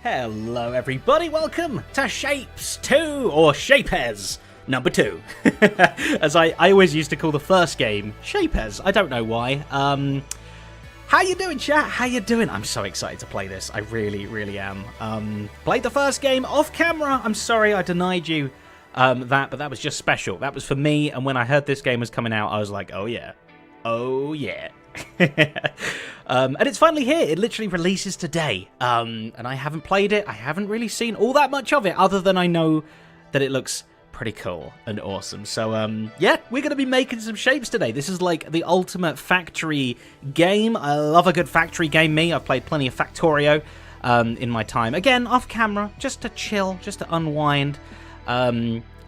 Hello everybody, welcome to Shapes 2, or Shapez number 2. As I always used to call the first game, Shapez, I don't know why. How you doing, chat? How you doing? I'm so excited to play this, I really am. Played the first game off camera, I'm sorry I denied you but that was just special. That was for me, and when I heard this game was coming out, I was like, oh yeah. And it's finally here. It literally releases today, and I haven't played it. I haven't really seen all that much of it, other than I know that it looks pretty cool and awesome. So yeah, we're going to be making some shapes today. This is like the ultimate factory game. I love a good factory game. I've played plenty of Factorio in my time, again off camera, just to chill, just to unwind.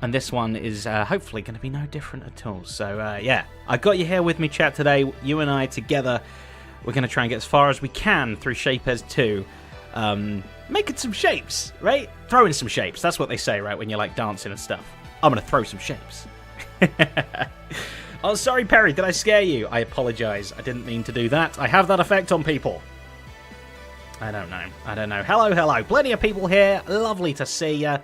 And this one is hopefully going to be no different at all. So, yeah, I got you here with me, chat, today. You and I together, we're going to try and get as far as we can through Shapez 2. Making some shapes, right? Throwing some shapes. That's what they say, right, when you're, like, dancing and stuff. I'm going to throw some shapes. Oh, sorry, Perry. Did I scare you? I apologize. I didn't mean to do that. I have that effect on people. I don't know. Hello. Plenty of people here. Lovely to see you.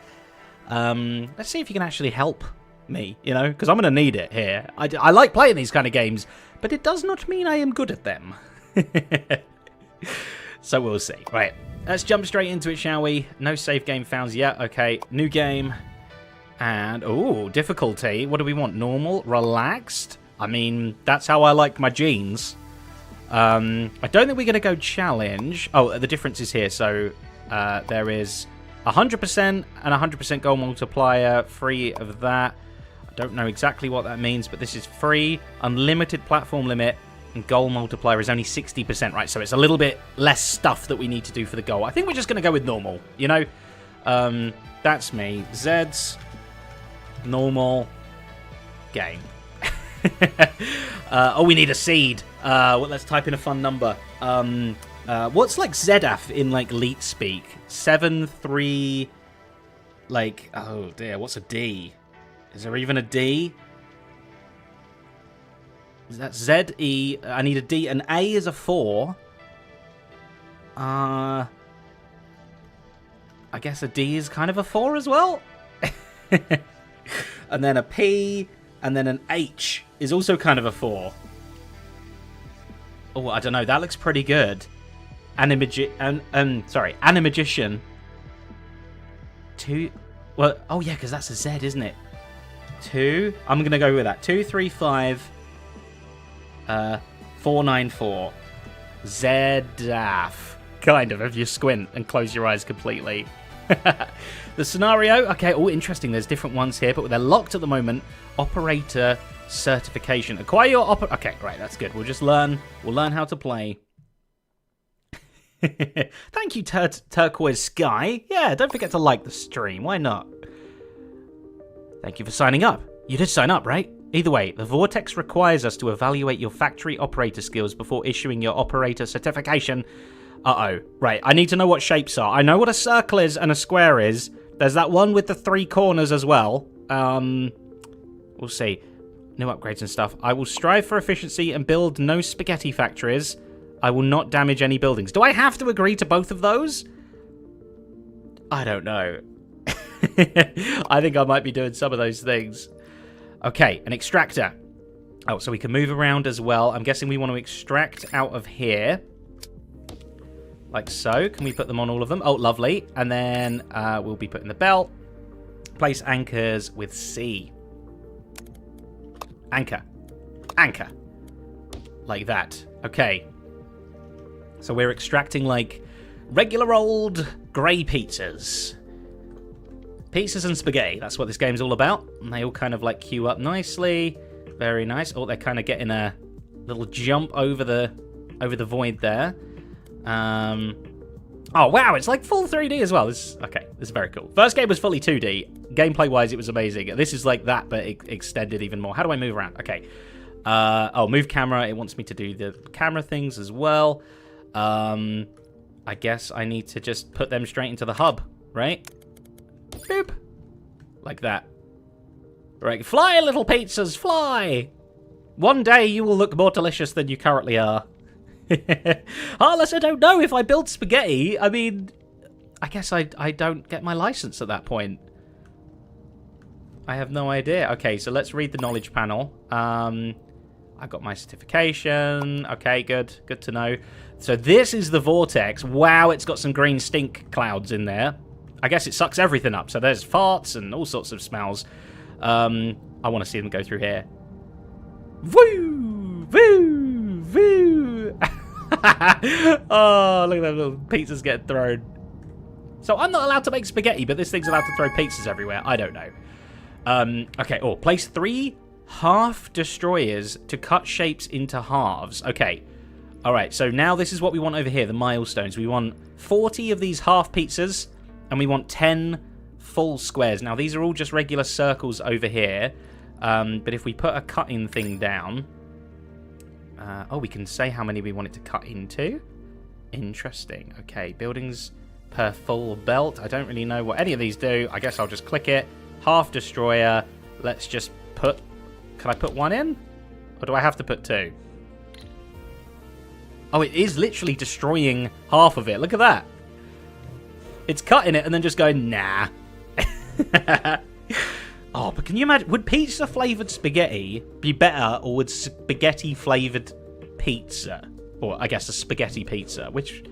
Let's see if you can actually help me, you know, because I'm going to need it here. I like playing these kind of games, but it does not mean I am good at them. So we'll see. Right, let's jump straight into it, shall we? No save game found yet. Okay, new game. And, ooh, difficulty. What do we want? Normal? Relaxed? I mean, that's how I like my jeans. I don't think we're going to go challenge. Oh, the difference is here. So, there is 100% and 100% goal multiplier, free of that. I don't know exactly what that means, but this is free, unlimited platform limit, and goal multiplier is only 60%, right? So it's a little bit less stuff that we need to do for the goal. I think we're just going to go with normal, you know? That's me. Zed's normal game. Oh, we need a seed. Well, let's type in a fun number. What's like Zedaph in like Leet speak? 7-3. Like, oh dear, what's a D? Is there even a D? Is that Z-E? I need a D. An A is a 4. I guess a D is kind of a 4 as well. And then a P, and then an H is also kind of a 4. Oh, I don't know. That looks pretty good. Animagician. 2. Well, oh yeah, because that's a Z, isn't it? 2. I'm gonna go with that. 2, 3, 5. 4, 9, 4. Zedaph. Kind of, if you squint and close your eyes completely. The scenario. Okay. Oh, interesting. There's different ones here, but they're locked at the moment. Operator certification. Acquire your Okay, right. That's good. We'll just learn. We'll learn how to play. Thank you, Turquoise Sky. Yeah, don't forget to like the stream. Why not? Thank you for signing up. You did sign up, right? Either way, the Vortex requires us to evaluate your factory operator skills before issuing your operator certification. Uh-oh. Right, I need to know what shapes are. I know what a circle is and a square is. There's that one with the 3 corners as well. We'll see. New upgrades and stuff. I will strive for efficiency and build no spaghetti factories. I will not damage any buildings. Do I have to agree to both of those? I don't know. I think I might be doing some of those things. Okay, an extractor. Oh, so we can move around as well. I'm guessing we want to extract out of here. Like so. Can we put them on all of them? Oh, lovely. And then we'll be putting the belt. Place anchors with C. Anchor. Anchor. Like that. Okay. So we're extracting, like, regular old grey pizzas. Pizzas and spaghetti. That's what this game's all about. And they all kind of, like, queue up nicely. Very nice. Oh, they're kind of getting a little jump over the void there. Oh, wow. It's, like, full 3D as well. This is very cool. First game was fully 2D. Gameplay-wise, it was amazing. This is like that, but extended even more. How do I move around? Okay. Oh, move camera. It wants me to do the camera things as well. I guess I need to just put them straight into the hub, right? Boop. Like that. Right, fly, little pizzas, fly! One day you will look more delicious than you currently are. Harless, I don't know if I build spaghetti. I mean, I guess I don't get my license at that point. I have no idea. Okay, so let's read the knowledge panel. I got my certification. Okay, good. Good to know. So this is the vortex. Wow, it's got some green stink clouds in there. I guess it sucks everything up. So there's farts and all sorts of smells. I want to see them go through here. Woo! Woo! Woo! Oh, look at those little pizzas getting thrown. So I'm not allowed to make spaghetti, but this thing's allowed to throw pizzas everywhere. I don't know. Okay, place 3 half destroyers to cut shapes into halves. Okay. All right, so now this is what we want over here, the milestones. We want 40 of these half pizzas, and we want 10 full squares. Now, these are all just regular circles over here, but if we put a cutting thing down... we can say how many we want it to cut into. Interesting. Okay, buildings per full belt. I don't really know what any of these do. I guess I'll just click it. Half destroyer. Let's just put... Can I put 1 in? Or do I have to put 2? Oh, it is literally destroying half of it. Look at that. It's cutting it and then just going, nah. Oh, but can you imagine? Would pizza-flavoured spaghetti be better, or would spaghetti-flavoured pizza? Or, I guess, a spaghetti pizza. Which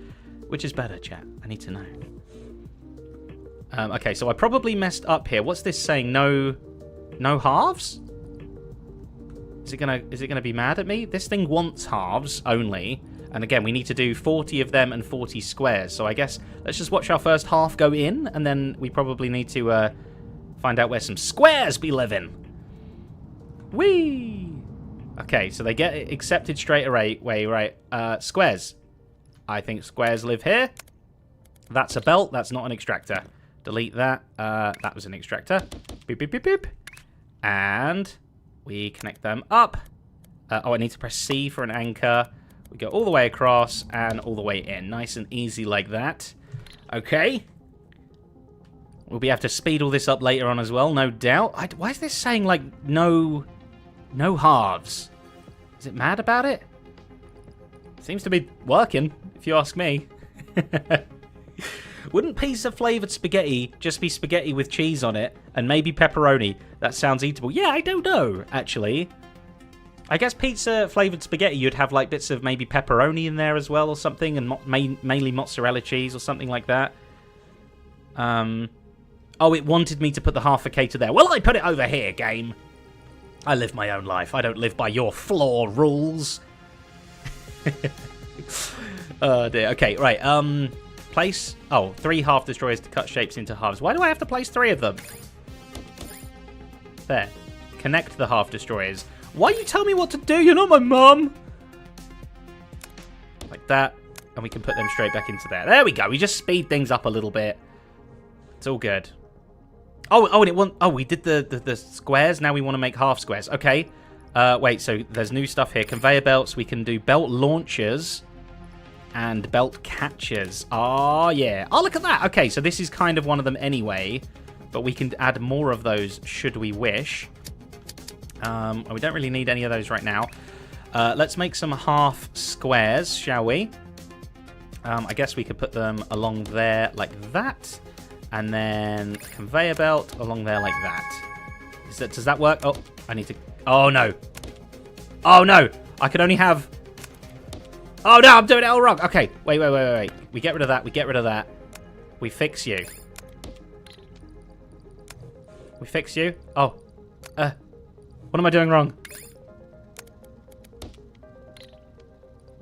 is better, chat? I need to know. Okay, so I probably messed up here. What's this saying? No halves? Is it gonna be mad at me? This thing wants halves only. And again, we need to do 40 of them and 40 squares. So I guess let's just watch our first half go in, and then we probably need to find out where some squares be living. Whee! Okay, so they get accepted straight away, right? Squares. I think squares live here. That's a belt. That's not an extractor. Delete that. That was an extractor. Boop, boop, boop, boop. And we connect them up. I need to press C for an anchor. We go all the way across and all the way in. Nice and easy like that. Okay. We'll be able to speed all this up later on as well, no doubt. Why is this saying, like, no halves? Is it mad about it? Seems to be working, if you ask me. Wouldn't pizza-flavoured spaghetti just be spaghetti with cheese on it and maybe pepperoni? That sounds eatable. Yeah, I don't know, actually. I guess pizza-flavoured spaghetti, you'd have like bits of maybe pepperoni in there as well or something, and mainly mozzarella cheese or something like that. Oh, it wanted me to put the half focaccia there. Well, I put it over here, game. I live my own life. I don't live by your flaw rules. Oh, dear. Okay, right. Place... Oh, 3 half destroyers to cut shapes into halves. Why do I have to place 3 of them? There. Connect the half destroyers. Why you tell me what to do? You're not my mum. Like that. And we can put them straight back into there. There we go. We just speed things up a little bit. It's all good. Oh, and it want... Oh, we did the squares. Now we want to make half squares. Okay. Wait, so there's new stuff here. Conveyor belts. We can do belt launchers and belt catchers. Oh, yeah. Oh, look at that. Okay, so this is kind of one of them anyway. But we can add more of those should we wish. We don't really need any of those right now. Let's make some half squares, shall we? I guess we could put them along there like that. And then conveyor belt along there like that. Does that work? Oh, I need to... Oh, no. Oh, no. I could only have... Oh, no, I'm doing it all wrong. Okay, wait. We get rid of that. We get rid of that. We fix you. We fix you. Oh. What am I doing wrong?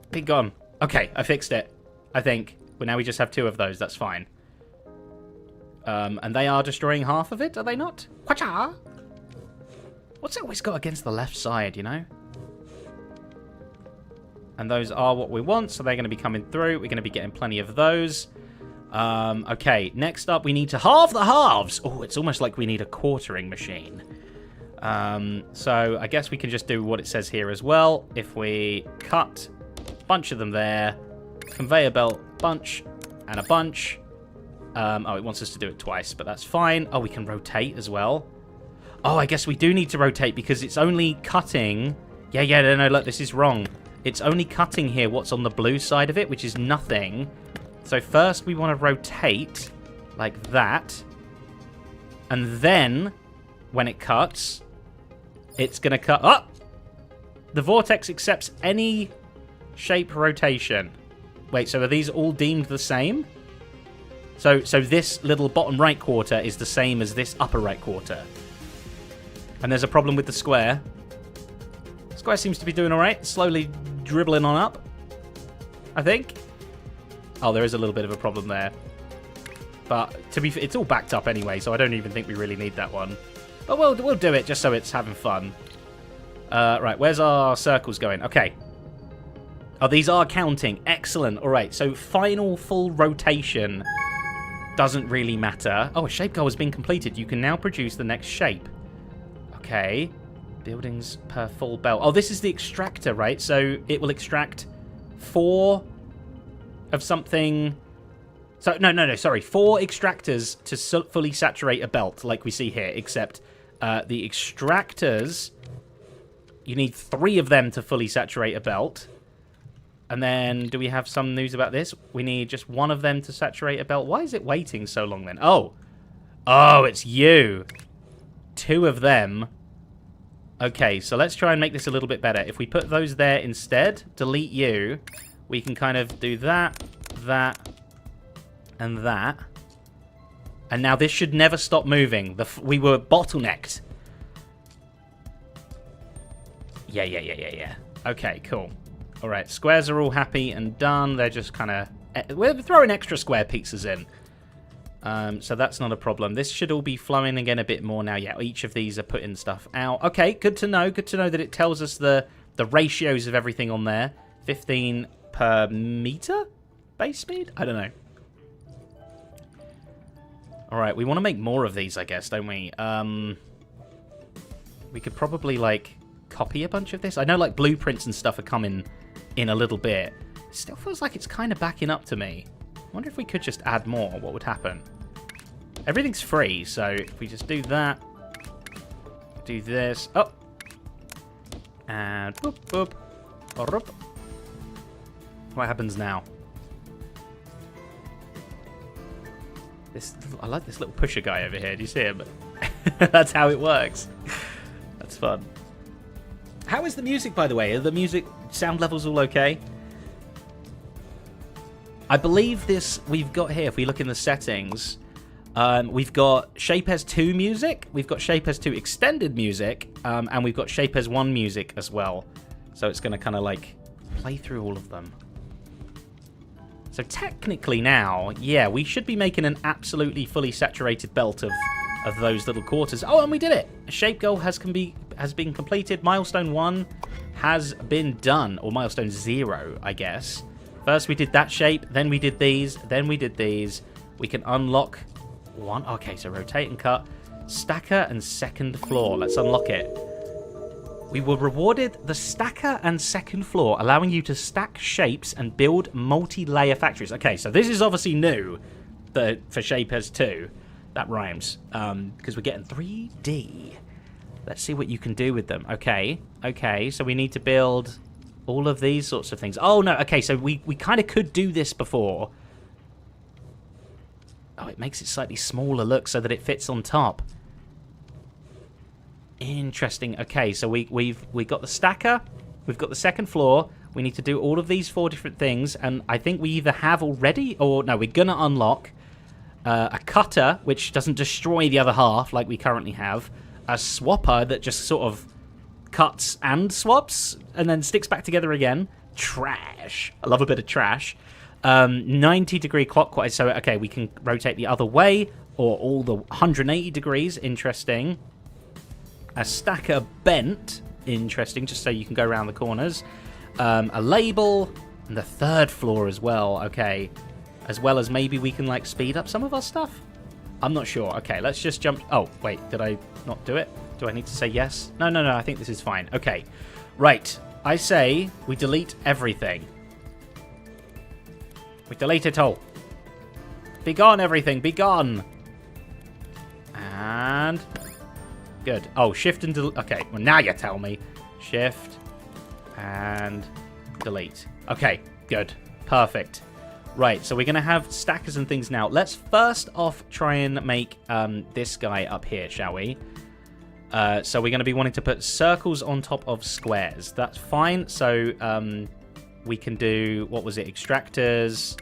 Be gone. Okay, I fixed it. I think. Well, now we just have 2 of those. That's fine. And they are destroying half of it, are they not? Quacha! What's it always got against the left side, you know? And those are what we want, so they're going to be coming through. We're going to be getting plenty of those. Okay, next up we need to halve the halves. Oh, it's almost like we need a quartering machine. So I guess we can just do what it says here as well. If we cut a bunch of them there, conveyor belt bunch and a bunch. Oh, it wants us to do it twice, but that's fine. Oh, we can rotate as well. Oh, I guess we do need to rotate because it's only cutting... Yeah, no, look, this is wrong. It's only cutting here what's on the blue side of it, which is nothing. So first we want to rotate like that. And then, when it cuts, it's going to cut... Oh! The vortex accepts any shape rotation. Wait, so are these all deemed the same? So this little bottom right quarter is the same as this upper right quarter. And there's a problem with the square. Square seems to be doing all right. Slowly dribbling on up, I think. Oh, there is a little bit of a problem there. But to be, it's all backed up anyway, so I don't even think we really need that one. But we'll do it just so it's having fun. Right, where's our circles going? Okay. Oh, these are counting. Excellent. All right, so final full rotation doesn't really matter. Oh, a shape goal has been completed. You can now produce the next shape. Okay. Buildings per full belt. Oh, this is the extractor, right? So it will extract 4 of something. So, no, sorry. 4 extractors to fully saturate a belt, like we see here, except the extractors, you need 3 of them to fully saturate a belt. And then, do we have some news about this? We need just 1 of them to saturate a belt. Why is it waiting so long then? Oh, it's you. 2 of them. Okay, so let's try and make this a little bit better. If we put those there instead, delete you, we can kind of do that, and that. And now this should never stop moving. We were bottlenecked. Yeah. Okay, cool. All right, squares are all happy and done. They're just kind of... We're throwing extra square pizzas in. So that's not a problem. This should all be flowing again a bit more now. Yeah, each of these are putting stuff out. Okay, good to know. Good to know that it tells us the ratios of everything on there. 15 per meter? Base speed? I don't know. All right, we want to make more of these, I guess, don't we? We could probably, like, copy a bunch of this. I know, like, blueprints and stuff are coming in a little bit. It still feels like it's kind of backing up to me. I wonder if we could just add more, what would happen? Everything's free, so if we just do that, do this, oh, and boop, boop, boop. What happens now? I like this little pusher guy over here. Do you see him? That's how it works. That's fun. How is the music, by the way? Are the music sound levels all okay? I believe this we've got here, if we look in the settings, we've got Shapez 2 music, we've got Shapez 2 extended music, and we've got Shapez 1 music as well. So it's going to kind of like play through all of them. So technically now, yeah, we should be making an absolutely fully saturated belt of those little quarters. Oh, and we did it! A shape goal has been completed. Milestone 1 has been done, or milestone 0, I guess. First we did that shape, then we did these, then we did these. We can unlock 1. Okay, so rotate and cut. Stacker and second floor. Let's unlock it. We were rewarded the stacker and second floor, allowing you to stack shapes and build multi-layer factories. Okay, so this is obviously new for Shapez 2. That rhymes, because we're getting 3D. Let's see what you can do with them. Okay, so we need to build all of these sorts of things. Oh, no, okay, so we kind of could do this before. Oh, it makes it slightly smaller, look, so that it fits on top. Interesting. Okay, so we've got the stacker, we've got the second floor. We need to do all of these 4 different things, and I think we either have already, or no, we're gonna unlock a cutter, which doesn't destroy the other half like we currently have, a swapper that just sort of cuts and swaps and then sticks back together again. Trash. I love a bit of trash. 90-degree clockwise, so okay, we can rotate the other way, or all the 180 degrees. Interesting. A stacker bent. Interesting, just so you can go around the corners. A label, and the third floor as well. Okay, as well as maybe we can like speed up some of our stuff. I'm not sure. Okay, let's just jump. Oh wait, did I not do it? Do I need to say yes? No, I think this is fine. Okay, right, I say we delete everything. We delete it all. Be gone, everything, be gone. And good. Oh, shift and delete. Okay, well now you tell me. Shift and delete. Okay, good. Perfect. Right, so we're going to have stackers and things now. Let's first off try and make this guy up here, shall we? So we're going to be wanting to put circles on top of squares. That's fine. So we can do, what was it, extractors.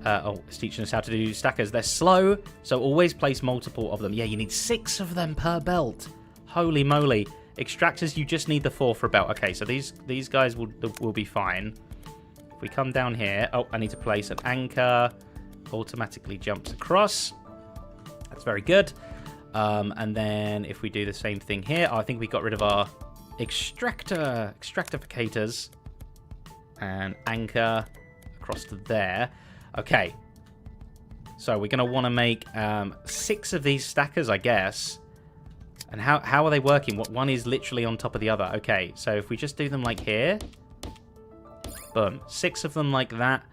It's teaching us how to do stackers. They're slow, so always place multiple of them. Yeah, you need 6 of them per belt. Holy moly. Extractors, you just need the 4 for a belt. Okay, so these guys will be fine. If we come down here, I need to place an anchor. Automatically jumps across. That's very good. And then if we do the same thing here, I think we got rid of our extractificators and anchor across to there. Okay. So we're going to want to make 6 of these stackers, I guess. And how are they working? One is literally on top of the other. Okay, so if we just do them like here. Boom. 6 of them like that.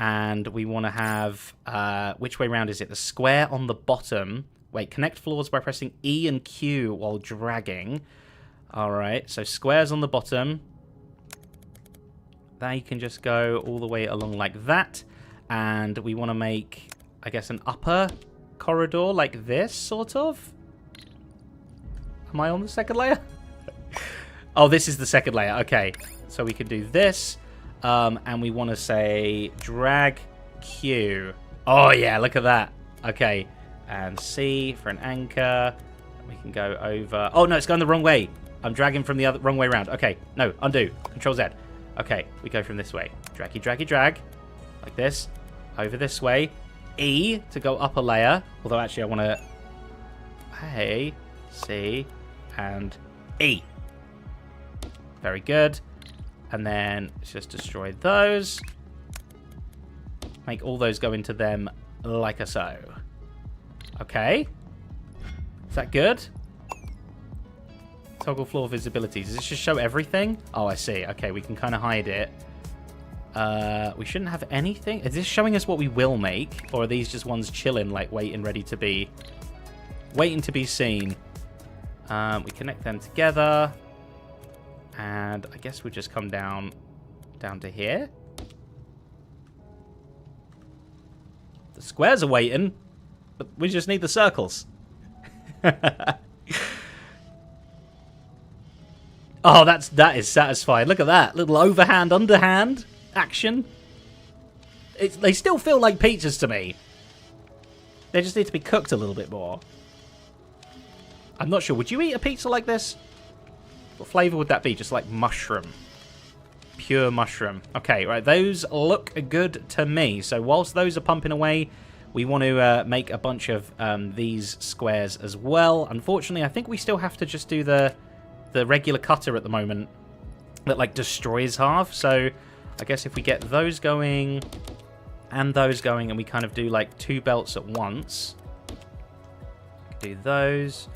And we want to have... which way round is it? The square on the bottom. Wait, connect floors by pressing E and Q while dragging. Alright, so squares on the bottom. They can just go all the way along like that. And we want to make, I guess, an upper corridor like this, sort of. Am I on the second layer? Oh, this is the second layer. Okay, so we can do this. And we want to say drag Q. Oh, yeah, look at that. Okay, and C for an anchor. We can go over. Oh, no, it's going the wrong way. I'm dragging from the wrong way around. Okay, no, undo. Control Z. Okay, we go from this way. Draggy, draggy, drag. Like this. Over this way. E to go up a layer. Although, actually, I want to... A, C, and E. Very good. And then let's just destroy those. Make all those go into them like a so. Okay. Is that good? Toggle floor visibility. Does this just show everything? Oh, I see. Okay, we can kind of hide it. We shouldn't have anything. Is this showing us what we will make? Or are these just ones chilling, like waiting, ready to be... waiting to be seen? We connect them together. And I guess we just come down to here. The squares are waiting, but we just need the circles. Oh, that is satisfying. Look at that. Little overhand, underhand action. They still feel like pizzas to me. They just need to be cooked a little bit more. I'm not sure. Would you eat a pizza like this? What flavour would that be? Just like mushroom. Pure mushroom. Okay, right. Those look good to me. So whilst those are pumping away, we want to make a bunch of these squares as well. Unfortunately, I think we still have to just do the regular cutter at the moment that like destroys half. So I guess if we get those going and those going and we kind of do like 2 belts at once. Do those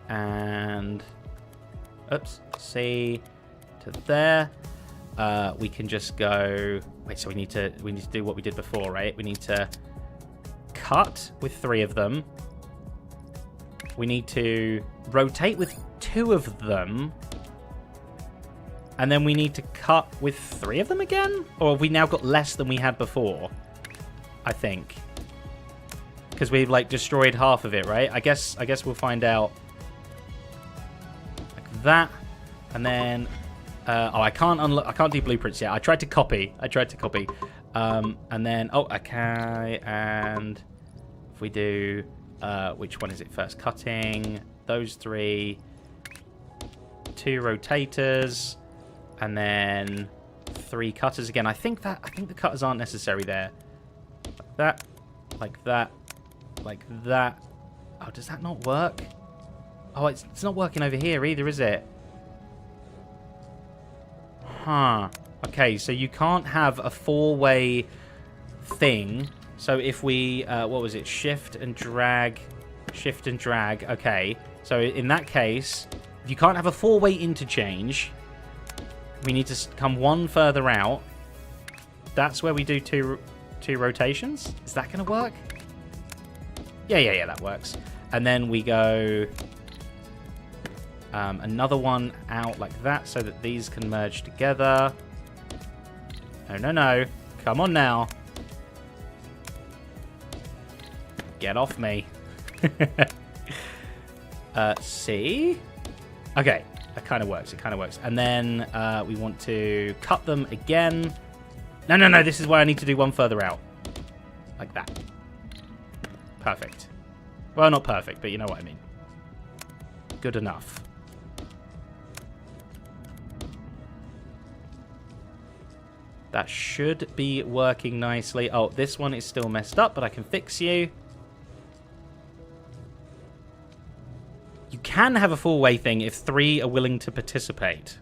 and... oops, C to there. We can just go... wait, so we need to do what we did before, right? We need to cut with 3 of them. We need to rotate with 2 of them. And then we need to cut with 3 of them again? Or have we now got less than we had before? I think. Because we've like destroyed half of it, right? I guess we'll find out. Like that. And then I can't do blueprints yet. I tried to copy. And then okay, and if we do which one is it first? Cutting those 3, 2 rotators, and then 3 cutters again. I think the cutters aren't necessary there. Like that. Oh, does that not work? Oh, it's not working over here either, is it? Huh. Okay, so you can't have a 4-way thing. So if we, what was it? Shift and drag. Okay. So in that case, you can't have a 4-way interchange. We need to come 1 further out. That's where we do two rotations. Is that going to work? Yeah, that works. And then we go another one out like that so that these can merge together. No. Come on now. Get off me. C. Okay, that kind of works. It kind of works. And then we want to cut them again. No. This is why I need to do one further out. Like that. Perfect. Well, not perfect, but you know what I mean. Good enough. That should be working nicely. Oh, this one is still messed up, but I can fix you. You can have a four-way thing if 3 are willing to participate.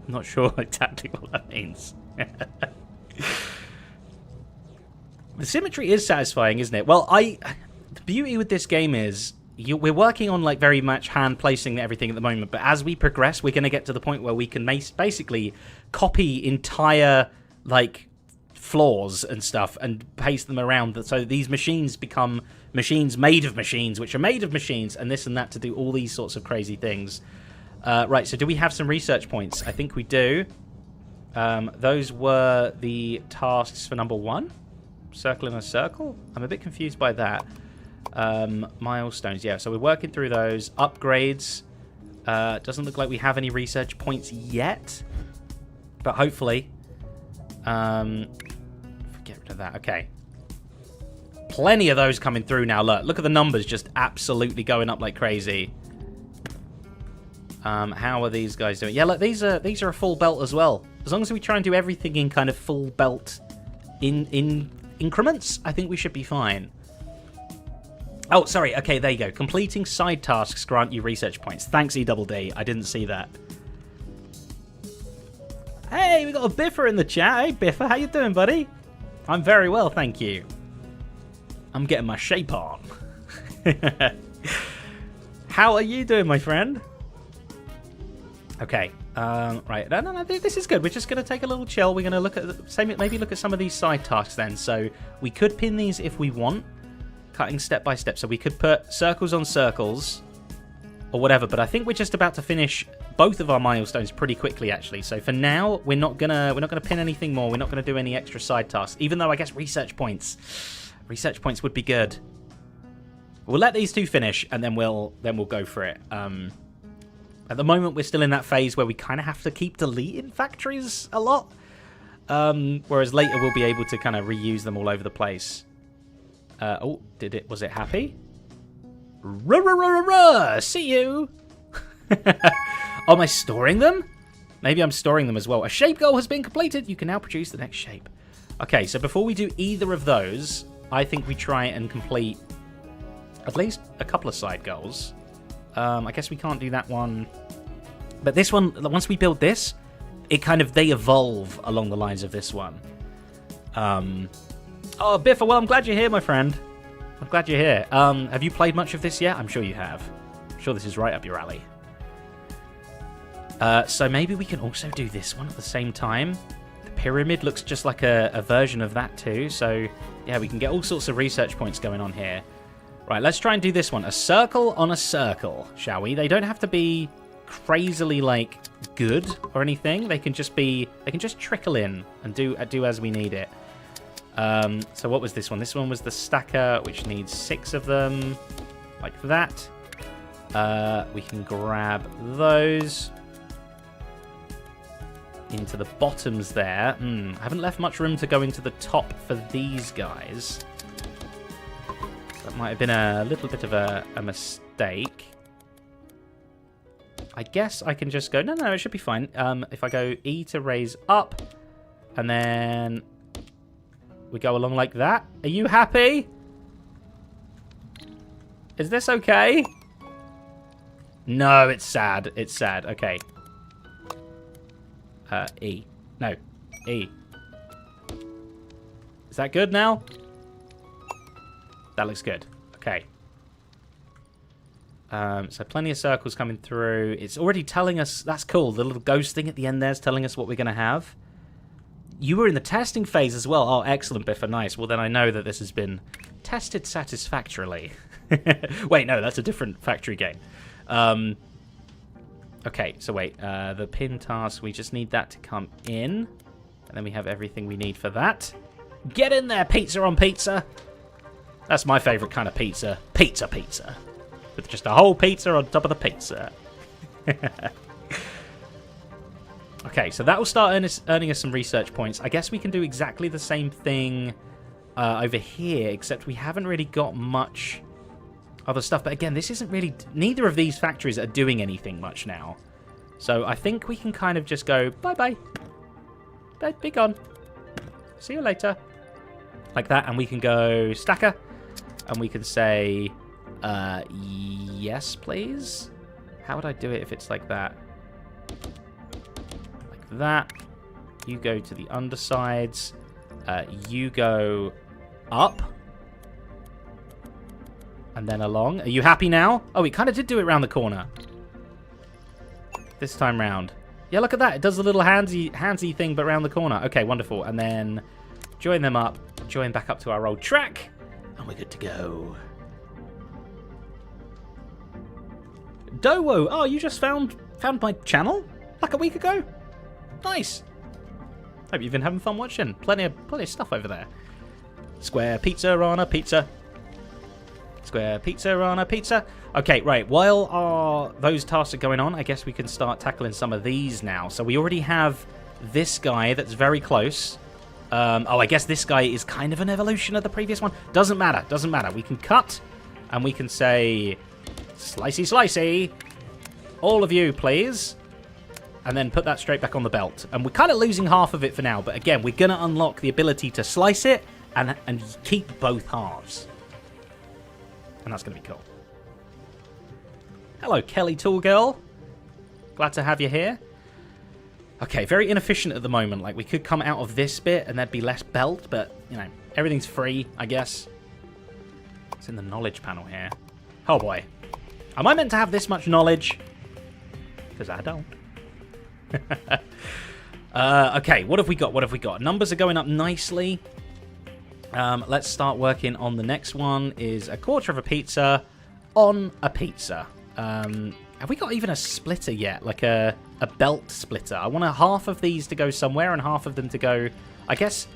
I'm not sure exactly what that means. The symmetry is satisfying, isn't it? Well, the beauty with this game is we're working on like very much hand placing everything at the moment, but as we progress, we're going to get to the point where we can basically copy entire like floors and stuff and paste them around, so these machines become machines made of machines, which are made of machines, and this and that to do all these sorts of crazy things. Right, so do we have some research points? I think we do. Those were the tasks for number 1. Circle in a circle? I'm a bit confused by that. Milestones, yeah, so we're working through those. Upgrades. Doesn't look like we have any research points yet, but hopefully. Get rid of that. Okay. Plenty of those coming through now. Look at the numbers just absolutely going up like crazy. How are these guys doing? Yeah, look, these are a full belt as well. As long as we try and do everything in kind of full belt in increments, I think we should be fine. Oh, sorry. Okay, there you go. Completing side tasks grant you research points. Thanks, EDD. I didn't see that. Hey, we got a Biffer in the chat. Hey, Biffer, how you doing, buddy? I'm very well, thank you. I'm getting my shape on. How are you doing, my friend? Okay. Right. No. This is good. We're just going to take a little chill. We're going to look at maybe look at some of these side tasks then. So we could pin these if we want, cutting step by step. So we could put circles on circles or whatever. But I think we're just about to finish both of our milestones pretty quickly, actually. So for now, we're not gonna pin anything more. We're not gonna do any extra side tasks. Even though I guess research points would be good. We'll let these two finish, and then we'll go for it. At the moment, we're still in that phase where we kind of have to keep deleting factories a lot. Whereas later, we'll be able to kind of reuse them all over the place. Oh, was it happy? See you! Oh, am I storing them? Maybe I'm storing them as well. A shape goal has been completed. You can now produce the next shape. Okay, so before we do either of those, I think we try and complete at least a couple of side goals. I guess we can't do that one. But this one, once we build this, they evolve along the lines of this one. Oh, Biffa, well, I'm glad you're here, my friend. I'm glad you're here. Have you played much of this yet? I'm sure you have. I'm sure this is right up your alley. So maybe we can also do this one at the same time. The pyramid looks just like a version of that too. So, yeah, we can get all sorts of research points going on here. Right, let's try and do this one. A circle on a circle, shall we? They don't have to be crazily, like, good or anything. They can just trickle in and do as we need it. So what was this one? This one was the stacker, which needs 6 of them, like that. We can grab those into the bottoms there. I haven't left much room to go into the top for these guys. That might have been a little bit of a mistake. I guess I can just go... No, it should be fine. If I go E to raise up, and then we go along like that. Are you happy? Is this okay? No, it's sad. It's sad. Okay. E. No. E. Is that good now? That looks good. Okay. So plenty of circles coming through. It's already telling us... That's cool. The little ghost thing at the end there is telling us what we're going to have. You were in the testing phase as well. Oh, excellent, Biffa. Nice. Well, then I know that this has been tested satisfactorily. Wait, no, that's a different factory game. Okay, so wait. The pin task, we just need that to come in. And then we have everything we need for that. Get in there, pizza on pizza. That's my favourite kind of pizza. Pizza pizza. With just a whole pizza on top of the pizza. Okay, so that will start earning us some research points. I guess we can do exactly the same thing over here, except we haven't really got much other stuff. But again, this isn't really... Neither of these factories are doing anything much now. So I think we can kind of just go, bye-bye. Be gone. See you later. Like that, and we can go stacker. And we can say, yes, please. How would I do it if it's like that? Like that. You go to the undersides. You go up. And then along. Are you happy now? Oh, it kind of did do it round the corner. This time round. Yeah, look at that. It does a little handsy thing, but round the corner. Okay, wonderful. And then join them up. Join back up to our old track. And we're good to go. Dowo. Oh, you just found my channel? Like a week ago? Nice. Hope you've been having fun watching. Plenty of stuff over there. Square pizza on a pizza. Square pizza on a pizza. Okay, right. While those tasks are going on, I guess we can start tackling some of these now. So we already have this guy that's very close. Oh, I guess this guy is kind of an evolution of the previous one. Doesn't matter. Doesn't matter. We can cut, and we can say, slicey, slicey. All of you, please. And then put that straight back on the belt. And we're kind of losing half of it for now. But again, we're going to unlock the ability to slice it and keep both halves. And that's going to be cool. Hello, Kelly Tool Girl. Glad to have you here. Okay, very inefficient at the moment. Like, we could come out of this bit and there'd be less belt, but, you know, everything's free, I guess. It's in the knowledge panel here. Oh, boy. Am I meant to have this much knowledge? Because I don't. Okay, what have we got? What have we got? Numbers are going up nicely. Let's start working on the next one. Is a quarter of a pizza on a pizza. Have we got even a splitter yet? Like a belt splitter. I want half of these to go somewhere and half of them to go... I guess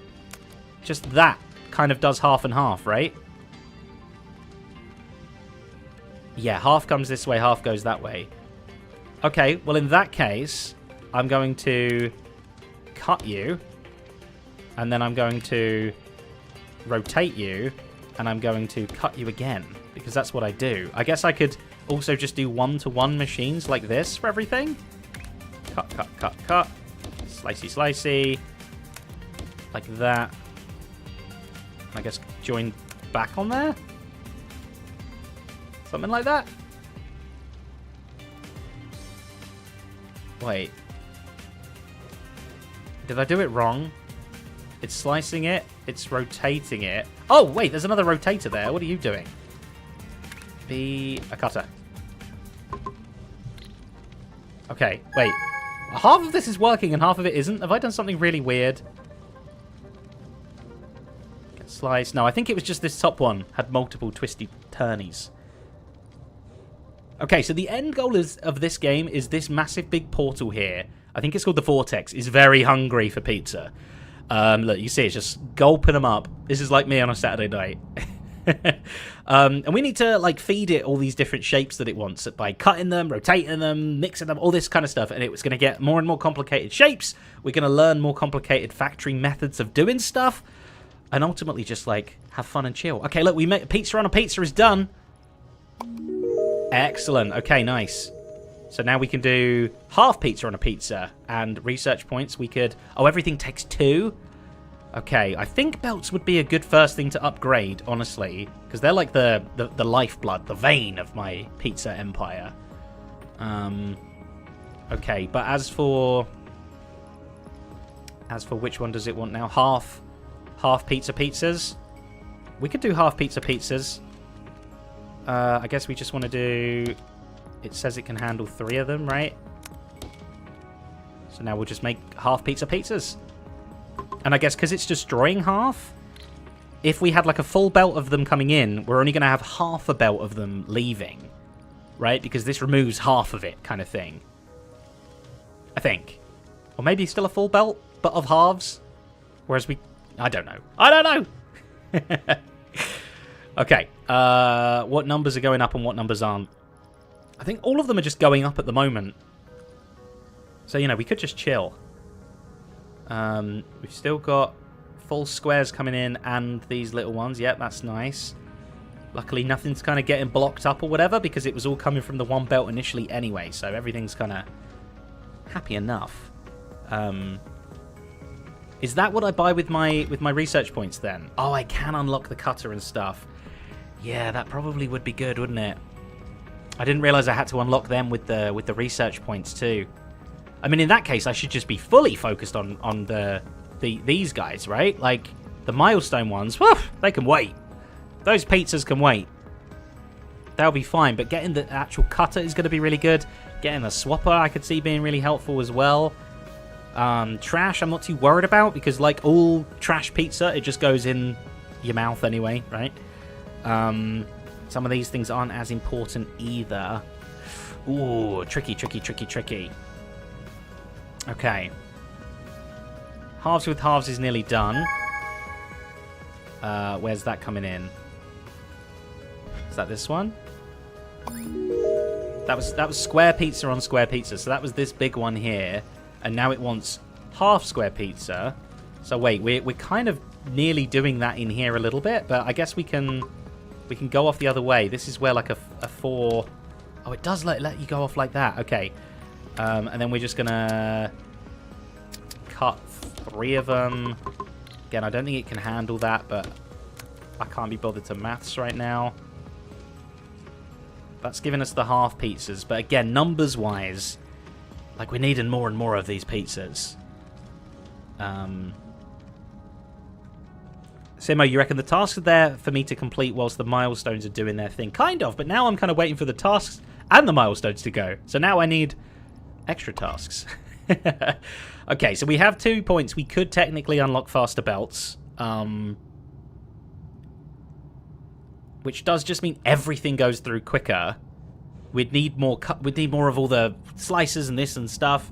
just that kind of does half and half, right? Yeah, half comes this way, half goes that way. Okay, well in that case, I'm going to cut you. And then I'm going to rotate you. And I'm going to cut you again. Because that's what I do. I guess I could also just do one-to-one machines like this for everything. Cut, cut, cut, cut. Slicey, slicey. Like that. I guess join back on there. Something like that. Wait. Did I do it wrong? It's slicing it. It's rotating it. Oh, wait, there's another rotator there. What are you doing? Be a cutter. Okay, wait. Half of this is working and half of it isn't. Have I done something really weird? Get sliced. No, I think it was just this top one had multiple twisty turnies. Okay, so the end goal of this game is this massive big portal here. I think it's called the Vortex. Is very hungry for pizza. Look, you see it's just gulping them up. This is like me on a Saturday night. And we need to like feed it all these different shapes that it wants by cutting them, rotating them, mixing them, all this kind of stuff. And it's going to get more and more complicated shapes. We're going to learn more complicated factory methods of doing stuff. And ultimately just like have fun and chill. Okay, look, we made pizza on a pizza is done. Excellent. Okay, nice. So now we can do half pizza on a pizza. And research points we could... Oh, everything takes 2. Okay, I think belts would be a good first thing to upgrade, honestly. Because they're like the lifeblood, the vein of my pizza empire. Okay, but as for which one does it want now? Half pizza pizzas? We could do half pizza pizzas. I guess we just want to do... It says it can handle 3 of them, right? So now we'll just make half pizza pizzas. And I guess because it's destroying half, if we had like a full belt of them coming in, we're only going to have half a belt of them leaving. Right? Because this removes half of it kind of thing. I think. Or maybe still a full belt, but of halves. Whereas we I don't know. I don't know! Okay. What numbers are going up and what numbers aren't? I think all of them are just going up at the moment. So, you know, we could just chill. We've still got full squares coming in and these little ones. Yep, that's nice. Luckily, nothing's kind of getting blocked up or whatever because it was all coming from the one belt initially anyway. So everything's kind of happy enough. Is that what I buy with my research points then? Oh, I can unlock the cutter and stuff. Yeah, that probably would be good, wouldn't it? I didn't realize I had to unlock them with the research points too. I mean, in that case, I should just be fully focused on these guys, right? Like the milestone ones. Whew, they can wait. Those pizzas can wait. They'll be fine. But getting the actual cutter is going to be really good. Getting the swapper, I could see being really helpful as well. Trash, I'm not too worried about because, like all trash pizza, it just goes in your mouth anyway, right? Some of these things aren't as important either. Ooh, tricky, tricky, tricky, tricky. Okay. Halves with halves is nearly done. Where's that coming in? Is that this one? That was square pizza on square pizza. So that was this big one here. And now it wants half square pizza. So wait, we're kind of nearly doing that in here a little bit. But I guess we can go off the other way. This is where like a 4... Oh, it does let you go off like that. Okay. And then we're just going to cut 3 of them. Again, I don't think it can handle that, but I can't be bothered to maths right now. That's giving us the half pizzas. But again, numbers-wise, like we're needing more and more of these pizzas. Simo, you reckon the tasks are there for me to complete whilst the milestones are doing their thing? Kind of, but now I'm kind of waiting for the tasks and the milestones to go. So now I need extra tasks. Okay, so we have 2 points. We could technically unlock faster belts. Which does just mean everything goes through quicker. We'd need more of all the slices and this and stuff.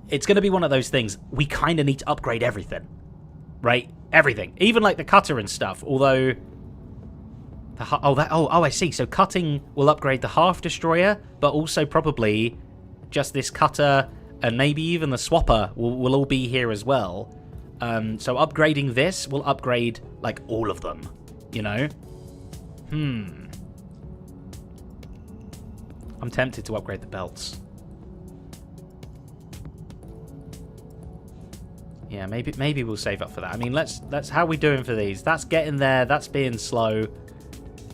It's going to be one of those things. We kind of need to upgrade everything. Right? Everything. Even like the cutter and stuff. Although... I see. So cutting will upgrade the half destroyer, but also probably just this cutter and maybe even the swapper will all be here as well. So upgrading this will upgrade like all of them. You know? I'm tempted to upgrade the belts. Yeah, maybe we'll save up for that. I mean, let's how are we doing for these? That's getting there. That's being slow.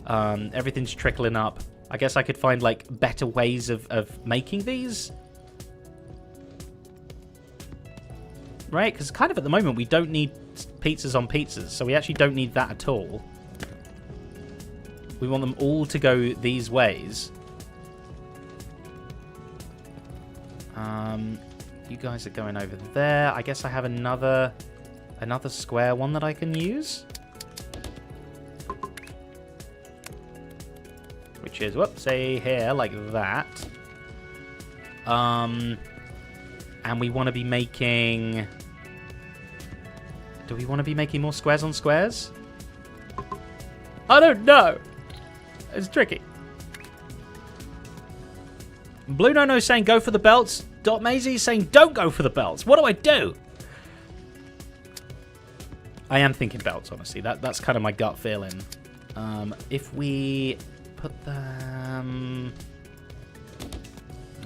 Everything's trickling up. I guess I could find like better ways of making these. Right? Because kind of at the moment we don't need pizzas on pizzas, so we actually don't need that at all. We want them all to go these ways. You guys are going over there. I guess I have another square one that I can use. Which is, whoops, say here, like that. And we want to be making... Do we want to be making more squares on squares? I don't know. It's tricky. Blue No is saying go for the belts. Dot Maisie is saying don't go for the belts. What do I do? I am thinking belts, honestly. That's kind of my gut feeling. If we put them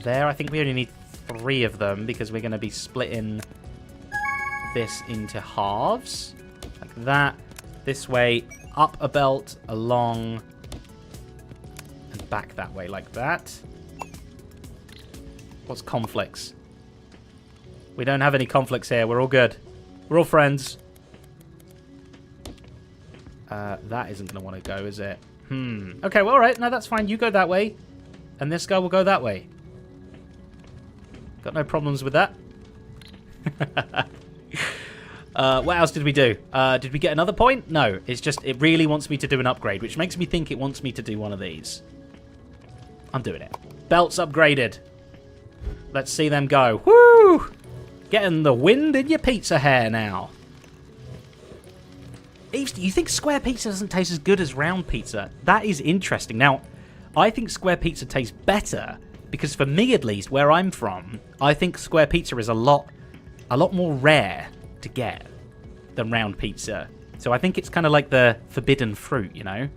there, I think we only need 3 of them because we're going to be splitting this into halves. Like that. This way, up a belt, along, and back that way, like that. What's conflicts? We don't have any conflicts here. We're all good. We're all friends. That isn't going to want to go, is it? Okay, well, all right. No, that's fine. You go that way. And this guy will go that way. Got no problems with that. What else did we do? Did we get another point? No. It's just, it really wants me to do an upgrade, which makes me think it wants me to do one of these. I'm doing it. Belts upgraded. Let's see them go. Woo! Getting the wind in your pizza hair now. You think square pizza doesn't taste as good as round pizza? That is interesting. Now, I think square pizza tastes better because for me at least, where I'm from, I think square pizza is a lot more rare to get than round pizza. So I think it's kind of like the forbidden fruit, you know?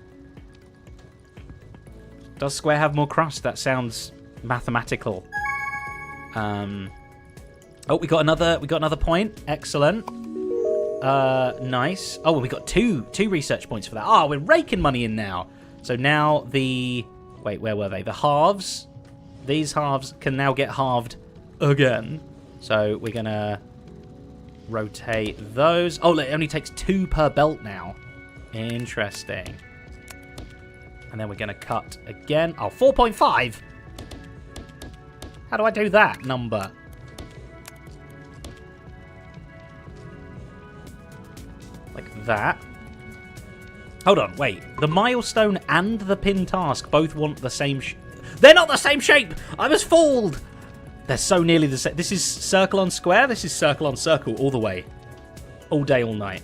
Does square have more crust? That sounds mathematical. Oh, we got another point. Excellent. Nice. Oh, and we got two research points for that. Oh, we're raking money in now. So now wait, where were they? The halves. These halves can now get halved again. So we're gonna rotate those. Oh, look, it only takes 2 per belt now. Interesting. And then we're gonna cut again. Oh, 4.5. How do I do that number? Like that. Hold on, wait. The milestone and the pin task both want the same... They're not the same shape! I was fooled! They're so nearly the same. This is circle on square. This is circle on circle all the way. All day, all night.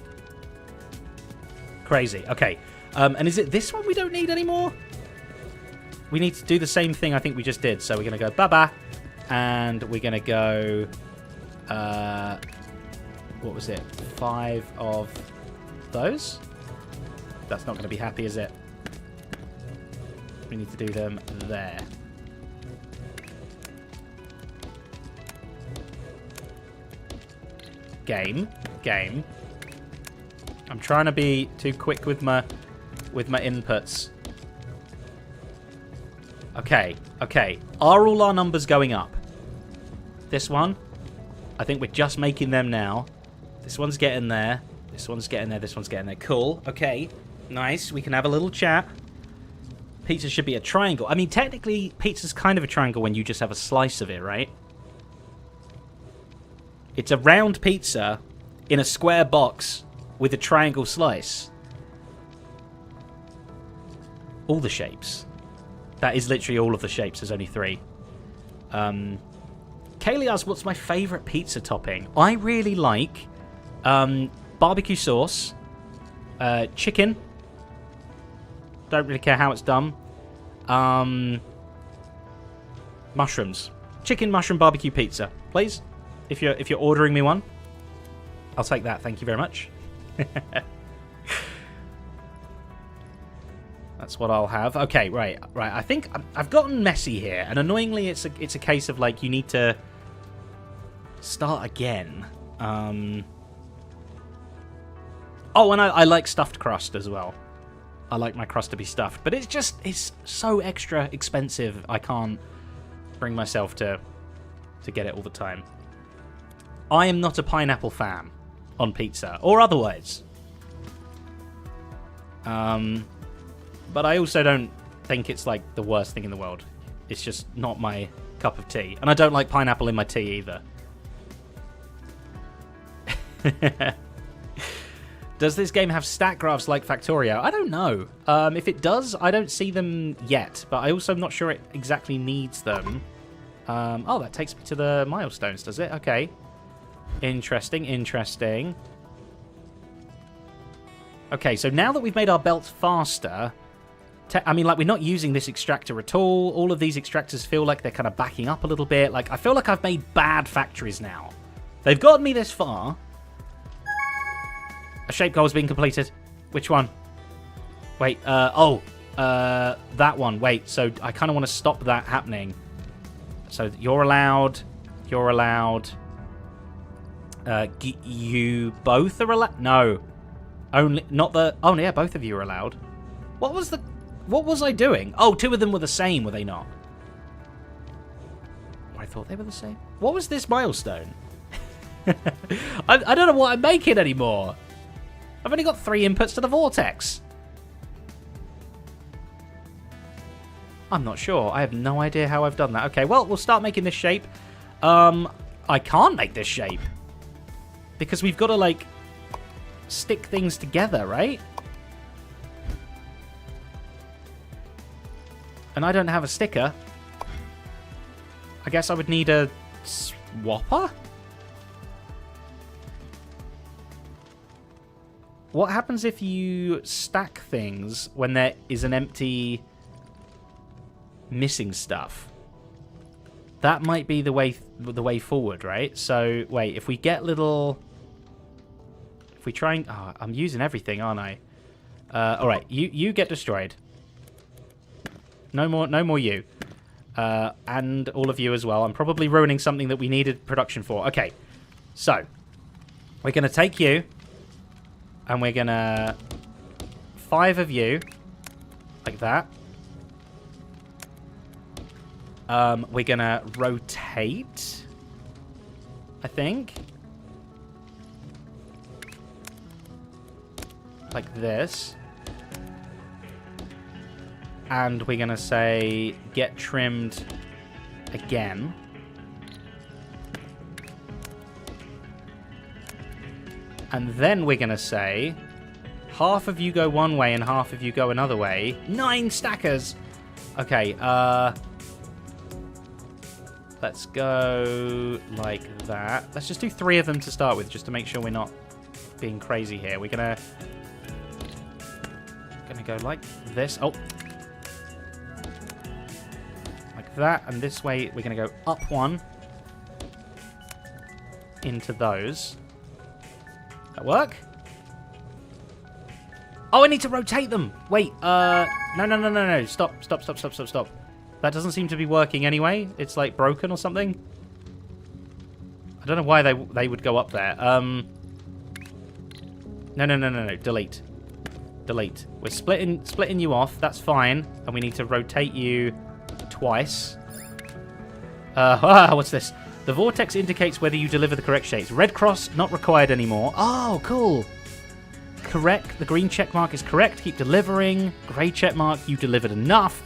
Crazy. Okay. And is it this one we don't need anymore? We need to do the same thing I think we just did. So we're going to go baba. And we're going to go... what was it? 5 of those? That's not going to be happy, is it? We need to do them there. Game. I'm trying to be too quick with my inputs. Okay. Are all our numbers going up? This one? I think we're just making them now. This one's getting there. This one's getting there. This one's getting there. Cool. Okay. Nice. We can have a little chat. Pizza should be a triangle. I mean, technically, pizza's kind of a triangle when you just have a slice of it, right? It's a round pizza in a square box with a triangle slice. All the shapes. That is literally all of the shapes. There's only 3. Kaylee asks, what's my favourite pizza topping? I really like barbecue sauce, chicken. Don't really care how it's done. Mushrooms. Chicken, mushroom, barbecue pizza. Please. If you're ordering me one, I'll take that. Thank you very much. That's what I'll have. Okay, right. I think I've gotten messy here, and annoyingly, it's a case of like you need to start again. Oh, and I like stuffed crust as well. I like my crust to be stuffed, but it's so extra expensive. I can't bring myself to get it all the time. I am not a pineapple fan on pizza or otherwise. But I also don't think it's like the worst thing in the world. It's just not my cup of tea. And I don't like pineapple in my tea either. Does this game have stat graphs like Factorio? I don't know. If it does, I don't see them yet. But I also am not sure it exactly needs them. Oh, that takes me to the milestones, does it? Okay. Interesting. Okay, so now that we've made our belts faster... I mean, like, we're not using this extractor at all. All of these extractors feel like they're kind of backing up a little bit. Like, I feel like I've made bad factories now. They've gotten me this far. A shape goal has been completed. Which one? Wait, that one. Wait, so I kind of want to stop that happening. So you're allowed. You're allowed. You both are allowed? No. Only, not the... Oh, yeah, both of you are allowed. What was I doing? Oh, 2 of them were the same, were they not? I thought they were the same. What was this milestone? I don't know what I'm making anymore. I've only got 3 inputs to the vortex. I'm not sure. I have no idea how I've done that. Okay, well, we'll start making this shape. I can't make this shape. Because we've got to, like, stick things together, right? And I don't have a sticker. I guess I would need a swapper? what happens if you stack things when there is an empty missing stuff? That might be the way forward, right? So, wait, if we get little... If we try and... Oh, I'm using everything, aren't I? Alright, you get destroyed. No more you. And all of you as well. I'm probably ruining something that we needed production for. Okay, so... We're going to take you... And we're going to... 5 of you. Like that. We're going to rotate. I think. Like this. And we're going to say, get trimmed again. And then we're going to say, half of you go one way and half of you go another way. 9 stackers! Okay, let's go like that. Let's just do 3 of them to start with, just to make sure we're not being crazy here. We're going to go like this. Oh. Like that. And this way, we're going to go up 1 into those. That work? Oh, I need to rotate them. Wait, no. Stop. That doesn't seem to be working anyway. It's like broken or something. I don't know why they would go up there. No. Delete. We're splitting you off. That's fine. And we need to rotate you twice. What's this? The vortex indicates whether you deliver the correct shapes. Red cross, not required anymore. Oh, cool. Correct. The green check mark is correct. Keep delivering. Grey check mark, you delivered enough.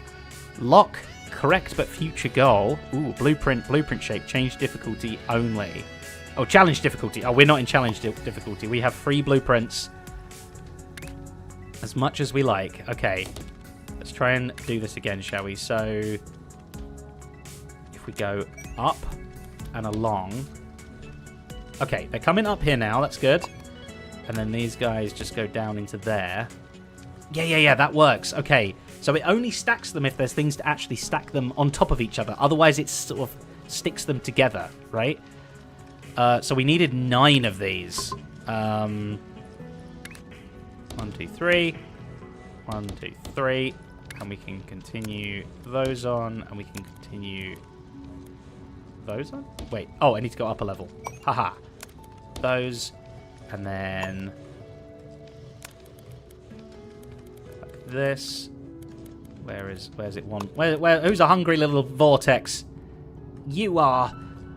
Lock, correct, but future goal. Ooh, blueprint shape. Change difficulty only. Oh, challenge difficulty. Oh, we're not in challenge difficulty. We have 3 blueprints. As much as we like. Okay. Let's try and do this again, shall we? So, if we go up and along. Okay, they're coming up here now. That's good. And then these guys just go down into there. Yeah, that works. Okay, so it only stacks them if there's things to actually stack them on top of each other. Otherwise, it sort of sticks them together, right? So we needed 9 of these. 1, 2, 3. 1, 2, 3. And we can continue those on. And we can continue those on? Wait. Oh, I need to go up a level. Haha. Those. And then like this. Where's it one? Who's a hungry little vortex? You are.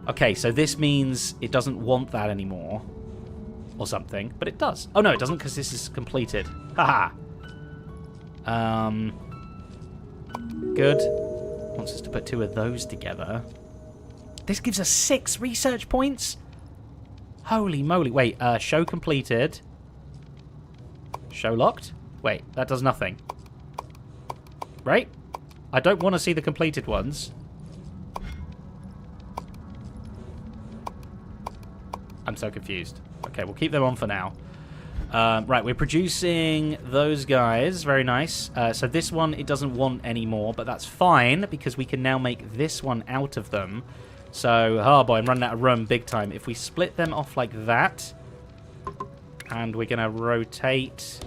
Okay, so this means it doesn't want that anymore. Or something. But it does. Oh no, it doesn't, because this is completed. Haha. Good. Wants us to put 2 of those together. This gives us 6 research points? Holy moly. Wait, show completed. Show locked? Wait, that does nothing. Right? I don't want to see the completed ones. I'm so confused. Okay, we'll keep them on for now. Right, we're producing those guys. Very nice. So this one, it doesn't want anymore, but that's fine, because we can now make this one out of them. So, oh boy, I'm running out of room big time. If we split them off like that, and we're going to rotate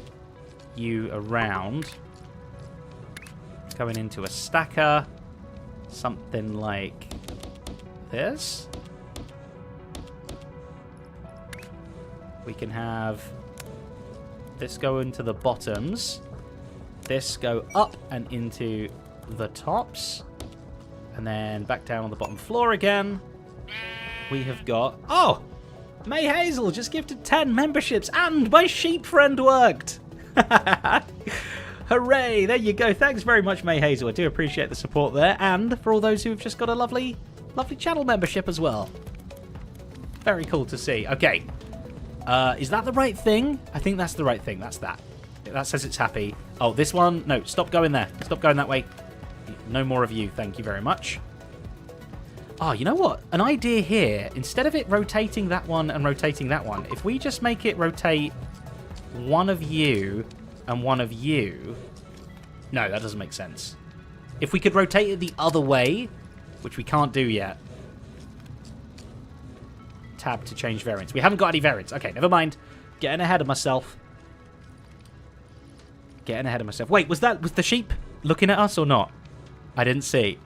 you around, going into a stacker, something like this. We can have this go into the bottoms, this go up and into the tops, and then back down on the bottom floor again. We have got... Oh! May Hazel just gifted 10 memberships, and my sheep friend worked! Hooray! There you go. Thanks very much, May Hazel. I do appreciate the support there, and for all those who have just got a lovely channel membership as well. Very cool to see. Okay. Is that the right thing? I think that's the right thing. That's that. That says it's happy. Oh, this one? No, stop going there. Stop going that way. No more of you. Thank you very much. Oh, you know what? An idea here. Instead of it rotating that one and rotating that one, if we just make it rotate one of you and one of you. No, that doesn't make sense. If we could rotate it the other way, which we can't do yet. Tab to change variants. We haven't got any variants. Okay, never mind. Getting ahead of myself. Getting ahead of myself. Wait, was the sheep looking at us or not? I didn't see.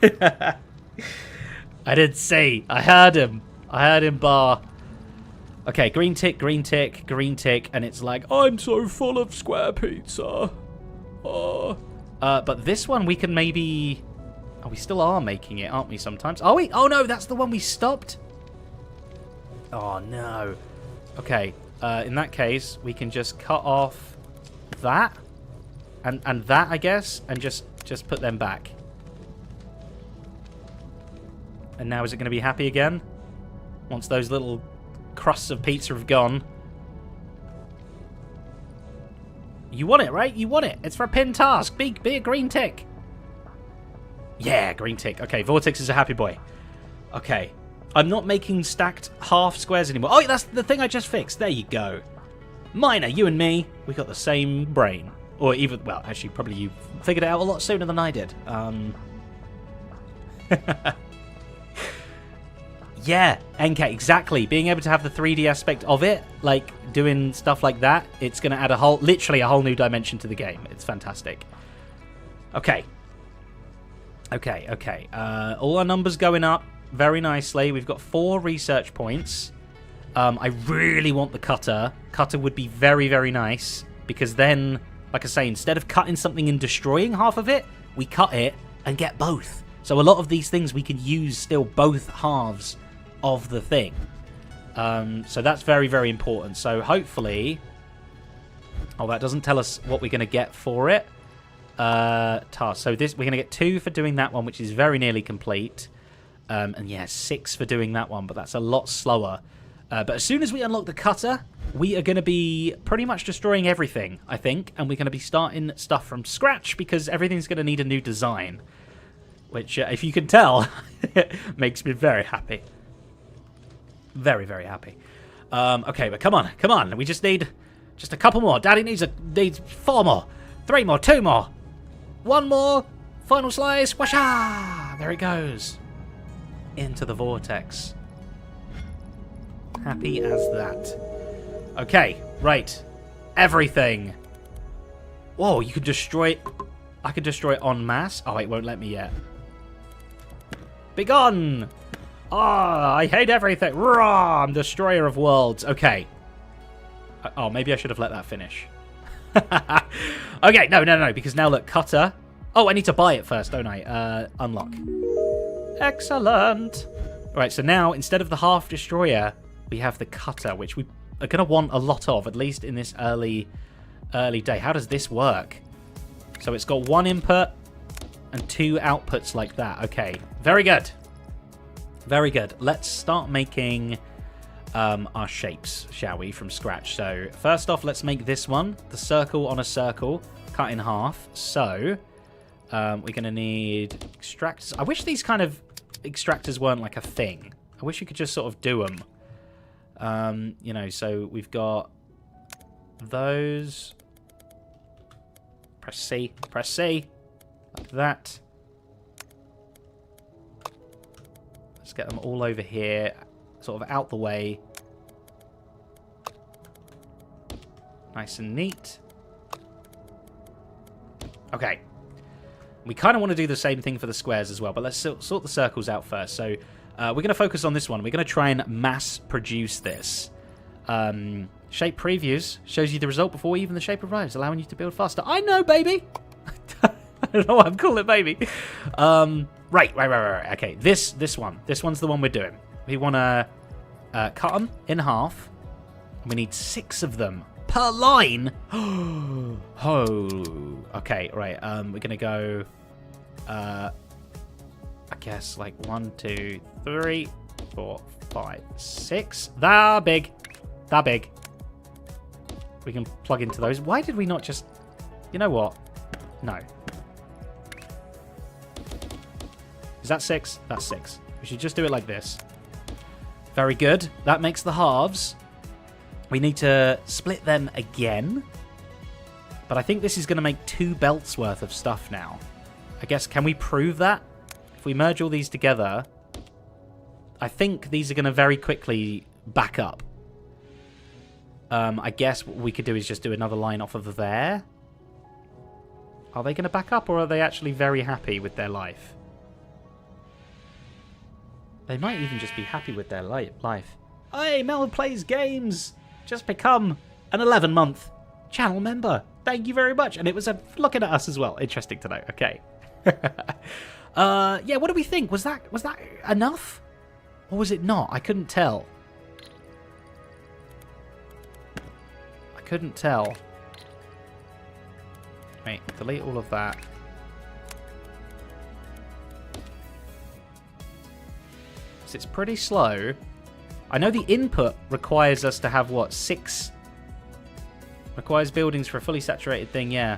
I didn't see. I heard him. I heard him bar. Okay, green tick, green tick, green tick, and it's like, I'm so full of square pizza. Oh. But this one we can maybe... Oh, we still are making it, aren't we, sometimes? Are we? Oh, no, that's the one we stopped. Oh, no. Okay, in that case, we can just cut off that and that, I guess, and just put them back. And now is it going to be happy again? Once those little crusts of pizza have gone. You want it, right? You want it. It's for a pinned task. Be a green tick. Yeah, green tick. Okay, Vortex is a happy boy. Okay. I'm not making stacked half squares anymore. Oh, that's the thing I just fixed. There you go. Minor, you and me, we got the same brain. Or even, well, actually, probably you figured it out a lot sooner than I did. Yeah, NK, exactly. Being able to have the 3D aspect of it, like doing stuff like that, it's going to add literally a whole new dimension to the game. It's fantastic. Okay. Okay. All our numbers going up very nicely. We've got 4 research points. I really want the cutter. Cutter would be very, very nice, because then, like I say, instead of cutting something and destroying half of it, we cut it and get both. So a lot of these things we can use still both halves of the thing. So that's very, very important. So hopefully... Oh, that doesn't tell us what we're going to get for it. Task. So this, we're going to get 2 for doing that one, which is very nearly complete. And yeah, 6 for doing that one, but that's a lot slower. But as soon as we unlock the cutter, we are going to be pretty much destroying everything, I think. And we're going to be starting stuff from scratch, because everything's going to need a new design. Which, if you can tell, makes me very happy. Very, very happy. Okay, but come on. We just need just a couple more. Daddy needs 4 more. 3 more. 2 more. 1 more. Final slice. Washa! There it goes. Into the vortex. Happy as that. Okay, right. Everything. Whoa, you can destroy it. I can destroy it en masse. Oh, it won't let me yet. Begone! Ah, I hate everything. Raw, I'm destroyer of worlds. Okay. Oh, maybe I should have let that finish. Okay, no, because now look, cutter. Oh, I need to buy it first, don't I? Unlock. Excellent. All right, so now instead of the half destroyer, we have the cutter, which we are going to want a lot of, at least in this early day. How does this work? So it's got 1 input and 2 outputs like that. Okay, very good. Very good. Let's start making our shapes, shall we, from scratch. So first off, let's make this one, the circle on a circle, cut in half. So we're going to need extractors. I wish these kind of extractors weren't like a thing. I wish you could just sort of do them. You know, so we've got those. Press C, like that. Let's get them all over here, sort of out the way. Nice and neat. Okay. We kind of want to do the same thing for the squares as well, but let's sort the circles out first. So we're going to focus on this one. We're going to try and mass produce this. Shape previews shows you the result before even the shape arrives, allowing you to build faster. I know, baby! I don't know why I'm calling it baby. Right. Okay, this one. This one's the one we're doing. We want to cut them in half. And we need 6 of them per line. Oh. Okay, right. We're going to go, I guess, like 1, 2, 3, 4, 5, 6. That big. We can plug into those. Why did we not just... You know what? No. Is that 6? That's 6. We should just do it like this. Very good. That makes the halves. We need to split them again. But I think this is going to make 2 belts worth of stuff now. I guess, can we prove that? If we merge all these together, I think these are going to very quickly back up. I guess what we could do is just do another line off of there. Are they going to back up, or are they actually very happy with their life? They might even just be happy with their life. Hey, Mel plays games! Just become an 11-month channel member. Thank you very much. And it was looking at us as well. Interesting to know. Okay. Yeah, what do we think? Was that enough? Or was it not? I couldn't tell. I couldn't tell. Wait, delete all of that. So it's pretty slow. I know the input requires us to have, what, 6... Requires buildings for a fully saturated thing, yeah.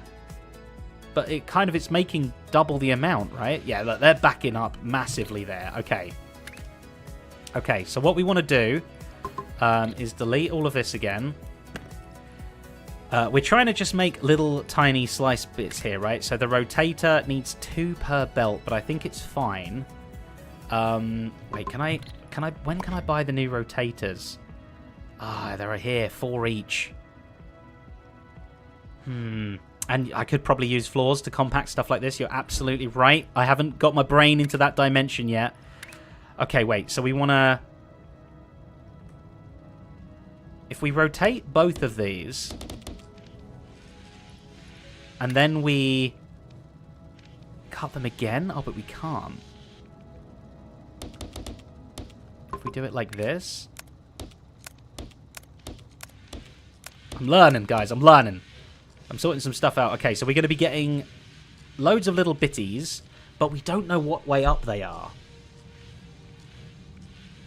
But it's making double the amount, right? Yeah, look, they're backing up massively there. Okay. Okay, so what we want to do is delete all of this again. We're trying to just make little tiny slice bits here, right? So the rotator needs 2 per belt, but I think it's fine. Wait, when can I buy the new rotators? Ah, they're here, 4 each. And I could probably use floors to compact stuff like this. You're absolutely right. I haven't got my brain into that dimension yet. Okay, wait. So we want to... If we rotate both of these... And then we... Cut them again? Oh, but we can't. If we do it like this... I'm learning, guys. I'm learning. I'm sorting some stuff out. Okay, so we're going to be getting loads of little bitties, but we don't know what way up they are.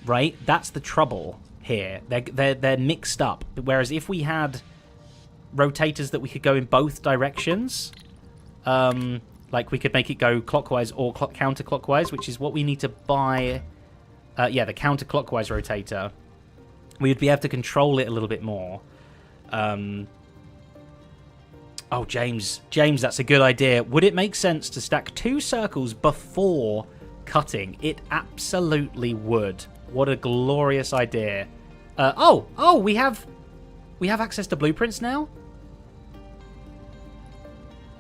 Right? That's the trouble here. They're mixed up. Whereas if we had rotators that we could go in both directions, like we could make it go clockwise or counterclockwise, which is what we need to buy. Yeah, the counterclockwise rotator. We would be able to control it a little bit more. Oh, James, that's a good idea. Would it make sense to stack 2 circles before cutting? It absolutely would. What a glorious idea. Oh, we have access to blueprints now?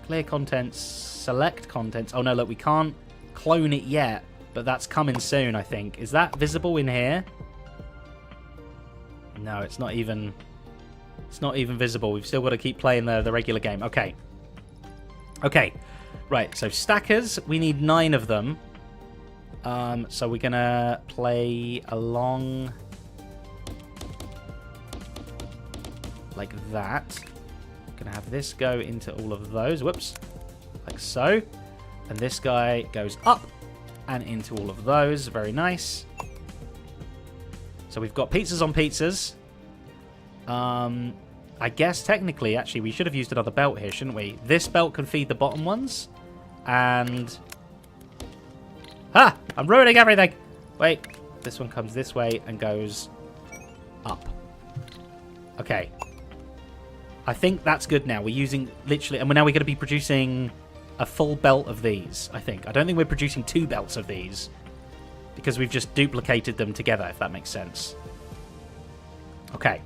Clear contents, select contents. Oh, no, look, we can't clone it yet, but that's coming soon, I think. Is that visible in here? No, it's not even... It's not even visible. We've still got to keep playing the regular game. Okay. Okay. Right, so stackers, we need 9 of them. So we're going to play along like that. Going to have this go into all of those. Whoops. Like so. And this guy goes up and into all of those. Very nice. So we've got pizzas on pizzas. I guess technically, actually, we should have used another belt here, shouldn't we? This belt can feed the bottom ones. And... Ah! I'm ruining everything! Wait. This one comes this way and goes up. Okay. I think that's good now. We're using literally... And now we're going to be producing a full belt of these, I think. I don't think we're producing 2 belts of these. Because we've just duplicated them together, if that makes sense. Okay.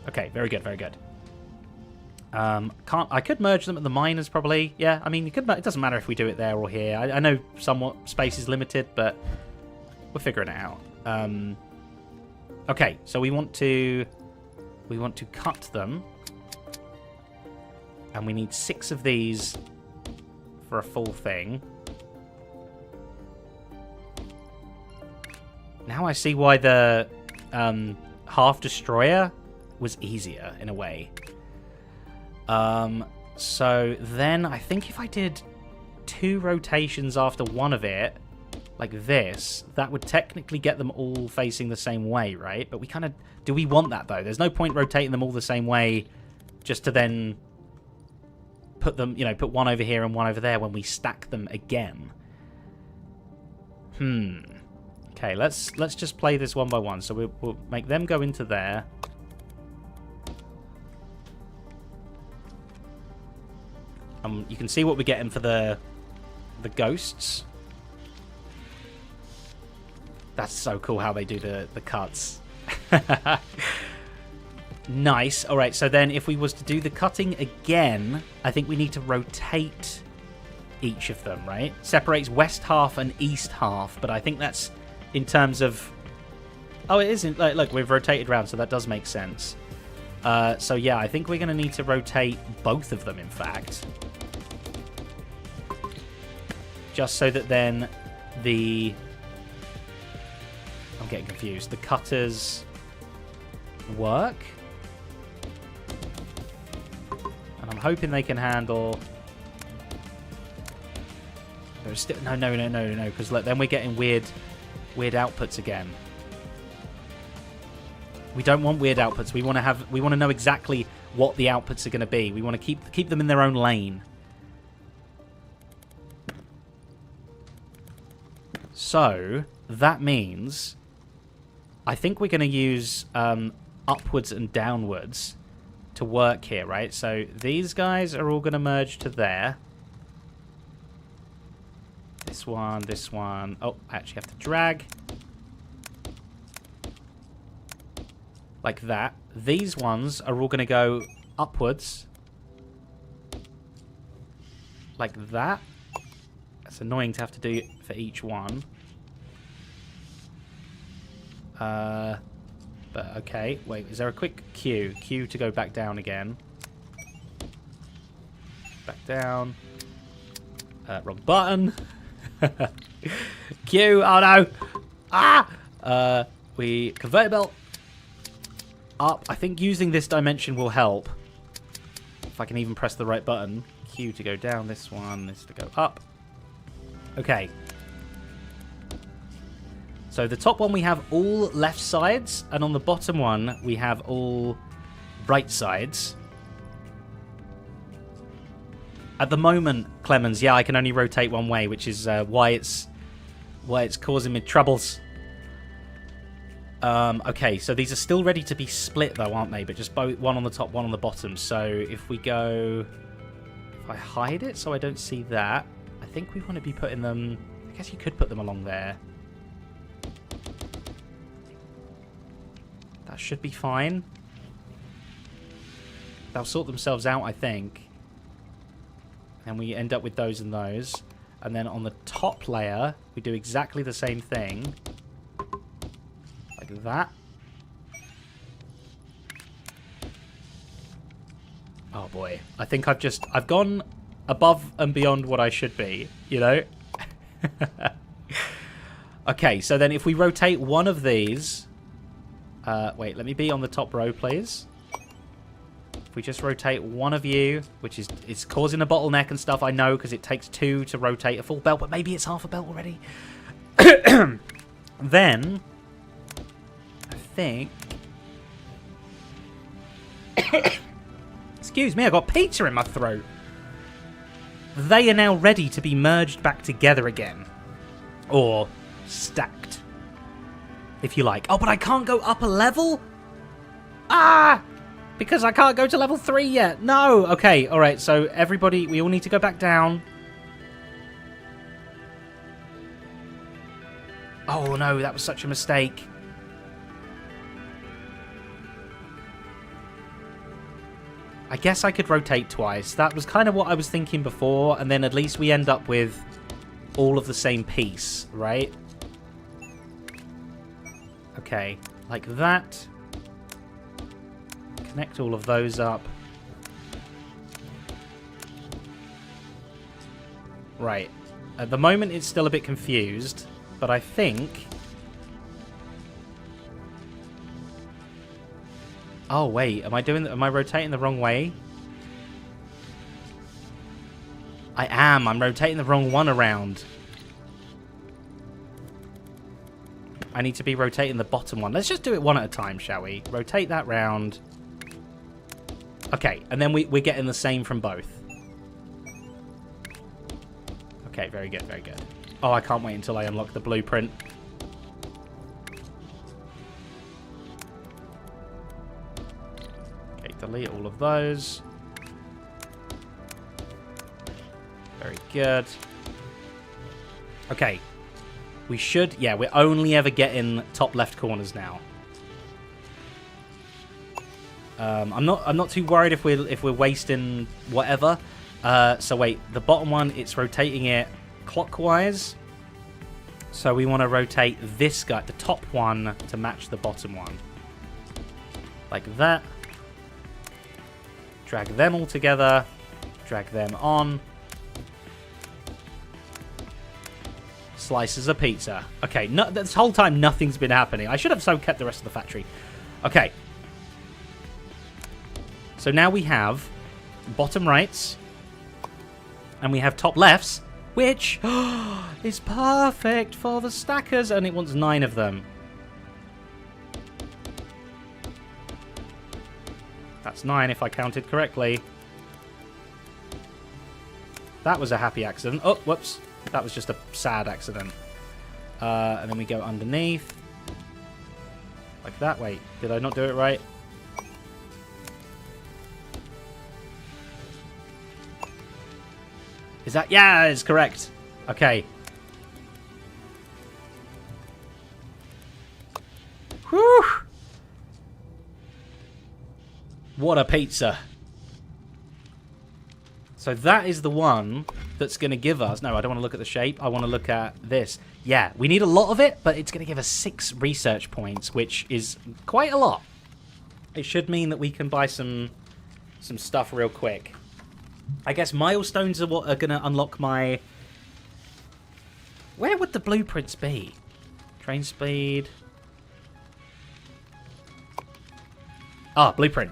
Okay, very good, very good. I could merge them at the miners, probably. Yeah, I mean, it doesn't matter if we do it there or here. I know somewhat space is limited, but we're figuring it out. Okay, so we want to cut them, and we need 6 of these for a full thing. Now I see why the half destroyer was easier in a way. So then I think if I did 2 rotations after one of it, like this, that would technically get them all facing the same way, right? But we kind of... Do we want that, though? There's no point rotating them all the same way just to then put them, put one over here and one over there when we stack them again. Okay, let's just play this one by one. So we'll make them go into there. You can see what we're getting for the ghosts. That's so cool how they do the cuts. Nice. All right, so then if we was to do the cutting again, I think we need to rotate each of them, right? Separates west half and east half, but I think that's in terms of... Oh, it isn't. Look, we've rotated around, so that does make sense. So yeah, I think we're going to need to rotate both of them, in fact. Just so that then the... I'm getting confused. The cutters work. And I'm hoping they can handle... There's still... No, because then we're getting weird outputs again. We don't want weird outputs. We want to know exactly what the outputs are going to be. We want to keep them in their own lane. So that means I think we're going to use upwards and downwards to work here, right? So these guys are all going to merge to there. This one, this one. Oh, I actually have to drag. Like that. These ones are all going to go upwards. Like that. It's annoying to have to do for each one. But okay. Wait, is there a quick Q? Q to go back down again. Back down. Wrong button. Q. Oh no. Ah! We conveyor belt. Up. I think using this dimension will help. If I can even press the right button. Q to go down. This one. This to go up. Okay. So the top one we have all left sides. And on the bottom one we have all right sides. At the moment, Clemens, yeah, I can only rotate one way, which is why it's causing me troubles. Okay, so these are still ready to be split, though, aren't they? But just both, one on the top, one on the bottom. So if we go... If I hide it so I don't see that, I think we want to be putting them... I guess you could put them along there. That should be fine. They'll sort themselves out, I think. And we end up with those and those. And then on the top layer, we do exactly the same thing. Like that. Oh boy. I think I've gone above and beyond what I should be, you know? Okay, so then if we rotate one of these... wait, let me be on the top row, please. If we just rotate one of you, which is it's causing a bottleneck and stuff, I know, because it takes 2 to rotate a full belt, but maybe it's half a belt already. Then... I think... Excuse me, I got pizza in my throat. They are now ready to be merged back together again. Or stacked. If you like. Oh, but I can't go up a level? Ah! Because I can't go to level 3 yet. No! Okay, alright, so everybody, we all need to go back down. Oh no, that was such a mistake. I guess I could rotate twice. That was kind of what I was thinking before, and then at least we end up with all of the same piece, right? Okay, like that. Connect all of those up. Right. At the moment, it's still a bit confused, but I think... Oh, wait. Am I rotating the wrong way? I am. I'm rotating the wrong one around. I need to be rotating the bottom one. Let's just do it one at a time, shall we? Rotate that round. Okay, and then we're getting the same from both. Okay, very good, very good. Oh, I can't wait until I unlock the blueprint. Okay, delete all of those. Very good. Okay. We should... Yeah, we're only ever getting top left corners now. I'm not too worried if we're wasting whatever. So wait, the bottom one, it's rotating it clockwise. So we want to rotate this guy, the top one, to match the bottom one. Like that. Drag them all together. Drag them on. Slices of pizza. Okay, this whole time nothing's been happening. I should have so kept the rest of the factory. Okay. So now we have bottom rights. And we have top lefts, which is perfect for the stackers. And it wants 9 of them. That's 9 if I counted correctly. That was a happy accident. Oh, whoops. That was just a sad accident. And then we go underneath. Like that. Wait, did I not do it right? Is that... Yeah, it's correct. Okay. Whew. What a pizza. So that is the one that's going to give us... No, I don't want to look at the shape. I want to look at this. Yeah, we need a lot of it, but it's going to give us 6 research points, which is quite a lot. It should mean that we can buy some stuff real quick. I guess milestones are what are going to unlock my... Where would the blueprints be? Train speed. Ah, blueprint.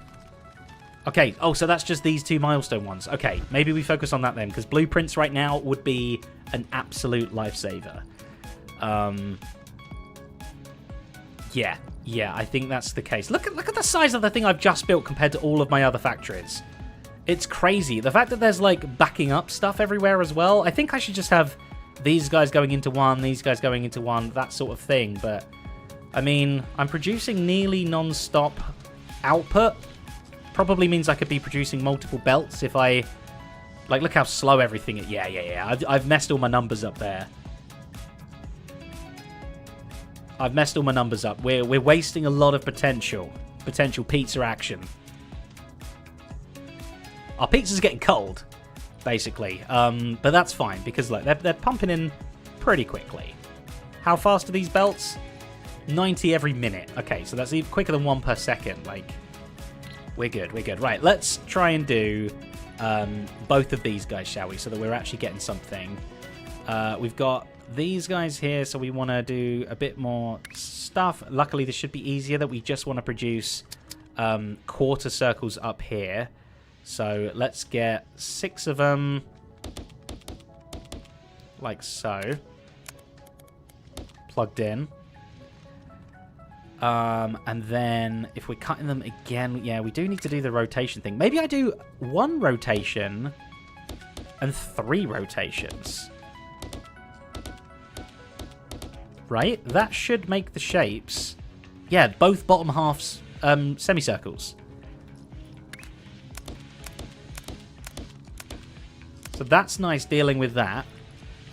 Okay, oh, so that's just these 2 milestone ones. Okay, maybe we focus on that then, because blueprints right now would be an absolute lifesaver. Yeah, I think that's the case. Look at the size of the thing I've just built compared to all of my other factories. It's crazy. The fact that there's, like, backing up stuff everywhere as well. I think I should just have these guys going into one, these guys going into one, that sort of thing. But, I mean, I'm producing nearly non-stop output. Probably means I could be producing multiple belts if I... Like, look how slow everything is. Yeah. I've messed all my numbers up there. I've messed all my numbers up. We're wasting a lot of potential pizza action. Our pizza's getting cold, basically. But that's fine, because look, they're pumping in pretty quickly. How fast are these belts? 90 every minute. Okay, so that's even quicker than 1 per second. Like, we're good. Right, let's try and do both of these guys, shall we? So that we're actually getting something. We've got these guys here, so we want to do a bit more stuff. Luckily, this should be easier, that we just want to produce quarter circles up here. So let's get 6 of them, like so, plugged in. And then if we're cutting them again, yeah, we do need to do the rotation thing. Maybe I do 1 rotation and 3 rotations. Right? That should make the shapes. Yeah, both bottom halves semicircles. So that's nice dealing with that.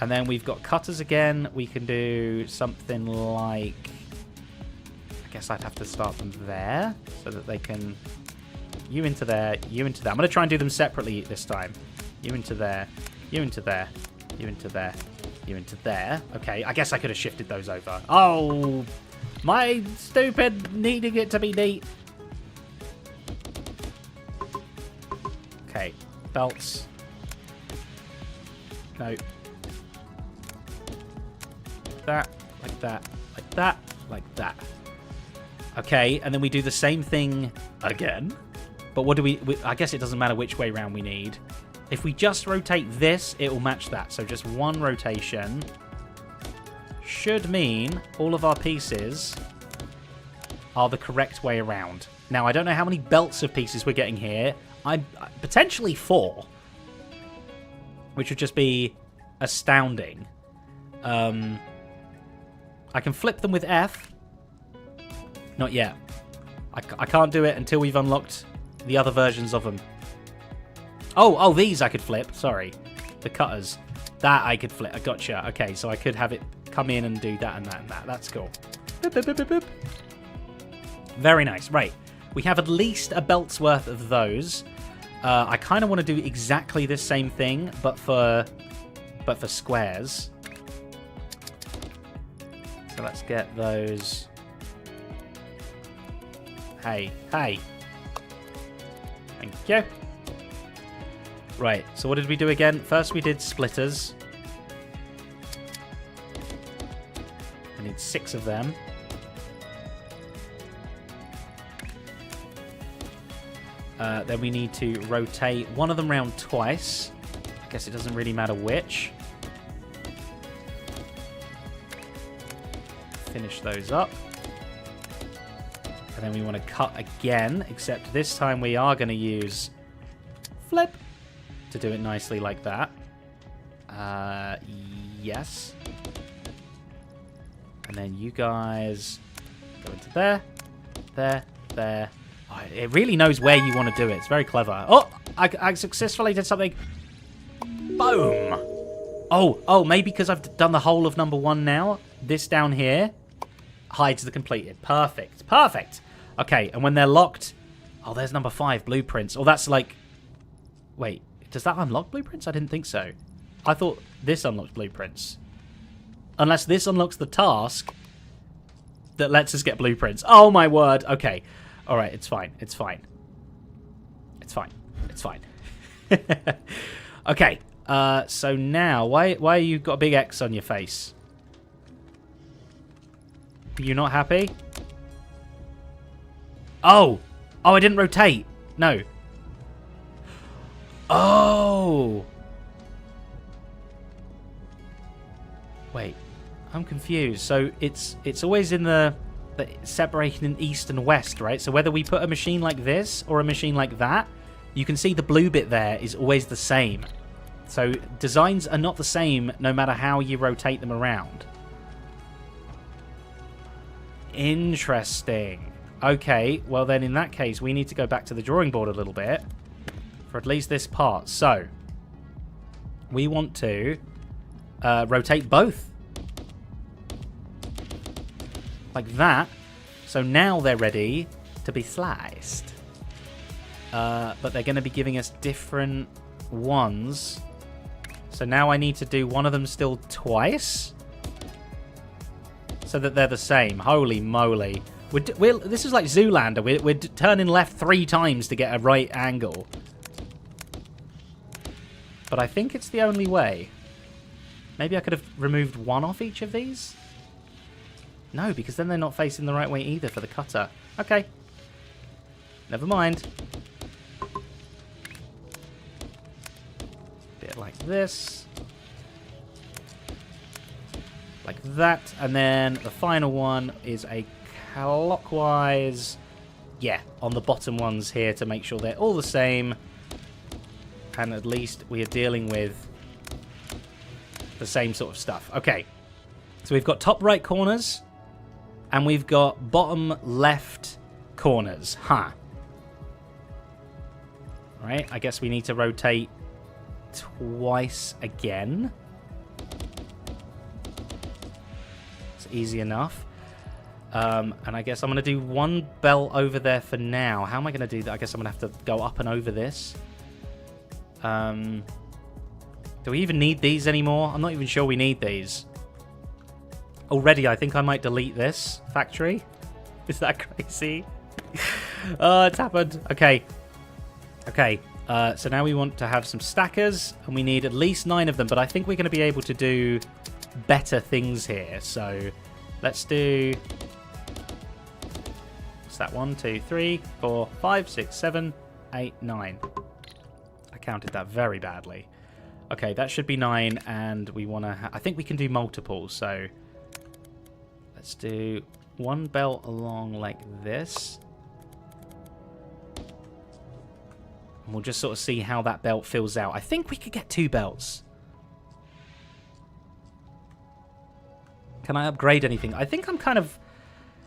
And then we've got cutters again. We can do something like... I guess I'd have to start them there so that they can... You into there, you into there. I'm going to try and do them separately this time. You into there, you into there, you into there, you into there. Okay, I guess I could have shifted those over. Oh, my stupid needing it to be neat. Okay, belts. No. That, like that, like that, like that. Okay, and then we do the same thing again. But what do we... I guess it doesn't matter which way round we need. If we just rotate this, it will match that. So just 1 rotation should mean all of our pieces are the correct way around. Now, I don't know how many belts of pieces we're getting here. Potentially 4. Which would just be astounding. I can flip them with F. Not yet. I can't do it until we've unlocked the other versions of them. Oh, these I could flip. Sorry. The cutters. That I could flip. I gotcha. Okay, so I could have it come in and do that and that and that. That's cool. Boop, boop, boop, boop, boop. Very nice. Right. We have at least a belt's worth of those. I kind of want to do exactly the same thing, but for squares. So let's get those. Hey. Thank you. Right, so what did we do again? First we did splitters. I need 6 of them. Then we need to rotate one of them round twice. I guess it doesn't really matter which. Finish those up. And then we want to cut again, except this time we are going to use flip to do it nicely like that. Yes. And then you guys go into there, there. Oh, it really knows where you want to do it. It's very clever. Oh, I successfully did something. Boom. Oh, maybe because I've done the whole of number 1 now. This down here hides the completed. Perfect. Okay, and when they're locked... Oh, there's number 5, blueprints. Oh, that's like... Wait, does that unlock blueprints? I didn't think so. I thought this unlocks blueprints. Unless this unlocks the task that lets us get blueprints. Oh, my word. Okay. All right, it's fine. Okay, so now, why you got a big X on your face? Are you not happy? Oh, I didn't rotate. No. Oh. Wait, I'm confused. So it's always in the separation in east and west, right? So whether we put a machine like this or a machine like that, you can see the blue bit there is always the same. So designs are not the same no matter how you rotate them around. Interesting. Okay, well then in that case we need to go back to the drawing board a little bit for at least this part. So we want to rotate both. Like that. So now they're ready to be sliced. But they're going to be giving us different ones. So now I need to do one of them still twice. So that they're the same. Holy moly. This is like Zoolander. We're turning left 3 times to get a right angle. But I think it's the only way. Maybe I could have removed one off each of these? No, because then they're not facing the right way either for the cutter. Okay. Never mind. Bit like this. Like that. And then the final one is a clockwise. Yeah, on the bottom ones here to make sure they're all the same. And at least we are dealing with the same sort of stuff. Okay. So we've got top right corners. And we've got bottom left corners. Huh. Right, I guess we need to rotate twice again. It's easy enough. And I guess I'm going to do one belt over there for now. How am I going to do that? I guess I'm going to have to go up and over this. Do we even need these anymore? I'm not even sure we need these. Already, I think I might delete this factory. Is that crazy? Oh, it's happened. Okay. Okay. So now we want to have some stackers, and we need at least 9 of them, but I think we're going to be able to do better things here. So let's do... What's that? 1, 2, 3, 4, 5, 6, 7, 8, 9. I counted that very badly. Okay, that should be 9, and we want to... I think we can do multiple, so... Let's do one belt along like this. And we'll just sort of see how that belt fills out. I think we could get 2 belts. Can I upgrade anything? I think I'm kind of...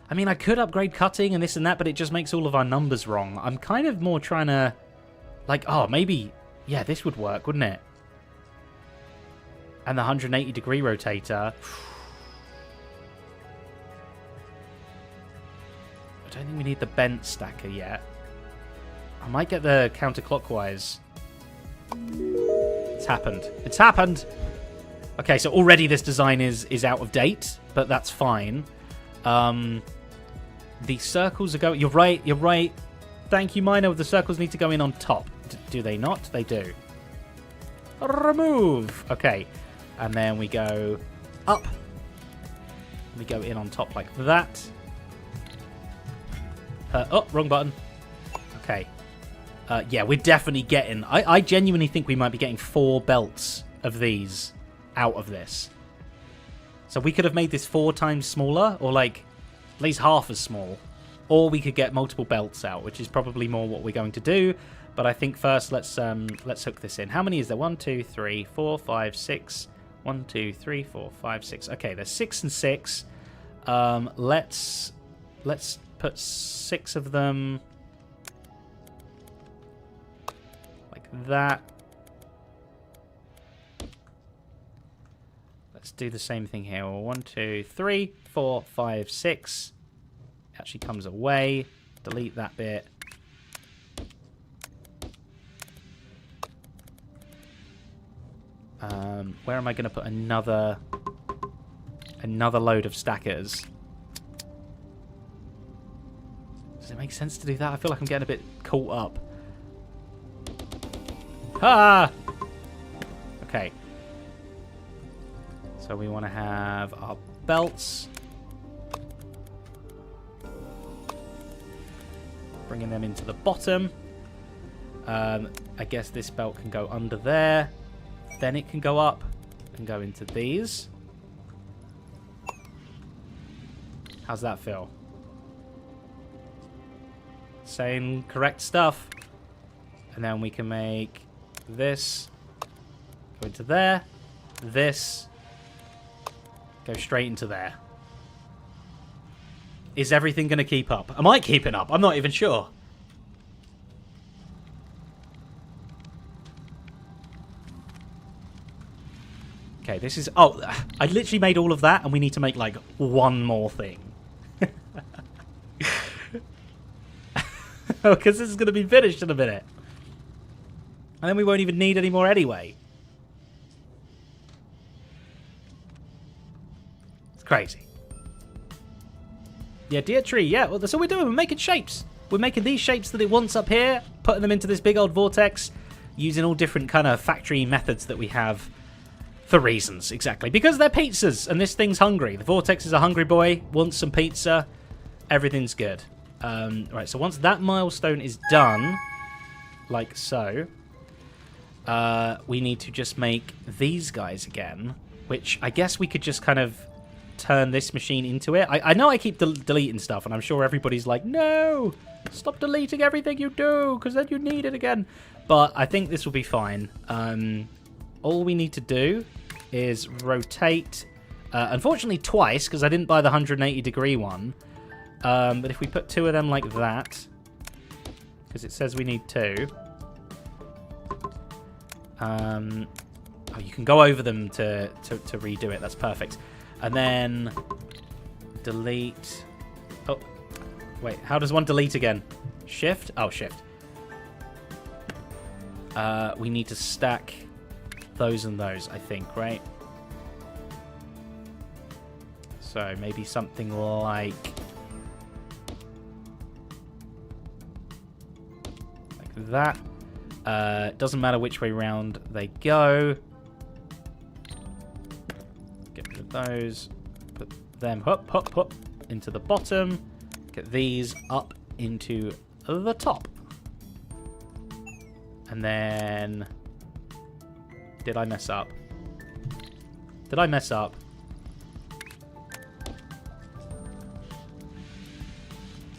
I mean, I could upgrade cutting and this and that, but it just makes all of our numbers wrong. I'm kind of more trying to... Like, oh, maybe... Yeah, this would work, wouldn't it? And the 180-degree rotator. I don't think we need the bent stacker yet. I might get the counterclockwise. It's happened. It's happened! Okay, so already this design is out of date, but that's fine. The circles are going... You're right, you're right. Thank you, Mino. The circles need to go in on top. Do they not? They do. Remove! Okay. And then we go up. We go in on top like that. Oh, wrong button. Okay. Yeah, we're definitely getting... I genuinely think we might be getting 4 belts of these out of this. So we could have made this 4 times smaller, or like at least half as small. Or we could get multiple belts out, which is probably more what we're going to do. But I think first let's hook this in. How many is there? 1, 2, 3, 4, 5, 6... 1, 2, 3, 4, 5, 6. Okay, there's 6 and 6. Let's put 6 of them like that. Let's do the same thing here. 1, 2, 3, 4, 5, 6. It actually comes away. Delete that bit. Where am I going to put another load of stackers? Does it make sense to do that? I feel like I'm getting a bit caught up. Ah! Okay. So we want to have our belts. Bringing them into the bottom. I guess this belt can go under there. Then it can go up and go into these. How's that feel? Saying correct stuff. And then we can make this go into there. This go straight into there. Is everything going to keep up? Am I keeping up? I'm not even sure. Okay, this is... Oh, I literally made all of that, and we need to make, like, one more thing. Because this is going to be finished in a minute. And then we won't even need any more anyway. It's crazy. Yeah, dear tree, yeah. Well, that's all we're doing. We're making shapes. We're making these shapes that it wants up here, putting them into this big old vortex, using all different kind of factory methods that we have. For reasons, exactly. Because they're pizzas, and this thing's hungry. The Vortex is a hungry boy, wants some pizza. Everything's good. Right, so once that milestone is done, like so, we need to just make these guys again, which I guess we could just kind of turn this machine into it. I know I keep deleting stuff, and I'm sure everybody's like, no, stop deleting everything you do, because then you need it again. But I think this will be fine. All we need to do is rotate, unfortunately twice, because I didn't buy the 180-degree one. But if we put 2 of them like that, because it says we need 2. Oh, you can go over them to redo it. That's perfect. And then delete. Oh, wait. How does one delete again? Shift? Oh, shift. We need to stack those and those, I think, right? So maybe something like that. Doesn't matter which way round they go. Get rid of those. Put them hop, hop, hop into the bottom. Get these up into the top. And then... Did I mess up? Did I mess up?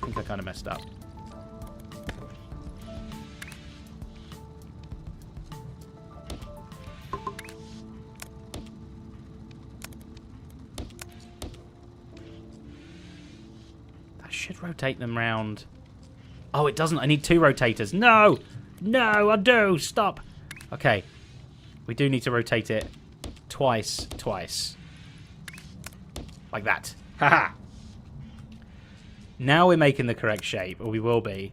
I think I kind of messed up. That should rotate them round. Oh, it doesn't. I need 2 rotators. No! No, I do! Stop! Okay. We do need to rotate it twice, twice. Like that. Haha. Now we're making the correct shape, or we will be.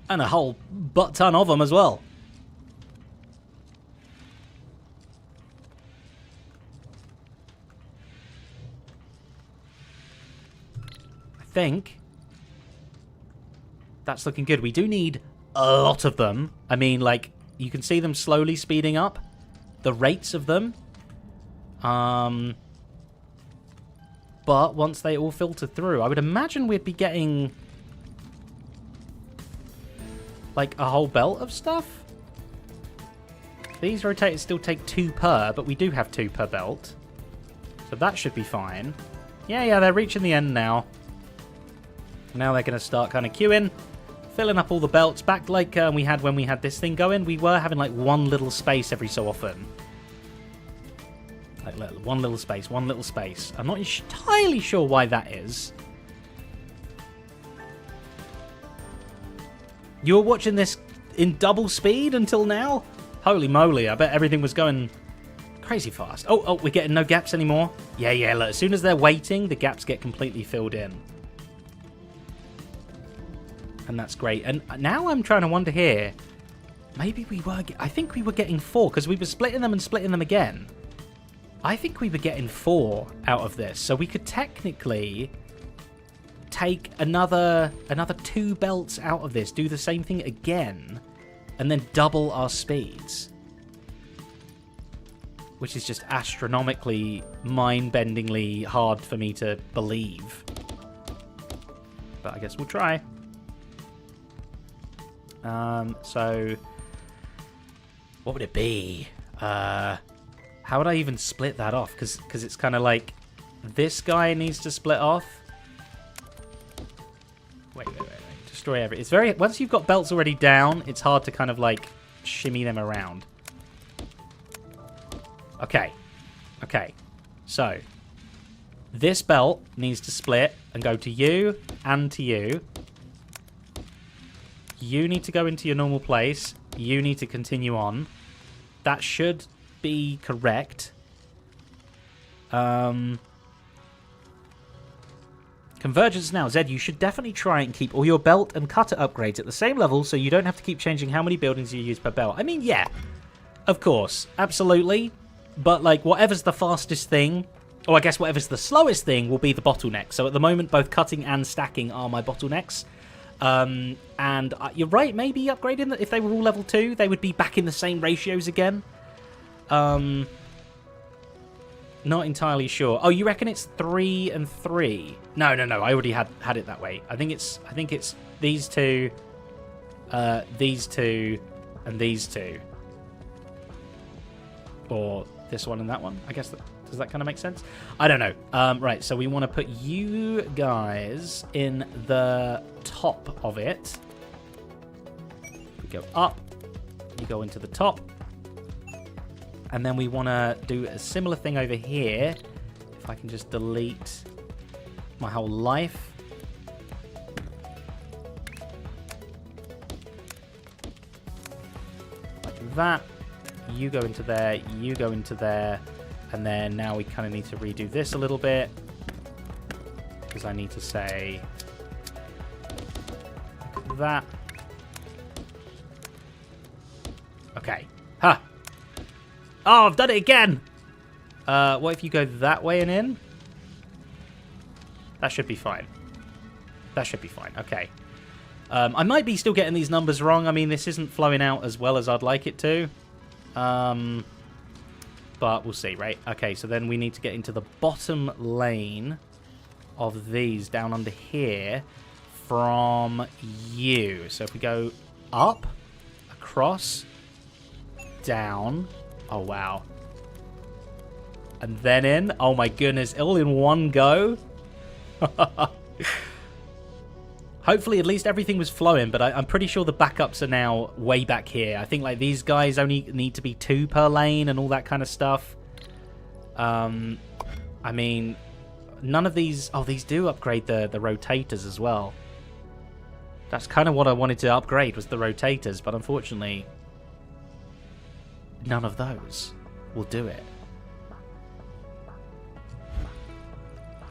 And a whole butt ton of them as well. I think that's looking good. We do need a lot of them. I mean, like, you can see them slowly speeding up. The rates of them. But once they all filter through, I would imagine we'd be getting like a whole belt of stuff. These rotators still take 2 per, but we do have 2 per belt. So that should be fine. Yeah, they're reaching the end now. Now they're going to start kind of queuing, filling up all the belts. Back like we had when we had this thing going, we were having like one little space every so often. Like one little space, one little space. I'm not entirely sure why that is. You were watching this in double speed until now? Holy moly, I bet everything was going crazy fast. Oh, we're getting no gaps anymore. Yeah, look, as soon as they're waiting, the gaps get completely filled in. And that's great. And now I'm trying to wonder here, maybe we were, I think we were getting 4, because we were splitting them and splitting them again. I think we were getting 4 out of this, so we could technically take another 2 belts out of this, do the same thing again, and then double our speeds. Which is just astronomically, mind-bendingly hard for me to believe. But I guess we'll try. So what would it be? How would I even split that off? Because it's kind of like this guy needs to split off. Wait. Destroy everything. It's very... Once you've got belts already down, it's hard to kind of like shimmy them around. Okay. So this belt needs to split and go to you and to you. You need to go into your normal place. You need to continue on. That should be correct. Convergence now. Zed, you should definitely try and keep all your belt and cutter upgrades at the same level so you don't have to keep changing how many buildings you use per belt. I mean, yeah, of course. Absolutely. But, like, whatever's the fastest thing, or I guess whatever's the slowest thing will be the bottleneck. So at the moment, both cutting and stacking are my bottlenecks. And you're right, maybe upgrading that if they were all level 2, they would be back in the same ratios again. Not entirely sure. Oh, you reckon it's 3 and 3? No. I already had it that way. I think it's these two, these two, and these two, or this one and that one. I guess does that kind of make sense? I don't know. Right. So we want to put you guys in the top of it. We go up. You go into the top. And then we want to do a similar thing over here. If I can just delete my whole life. Like that. You go into there. You go into there. And then now we kind of need to redo this a little bit. Because I need to say that. Okay. Ha! Oh, I've done it again! What if you go that way and in? That should be fine. That should be fine. Okay. I might be still getting these numbers wrong. I mean, this isn't flowing out as well as I'd like it to. But we'll see, right? Okay, so then we need to get into the bottom lane of these down under here from you. So if we go up, across, down... Oh, wow. And then in. Oh, my goodness. All in one go. Hopefully, at least everything was flowing, but I'm pretty sure the backups are now way back here. I think, like, these guys only need to be 2 per lane and all that kind of stuff. I mean, none of these... Oh, these do upgrade the rotators as well. That's kind of what I wanted to upgrade, was the rotators, but unfortunately... none of those will do it.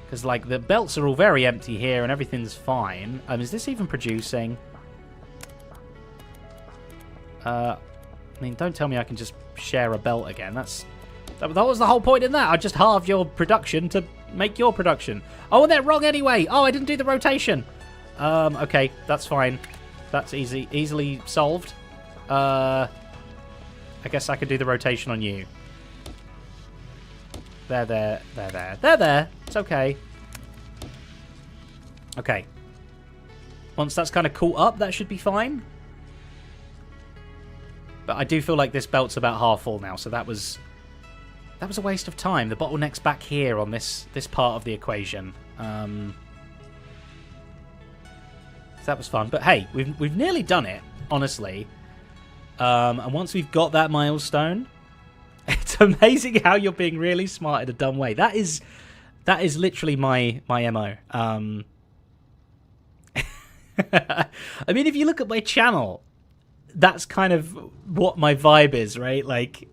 Because, like, the belts are all very empty here and everything's fine. Is this even producing? I mean, don't tell me I can just share a belt again. That was the whole point in that. I just halved your production to make your production. Oh, and they're wrong anyway. Oh, I didn't do the rotation. Okay, that's fine. That's easily solved. I guess I could do the rotation on you. There. It's okay. Okay. Once that's kind of caught up, that should be fine. But I do feel like this belt's about half full now, so that was a waste of time. The bottleneck's back here on this part of the equation. So that was fun. But hey, we've nearly done it, honestly. And once we've got that milestone, it's amazing how you're being really smart in a dumb way. That is literally my MO. I mean, if you look at my channel, that's kind of what my vibe is, right? Like,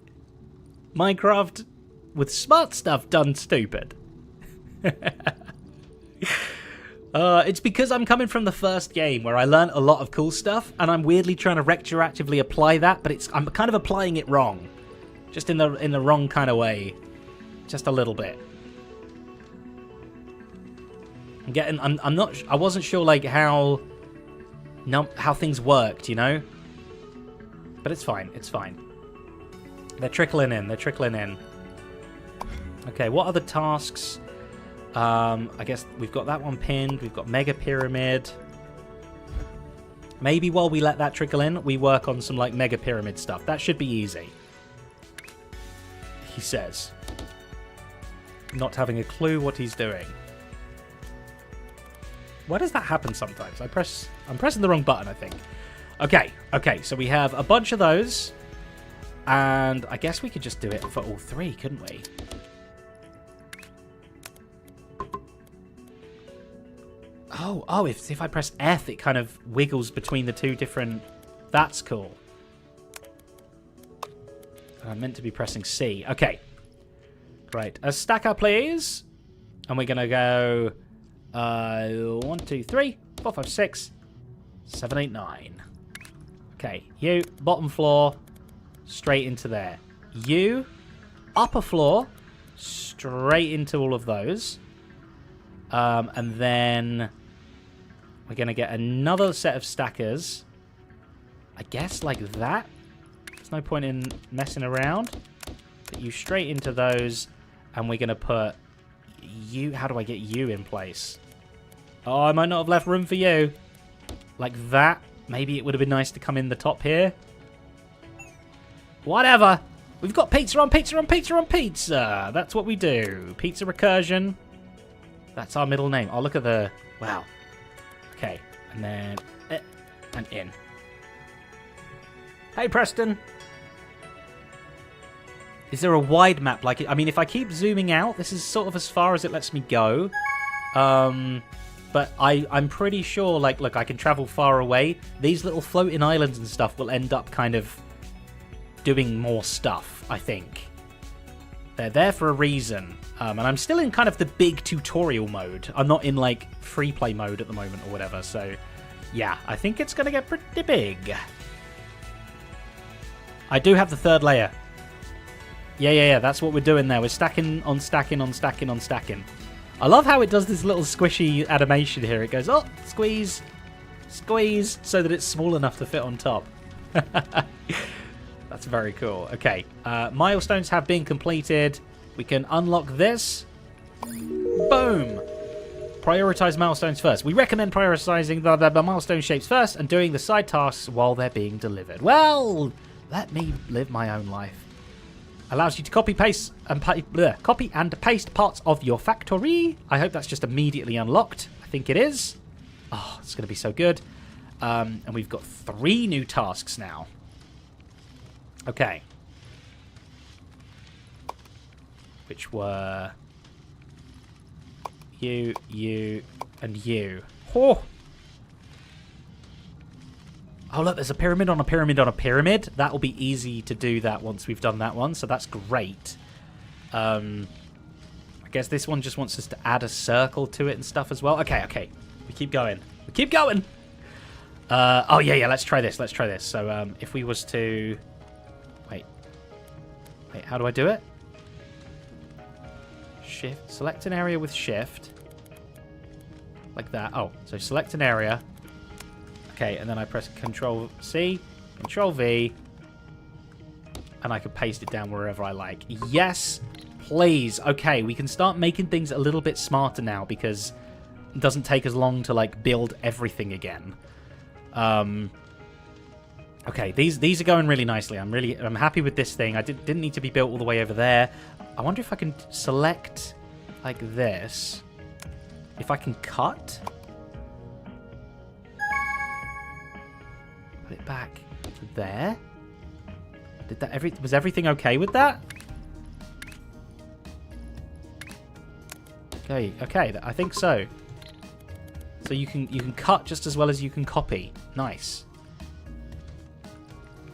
Minecraft with smart stuff done stupid. It's because I'm coming from the first game where I learned a lot of cool stuff, and I'm weirdly trying to retroactively apply that, but I'm kind of applying it wrong. Just in the wrong kind of way. Just a little bit. I wasn't sure, like, how things worked, you know? But it's fine. It's fine. They're trickling in. Okay, what other tasks? I guess we've got that one pinned. We've got Mega Pyramid. Maybe while we let that trickle in, we work on some, like, Mega Pyramid stuff. That should be easy. He says. Not having a clue what he's doing. Why does that happen sometimes? I'm pressing the wrong button, I think. Okay, so we have a bunch of those. And I guess we could just do it for all three, couldn't we? Oh, if I press F, it kind of wiggles between the two different... That's cool. I'm meant to be pressing C. Okay. Right. A stacker, please. And we're going to go... 1, 2, 3, 4, 5, 6, 7, 8, 9. Okay. You, bottom floor, straight into there. You, upper floor, straight into all of those. And then... we're going to get another set of stackers. I guess like that. There's no point in messing around. Put you straight into those. And we're going to put you... How do I get you in place? Oh, I might not have left room for you. Like that. Maybe it would have been nice to come in the top here. Whatever. We've got pizza on pizza on pizza on pizza. That's what we do. Pizza recursion. That's our middle name. Oh, look at the... Wow. Okay, and then and in. Hey, Preston. Is there a wide map like it? I mean, if I keep zooming out, this is sort of as far as it lets me go. But I'm pretty sure, like, look, I can travel far away. These little floating islands and stuff will end up kind of doing more stuff, I think. They're there for a reason. And I'm still in kind of the big tutorial mode. I'm not in, like, free play mode at the moment or whatever. So, yeah, I think it's going to get pretty big. I do have the third layer. Yeah. That's what we're doing there. We're stacking on stacking on stacking on stacking. I love how it does this little squishy animation here. It goes, oh, squeeze, squeeze, so that it's small enough to fit on top. That's very cool. Okay, milestones have been completed. We can unlock this. Boom. Prioritize milestones first. We recommend prioritizing the milestone shapes first and doing the side tasks while they're being delivered. Well, let me live my own life. Allows you to copy and paste parts of your factory. I hope that's just immediately unlocked. I think it is. Oh, it's going to be so good. And we've got 3 new tasks now. Okay. Which were you, and you. Oh! Oh, look, there's a pyramid on a pyramid on a pyramid. That'll be easy to do that once we've done that one, so that's great. I guess this one just wants us to add a circle to it and stuff as well. Okay, okay. We keep going. We keep going! Oh, yeah, let's try this. Let's try this. So, if we was to... Wait, how do I do it? Shift. Select an area with shift. Like that. Oh, so select an area. Okay, and then I press Control C, Control V, and I can paste it down wherever I like. Yes, please. Okay, we can start making things a little bit smarter now because it doesn't take as long to like build everything again. Okay, these are going really nicely. I'm happy with this thing. I didn't need to be built all the way over there. I wonder if I can select like this. If I can cut. Put it back to there. Did that was everything okay with that? Okay, I think so. So you can cut just as well as you can copy. Nice.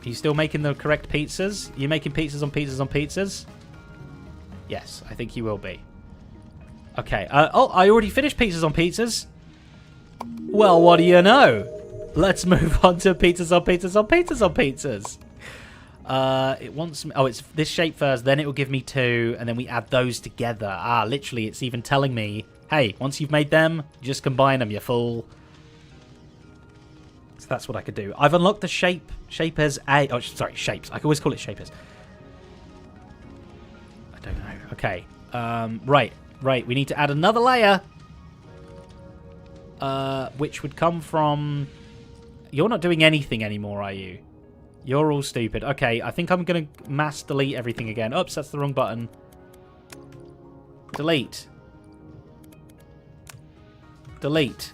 Are you still making the correct pizzas? You're making pizzas on pizzas on pizzas? Yes, I think you will be. Okay. Oh, I already finished pizzas on pizzas. Well, what do you know? Let's move on to pizzas on pizzas on pizzas on pizzas. It wants me... Oh, it's this shape first, then it will give me 2, and then we add those together. Ah, literally, it's even telling me, hey, once you've made them, just combine them, you fool. So that's what I could do. I've unlocked the Shapez A... Oh, sorry, shapes. I can always call it Shapez. I don't know. Okay. Right. We need to add another layer. Which would come from... You're not doing anything anymore, are you? You're all stupid. Okay, I think I'm going to mass delete everything again. Oops, that's the wrong button. Delete. Delete.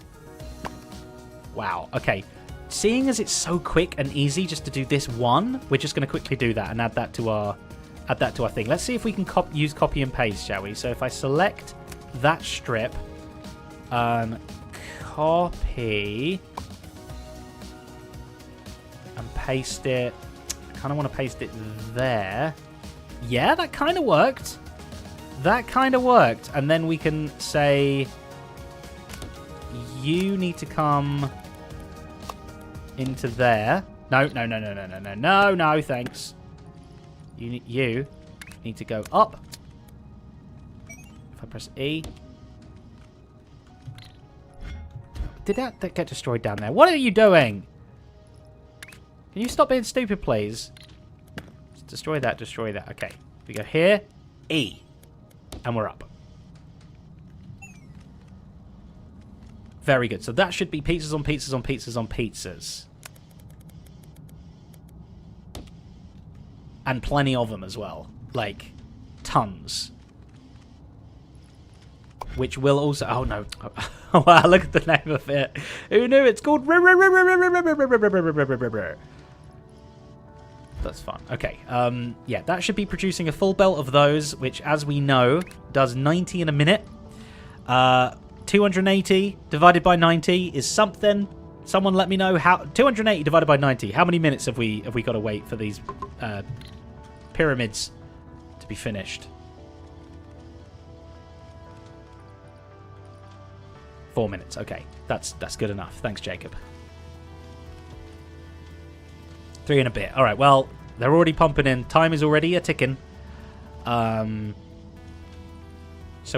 Wow, okay. Seeing as it's so quick and easy just to do this one, we're just going to quickly do that and add that to our thing. Let's see if we can use copy and paste, shall we? So if I select that strip, copy... and paste it. I kind of want to paste it there. Yeah, that kind of worked. That kind of worked. And then we can say, you need to come into there. No, thanks. You need to go up. If I press E. Did that get destroyed down there? What are you doing? Can you stop being stupid, please? Just destroy that, destroy that. Okay. We go here, E. And we're up. Very good. So that should be pizzas on pizzas on pizzas on pizzas. And plenty of them as well. Like, tons. Which will also... Oh, no. Wow, look at the name of it. Who knew? It's called... That's fun. Okay. Yeah, that should be producing a full belt of those, which, as we know, does 90 in a minute. 280 divided by 90 is something. Someone let me know how... 280 divided by 90. How many minutes have we got to wait for these pyramids to be finished? 4 minutes. Okay. That's good enough. Thanks, Jacob. 3 and a bit. All right. Well, they're already pumping in. Time is already a-ticking. So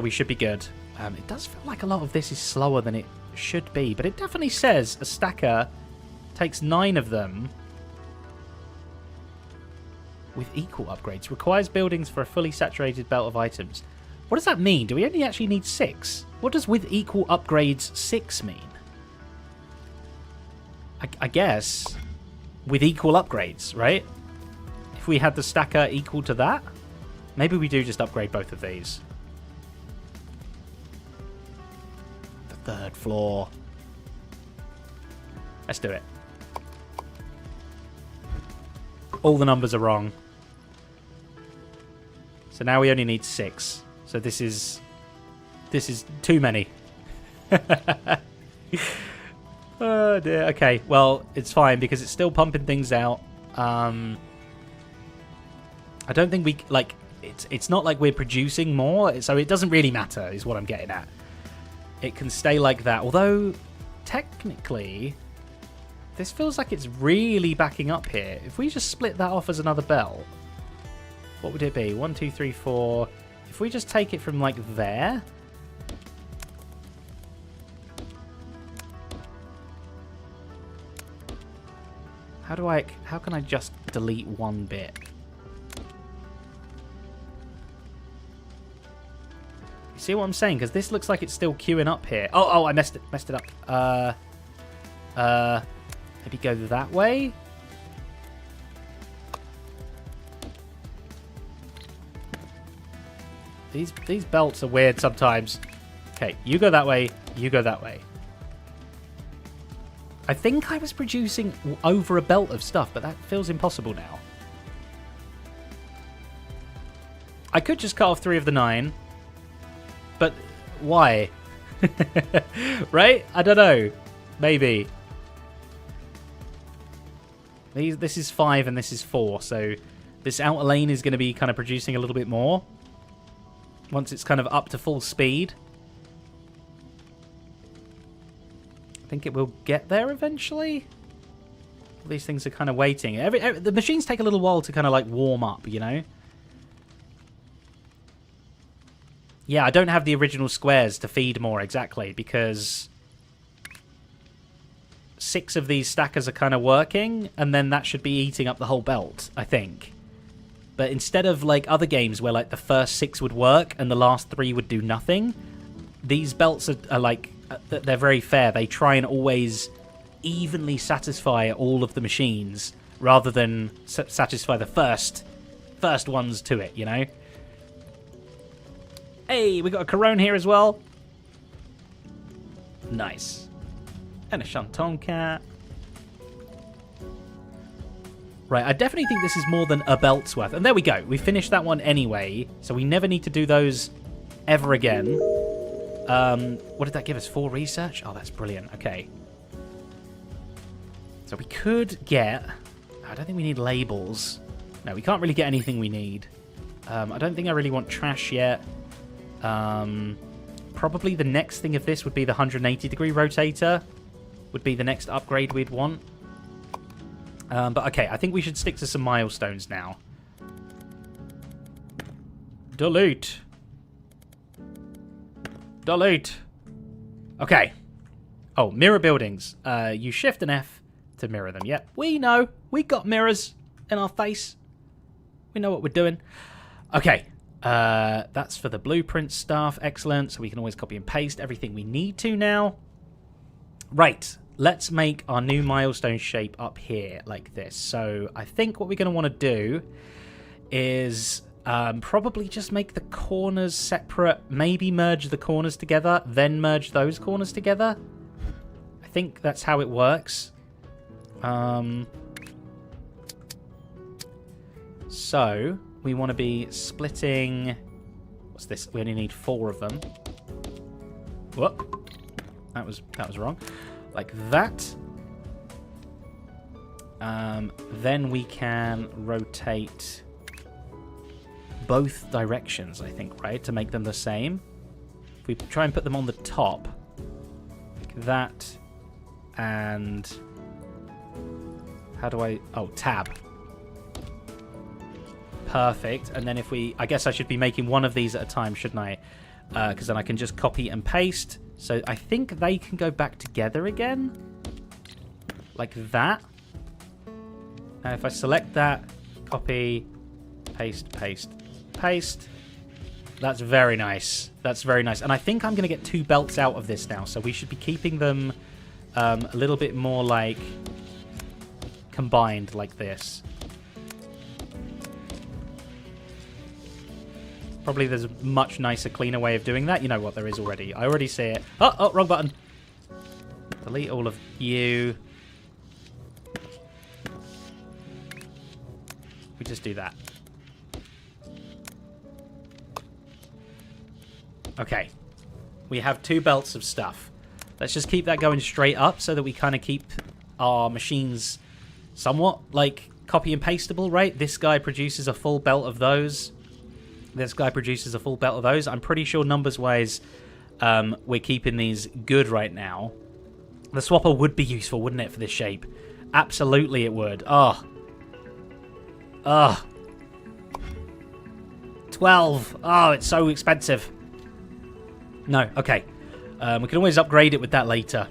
we should be good. It does feel like a lot of this is slower than it should be, but it definitely says a stacker takes 9 of them with equal upgrades. Requires buildings for a fully saturated belt of items. What does that mean? Do we only actually need 6? What does with equal upgrades 6 mean? I guess with equal upgrades, right? If we had the stacker equal to that, maybe we do just upgrade both of these. The 3rd floor. Let's do it. All the numbers are wrong. So now we only need 6. So this is too many. Oh dear. Okay, well, it's fine because it's still pumping things out. I don't think we like it's not like we're producing more, so it doesn't really matter is what I'm getting at. It can stay like that, although technically this feels like it's really backing up here. If we just split that off as another belt, what would it be? 1 2 3 4. If we just take it from like there, how can I just delete one bit? You see what I'm saying? Because this looks like it's still queuing up here. Oh, I messed it up. Maybe go that way. These belts are weird sometimes. Okay, you go that way, you go that way. I think I was producing over a belt of stuff, but that feels impossible now. I could just cut off 3 of the 9, but why? Right? I don't know. Maybe. This is 5 and this is 4, so this outer lane is going to be kind of producing a little bit more once it's kind of up to full speed. I think it will get there eventually. All these things are kind of waiting. The machines take a little while to kind of like warm up, you know? Yeah, I don't have the original squares to feed more exactly because 6 of these stackers are kind of working, and then that should be eating up the whole belt, I think. But instead of like other games where like the first 6 would work and the last 3 would do nothing, these belts are like, they're very fair. They try and always evenly satisfy all of the machines rather than satisfy the first ones to it, you know? Hey, we got a Corone here as well. Nice. And a Shanton cat. Right, I definitely think this is more than a belt's worth. And there we go. We finished that one anyway, so we never need to do those ever again. What did that give us? 4 research? Oh, that's brilliant. Okay. So we could get... I don't think we need labels. No, we can't really get anything we need. I don't think I really want trash yet. Probably the next thing of this would be the 180-degree rotator. Would be the next upgrade we'd want. But okay, I think we should stick to some milestones now. Delete. Delete. Okay. Oh, mirror buildings. You shift an F to mirror them. Yep, we know. We got mirrors in our face. We know what we're doing. Okay. That's for the blueprint stuff. Excellent. So we can always copy and paste everything we need to now. Right. Let's make our new milestone shape up here like this. So I think what we're going to want to do is probably just make the corners separate. Maybe merge the corners together, then merge those corners together. I think that's how it works. So we want to be splitting... What's this? We only need 4 of them. What? That was wrong. Like that. Then we can rotate both directions, I think, right? To make them the same. If we try and put them on the top, like that, and how do I... Oh, tab. Perfect. And then if we... I guess I should be making one of these at a time, shouldn't I? Because then I can just copy and paste. So I think they can go back together again. Like that. Now if I select that, copy, paste, paste, paste. That's very nice. That's very nice. And I think I'm going to get 2 belts out of this now. So we should be keeping them a little bit more like combined like this. Probably there's a much nicer, cleaner way of doing that. You know what? There is already. I already see it. Oh, wrong button. Delete all of you. We just do that. Okay. We have 2 belts of stuff. Let's just keep that going straight up so that we kind of keep our machines somewhat, like, copy and pasteable, right? This guy produces a full belt of those. This guy produces a full belt of those. I'm pretty sure numbers-wise, we're keeping these good right now. The swapper would be useful, wouldn't it, for this shape? Absolutely it would. Oh. Oh. 12. Oh, it's so expensive. No, okay. We can always upgrade it with that later.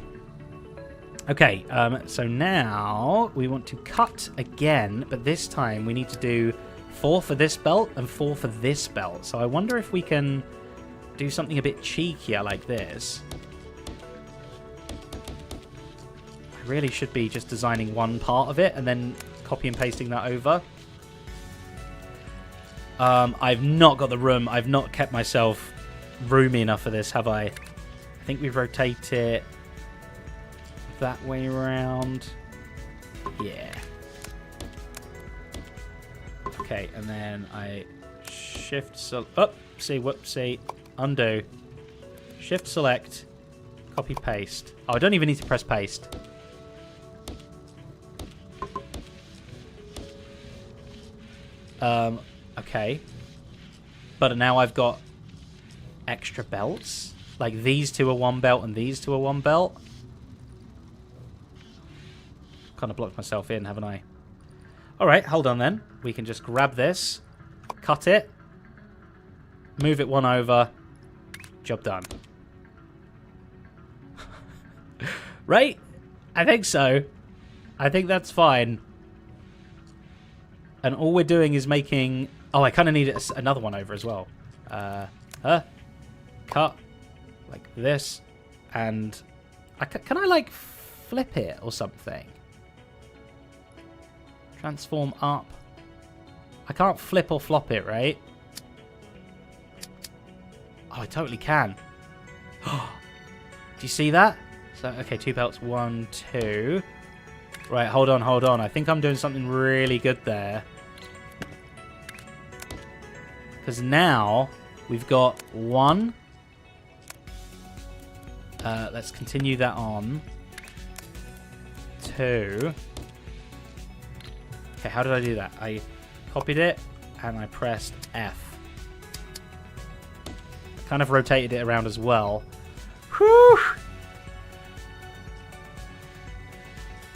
Okay, so now we want to cut again, but this time we need to do 4 for this belt and 4 for this belt. So I wonder if we can do something a bit cheekier like this. I really should be just designing one part of it and then copy and pasting that over. I've not got the room. I've not kept myself roomy enough for this, have I? I think we rotate it that way around. Yeah. Okay, and then I shift whoopsie, undo. Shift select, copy paste. Oh, I don't even need to press paste. Okay. But now I've got extra belts. Like these two are one belt and these two are one belt. Kind of blocked myself in, haven't I? Alright, hold on then. We can just grab this, cut it, move it one over, job done. Right? I think so. I think that's fine. And all we're doing is making... Oh, I kind of need another one over as well. Cut. Like this. And... Can I, like, flip it or something? Transform up. I can't flip or flop it, right? Oh, I totally can. Do you see that? So, okay, 2 belts. 1, 2. Right, hold on, hold on. I think I'm doing something really good there. Because now we've got 1. Let's continue that on. 2. Okay, how did I do that? I copied it and I pressed F. Kind of rotated it around as well. Whew!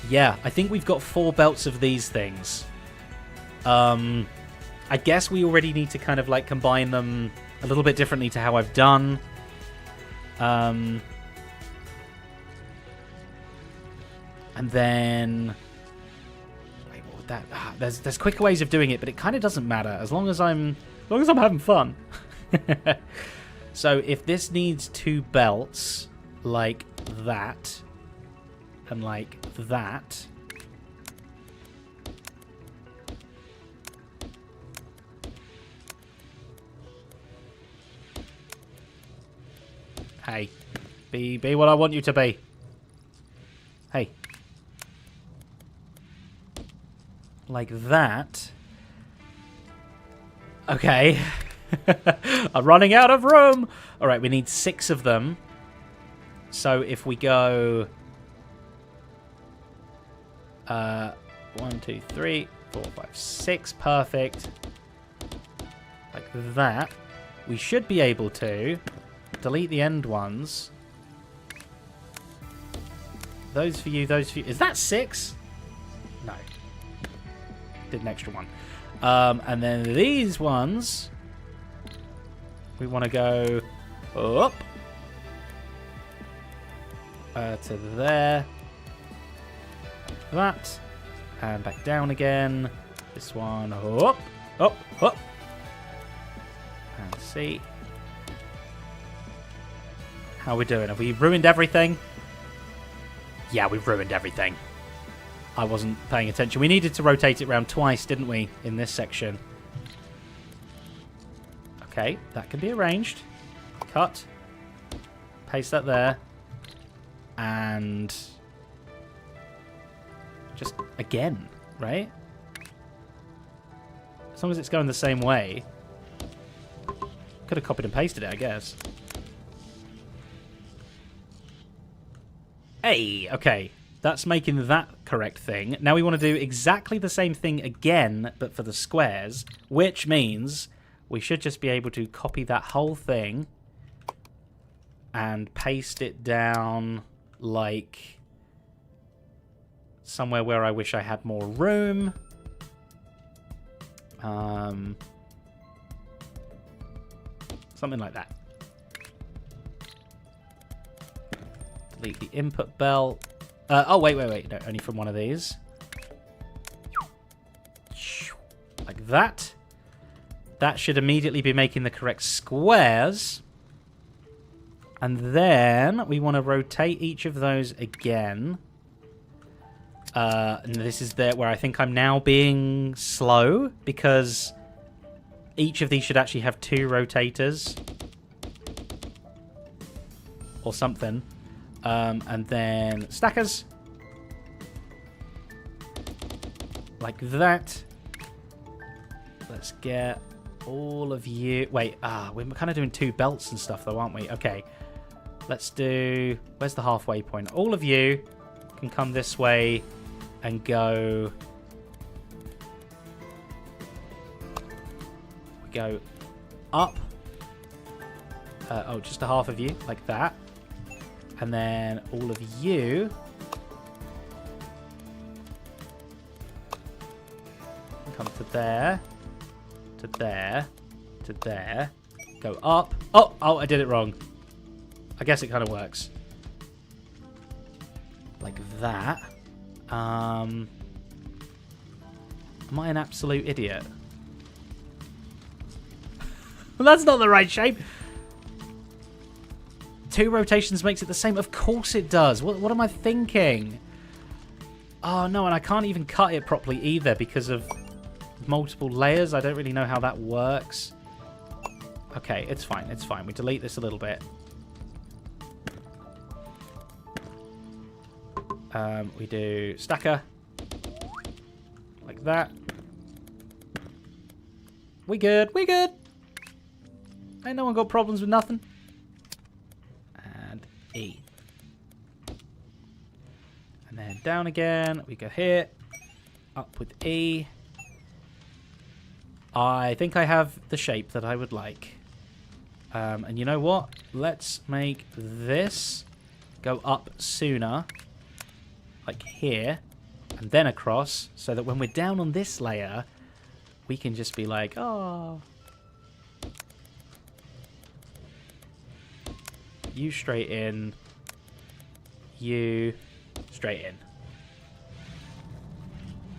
Yeah, I think we've got 4 belts of these things. I guess we already need to kind of like combine them a little bit differently to how I've done. And then... Wait, what would that... there's quicker ways of doing it, but it kind of doesn't matter as long as I'm having fun. So if this needs 2 belts like that and like that... Hey, be what I want you to be. Hey. Like that. Okay. I'm running out of room. All right, we need 6 of them. So if we go... 1, 2, 3, 4, 5, 6. Perfect. Like that. We should be able to... delete the end ones. Those for you, those for you. Is that 6? No. Did an extra one. And then these ones, we want to go up to there. That. And back down again. This one up, up, up. And see. How are we doing? Have we ruined everything? Yeah, we've ruined everything. I wasn't paying attention. We needed to rotate it around twice, didn't we, in this section? Okay, that can be arranged. Cut. Paste that there. And... just again, right? As long as it's going the same way. Could have copied and pasted it, I guess. Hey, okay. That's making that correct thing. Now we want to do exactly the same thing again, but for the squares, which means we should just be able to copy that whole thing and paste it down like somewhere where I wish I had more room. Something like that. Delete the input belt. Oh, wait. No, only from one of these. Like that. That should immediately be making the correct squares. And then we want to rotate each of those again. And this is where I think I'm now being slow, because each of these should actually have 2 rotators. Or something. And then stackers. Like that. Let's get all of you. Wait, we're kind of doing 2 belts and stuff though, aren't we? Okay. Let's do... Where's the halfway point? All of you can come this way and go... We go up. Oh, just a half of you, like that. And then all of you come to there, to there, to there. Go up. Oh, I did it wrong. I guess it kind of works. Like that. Am I an absolute idiot? Well, that's not the right shape. 2 rotations makes it the same. Of course it does. What am I thinking? Oh, no, and I can't even cut it properly either because of multiple layers. I don't really know how that works. Okay, it's fine. It's fine. We delete this a little bit. We do stacker. Like that. We good. We good. Ain't no one got problems with nothing. And E. And then down again. We go here. Up with E. I think I have the shape that I would like. And you know what? Let's make this go up sooner. Like here. And then across. So that when we're down on this layer, we can just be like, oh. You straight in. You straight in.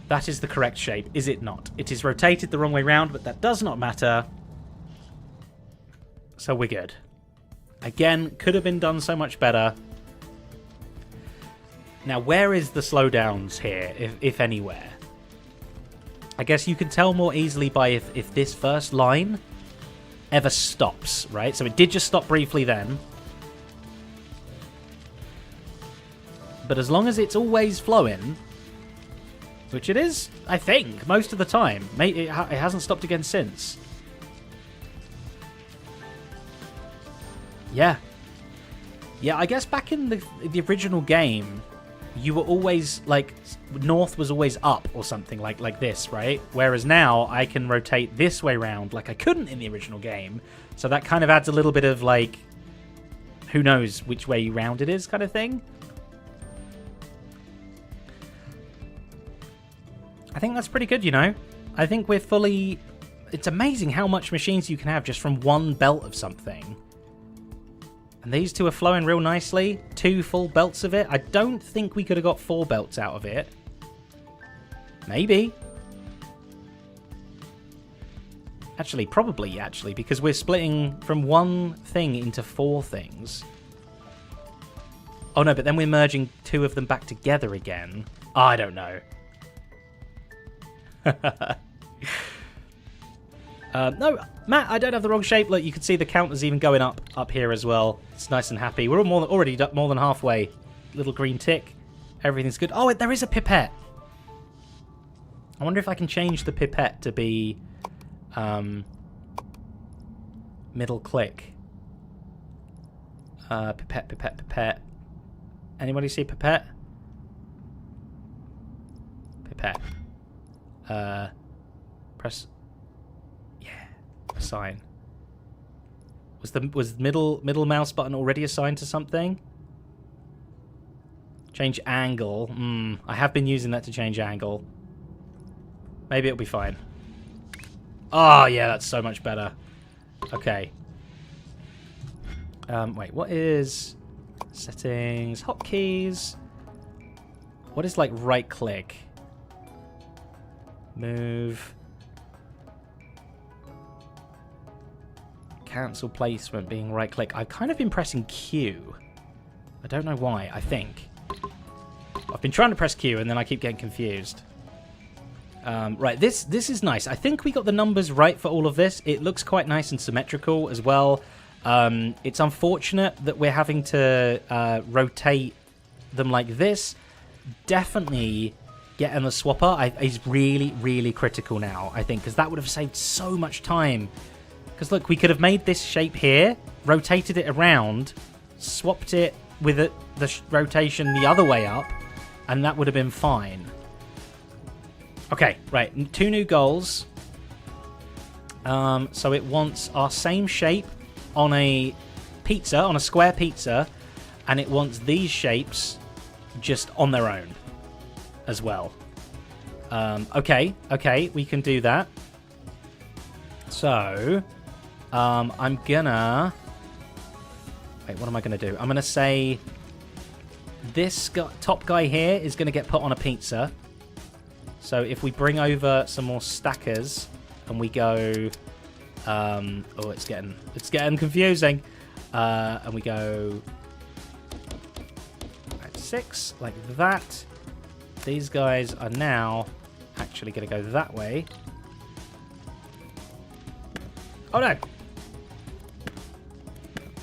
That is the correct shape, is it not? It is rotated the wrong way round, but that does not matter. So we're good. Again, could have been done so much better. Now, where is the slowdowns here, if anywhere? I guess you can tell more easily by if this first line ever stops, right? So it did just stop briefly then. But as long as it's always flowing, which it is, I think, most of the time. It hasn't stopped again since. Yeah. Yeah, I guess back in the original game, you were always, like, north was always up or something like this, right? Whereas now, I can rotate this way round like I couldn't in the original game. So that kind of adds a little bit of, like, who knows which way round it is kind of thing. I think that's pretty good, you know? I think we're fully... It's amazing how much machines you can have just from one belt of something. And these 2 are flowing real nicely. 2 full belts of it. I don't think we could have got 4 belts out of it. Maybe. Actually, probably, because we're splitting from one thing into 4 things. Oh, no, but then we're merging 2 of them back together again. I don't know. No, Matt, I don't have the wrong shape. Look, you can see the counters even going up here as well. It's nice and happy. We're already more than halfway. Little green tick. Everything's good. Oh, there is a pipette. I wonder if I can change the pipette to be middle click. Pipette. Anybody see pipette? Pipette. Press. Yeah. Assign. Was middle mouse button already assigned to something? Change angle. I have been using that to change angle. Maybe it'll be fine. Oh, yeah, that's so much better. Okay. Wait, what is... Settings, hotkeys. What is, like, right-click? Move. Cancel placement being right-click. I've kind of been pressing Q. I don't know why, I think. I've been trying to press Q, and then I keep getting confused. Right, this is nice. I think we got the numbers right for all of this. It looks quite nice and symmetrical as well. It's unfortunate that we're having to rotate them like this. Definitely getting the swapper is really, really critical now, I think, because that would have saved so much time. Because, look, we could have made this shape here, rotated it around, swapped it with the rotation the other way up, and that would have been fine. Okay, right, 2 new goals. So it wants our same shape on a pizza, on a square pizza, and it wants these shapes just on their own as well. Okay, we can do that. So, I'm gonna... Wait, what am I gonna do? I'm gonna say this top guy here is gonna get put on a pizza. So if we bring over some more stackers and we go... oh, it's getting confusing. And we go... 6, like that. These guys are now actually going to go that way. Oh, no!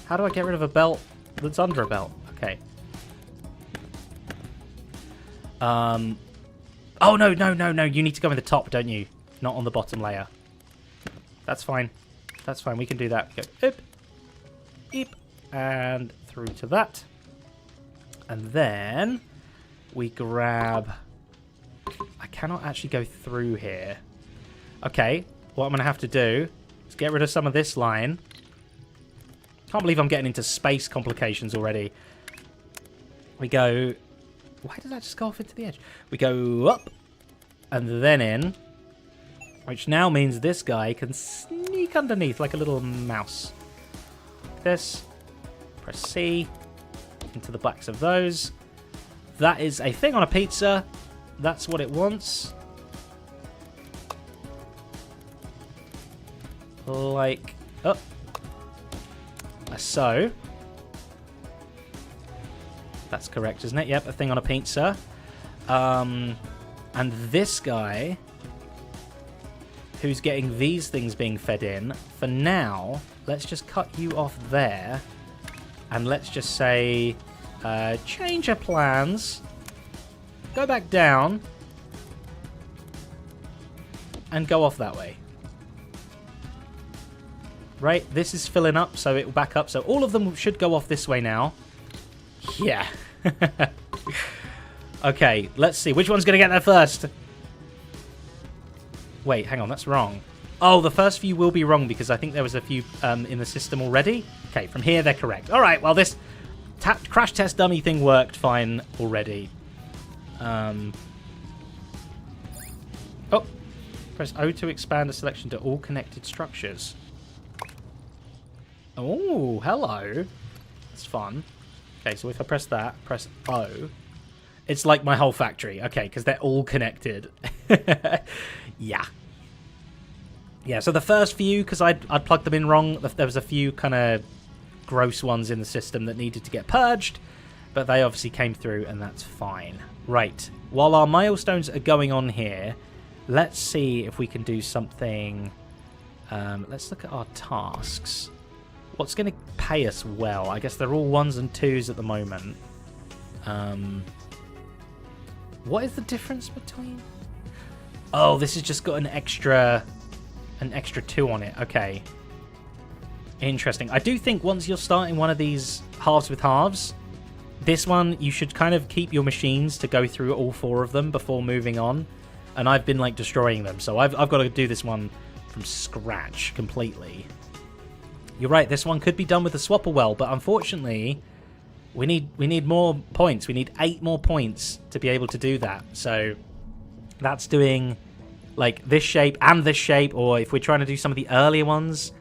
How do I get rid of a belt that's under a belt? Okay. Oh, no. You need to go in the top, don't you? Not on the bottom layer. That's fine. That's fine. We can do that. Go up, eep, and through to that. And then we grab... I cannot actually go through here. Okay. What I'm going to have to do is get rid of some of this line. Can't believe I'm getting into space complications already. We go... Why did that just go off into the edge? We go up and then in, which now means this guy can sneak underneath like a little mouse. This. Press C into the backs of those. That is a thing on a pizza. That's what it wants. Like, oh. So. That's correct, isn't it? Yep, a thing on a pizza. And this guy, who's getting these things being fed in, for now, let's just cut you off there. And let's just say, change your plans. Go back down. And go off that way. Right, this is filling up, so it will back up. So all of them should go off this way now. Yeah. Okay, let's see. Which one's going to get there first? Wait, hang on. That's wrong. Oh, the first few will be wrong because I think there was a few in the system already. Okay, from here, they're correct. All right, well, this crash test dummy thing worked fine already. Oh. Press O to expand the selection to all connected structures. Oh, hello. That's fun. Okay, so if I press that, press O, it's like my whole factory. Okay, because they're all connected. Yeah. Yeah, so the first few, because I'd plugged them in wrong, there was a few kind of gross ones in the system that needed to get purged, but they obviously came through, and that's fine. Right, while our milestones are going on here, let's see if we can do something. Let's look at our tasks. What's going to pay us well? I guess they're all 1s and 2s at the moment. What is the difference between... Oh, this has just got an extra 2 on it. Okay. Interesting. I do think once you're starting one of these halves with halves, this one, you should kind of keep your machines to go through all 4 of them before moving on. And I've been, like, destroying them. So I've got to do this one from scratch completely. You're right, this one could be done with the swapper well, but unfortunately, we need more points. We need 8 more points to be able to do that. So that's doing, like, this shape and this shape, or if we're trying to do some of the earlier ones,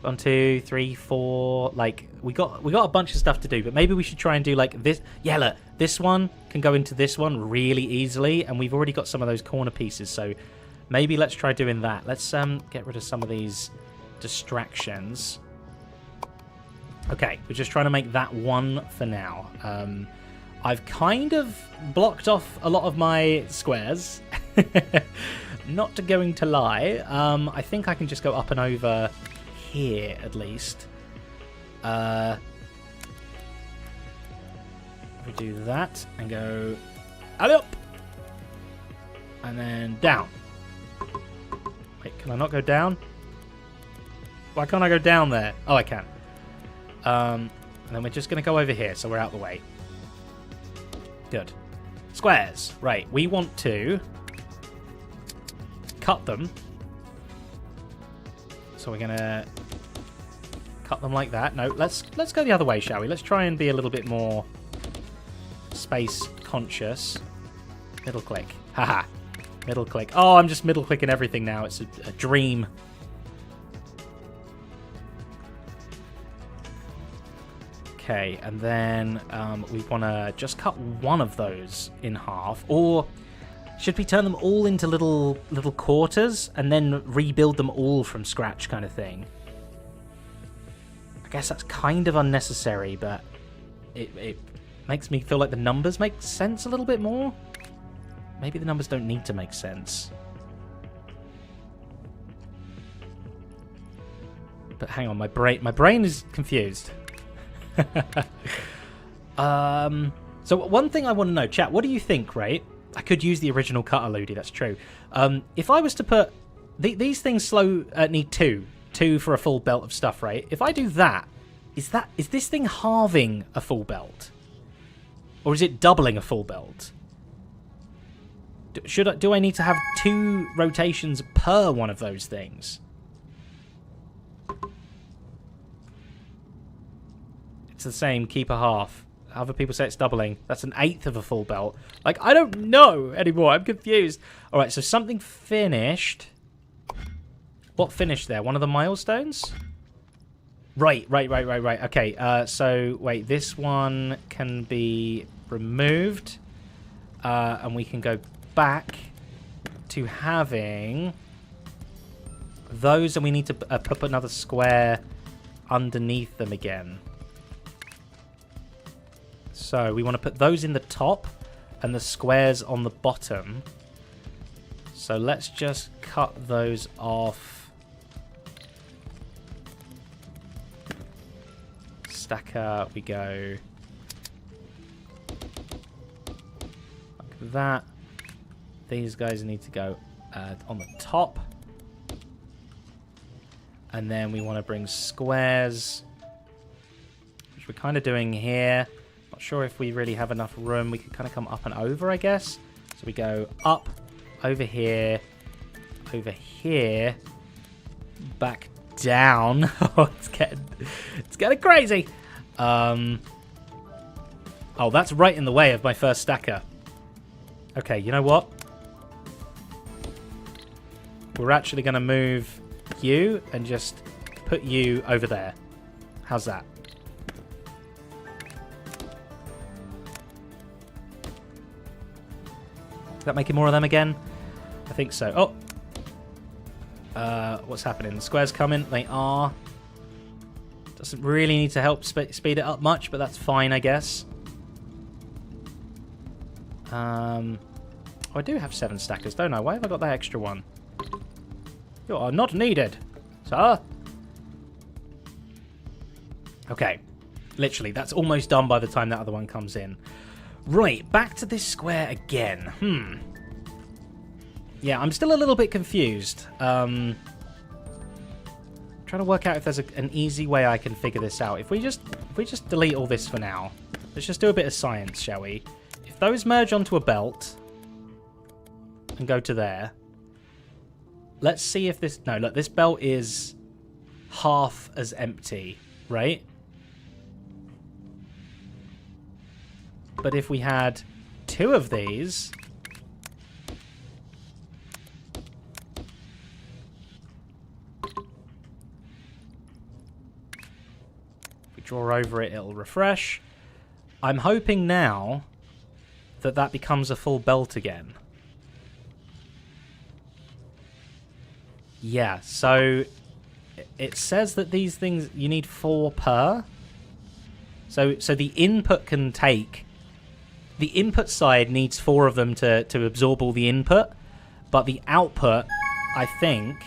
1, 2, 3, 4. Like, we got a bunch of stuff to do, but maybe we should try and do like this. Yeah, look, this one can go into this one really easily, and we've already got some of those corner pieces. So maybe let's try doing that. Let's get rid of some of these distractions. Okay, we're just trying to make that one for now. I've kind of blocked off a lot of my squares. Not going to lie. I think I can just go up and over here at least. We do that and go up and then down. Wait, can I not go down? Why can't I go down there? Oh, I can. And then we're just going to go over here, so we're out of the way. Good. Squares. Right, we want to cut them. So we're going to cut them like that. No, let's go the other way, shall we? Let's try and be a little bit more space conscious. Middle click. Haha. Middle click. Oh, I'm just middle clicking everything now. It's a dream. Okay, and then we want to just cut one of those in half. Or should we turn them all into little quarters and then rebuild them all from scratch kind of thing? I guess that's kind of unnecessary, but it makes me feel like the numbers make sense a little bit more. Maybe the numbers don't need to make sense. But hang on, my brain is confused. So one thing I want to know, chat, what do you think, right? I could use the original cutter, Ludi, that's true. If I was to put... these things need two for a full belt of stuff, right? If I do that, is this thing halving a full belt? Or is it doubling a full belt? Do I need to have 2 rotations per one of those things? It's the same, keep a half. Other people say it's doubling. That's an 1/8 of a full belt. Like, I don't know anymore. I'm confused. All right, so something finished. What finished there? One of the milestones? Right. Okay, so, wait, this one can be removed. And we can go back to having those, and we need to put another square underneath them again. So we want to put those in the top and the squares on the bottom. So let's just cut those off. Stacker, we go like that. These guys need to go on the top. And then we want to bring squares, which we're kind of doing here. Not sure if we really have enough room. We could kind of come up and over, I guess. So we go up, over here, back down. Oh, it's getting crazy. Oh, that's right in the way of my first stacker. Okay, you know what? We're actually going to move you and just put you over there. How's that? Is that making more of them again? I think so. Oh! What's happening? The squares coming. They are. Doesn't really need to help speed it up much, but that's fine, I guess. Oh, I do have 7 stackers, don't I? Why have I got that extra one? You are not needed, sir. Okay. Literally, that's almost done by the time that other one comes in. Right, back to this square again. Yeah, I'm still a little bit confused. Trying to work out if there's an easy way I can figure this out. If we just delete all this for now, Let's just do a bit of science, shall we? If those merge onto a belt and go to there, let's see if this... No, look, this belt is half as empty, right? But if we had 2 of these... If we draw over it, it'll refresh. I'm hoping now that that becomes a full belt again. Yeah, so it says that these things, you need 4 per. So the input can take... The input side needs 4 of them to absorb all the input, but the output, I think...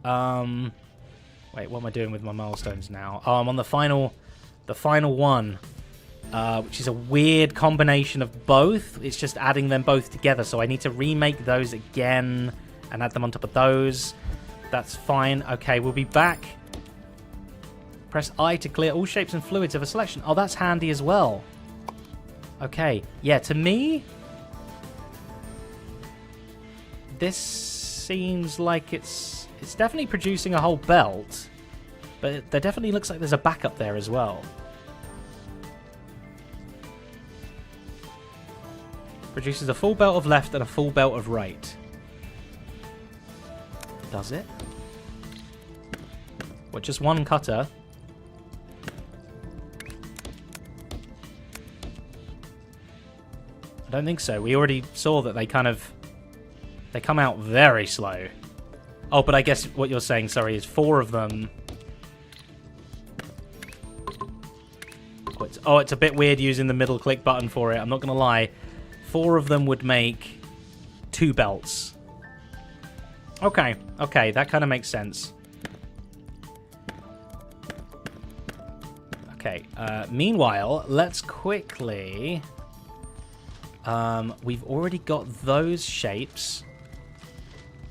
wait, what am I doing with my milestones now? Oh, I'm on the final one, which is a weird combination of both. It's just adding them both together, so I need to remake those again and add them on top of those. That's fine. Okay, we'll be back. Press I to clear all shapes and fluids of a selection. Oh, that's handy as well. Okay, yeah, to me, this seems like it's definitely producing a whole belt, but there definitely looks like there's a backup there as well. Produces a full belt of left and a full belt of right. Does it? What, just one cutter? I don't think so. We already saw that they come out very slow. Oh, but I guess what you're saying, sorry, is 4 of them. Oh, it's a bit weird using the middle click button for it. I'm not going to lie. 4 of them would make 2 belts. Okay, okay, that kind of makes sense. Okay, meanwhile, let's quickly... we've already got those shapes.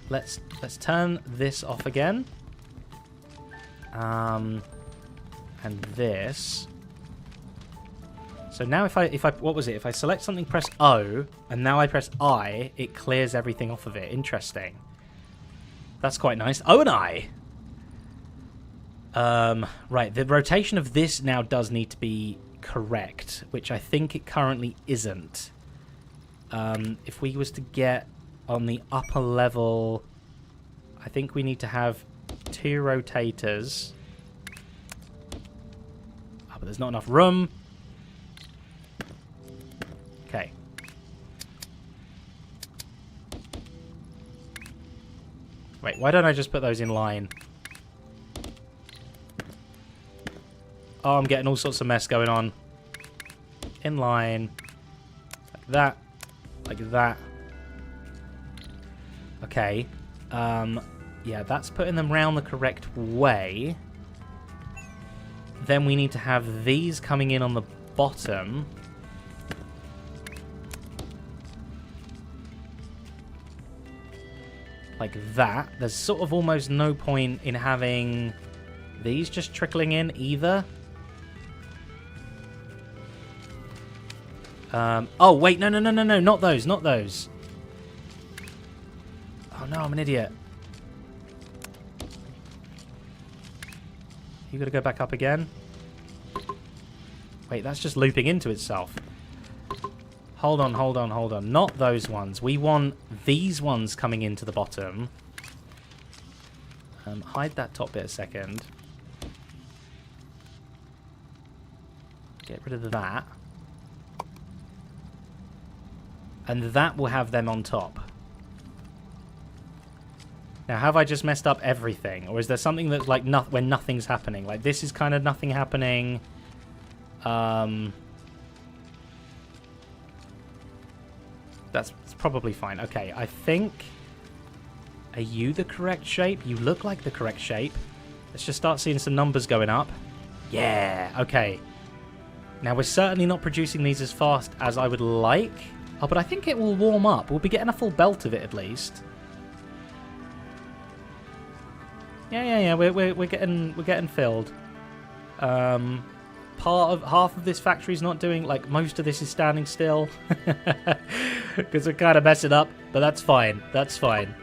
Let's turn this off again. And this. So now if I what was it? If I select something, press O, and now I press I, it clears everything off of it. Interesting. That's quite nice. O and I. Right, the rotation of this now does need to be correct, which I think it currently isn't. If we was to get on the upper level, I think we need to have 2 rotators. Oh, but there's not enough room. Okay. Wait, why don't I just put those in line? Oh, I'm getting all sorts of mess going on. In line. Like that. Like that. Okay. Yeah, that's putting them round the correct way. Then we need to have these coming in on the bottom. Like that. There's sort of almost no point in having these just trickling in either. Oh, wait, no, not those, not those. Oh, no, I'm an idiot. You gotta go back up again. Wait, that's just looping into itself. Hold on. Not those ones. We want these ones coming into the bottom. Hide that top bit a second. Get rid of that. And that will have them on top. Now, have I just messed up everything? Or is there something that's like when nothing's happening? Like, this is kind of nothing happening. That's probably fine. Okay, I think... Are you the correct shape? You look like the correct shape. Let's just start seeing some numbers going up. Yeah, okay. Now, we're certainly not producing these as fast as I would like. Oh, but I think it will warm up. We'll be getting a full belt of it at least. Yeah. We're getting filled. half of this factory's not doing, like, most of this is standing still. Because we're kind of messing up, but that's fine. That's fine.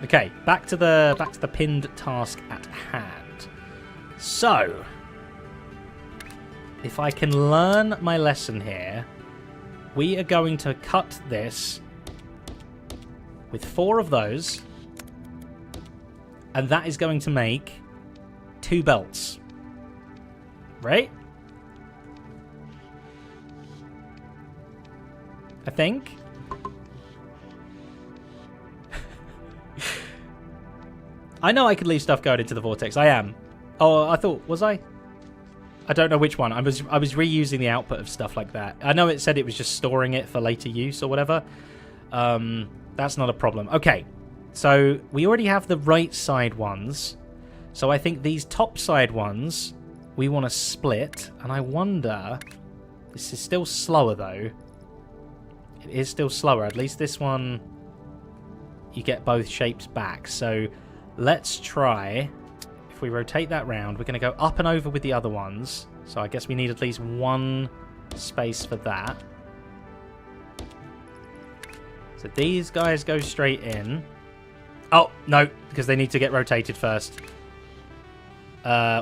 Okay, back to the pinned task at hand. So, if I can learn my lesson here, we are going to cut this with 4 of those, and that is going to make 2 belts. Right? I think. I know I could leave stuff going into the vortex. I am. Oh, I thought, was I? I don't know which one. I was reusing the output of stuff like that. I know it said it was just storing it for later use or whatever. That's not a problem. Okay. So we already have the right side ones. So I think these top side ones we want to split. And I wonder, this is still slower though. It is still slower. At least this one, you get both shapes back. So let's try, if we rotate that round, we're going to go up and over with the other ones. So I guess we need at least 1 space for that. So these guys go straight in. Oh, no, because they need to get rotated first.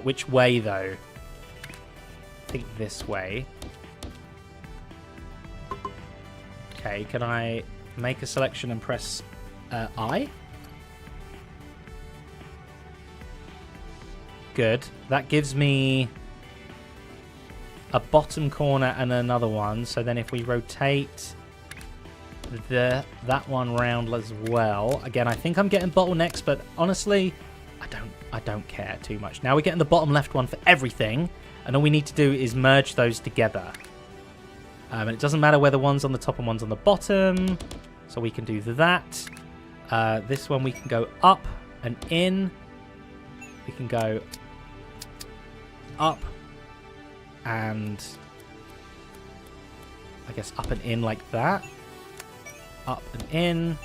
Which way, though? I think this way. Okay, can I make a selection and press I? Good. That gives me a bottom corner and another one. So then if we rotate that one round as well. Again, I think I'm getting bottlenecks, but honestly, I don't care too much. Now we're getting the bottom left one for everything, and all we need to do is merge those together. And it doesn't matter whether one's on the top and one's on the bottom, so we can do that. This one we can go up and in. We can go up and I guess up and in like that. Up and in.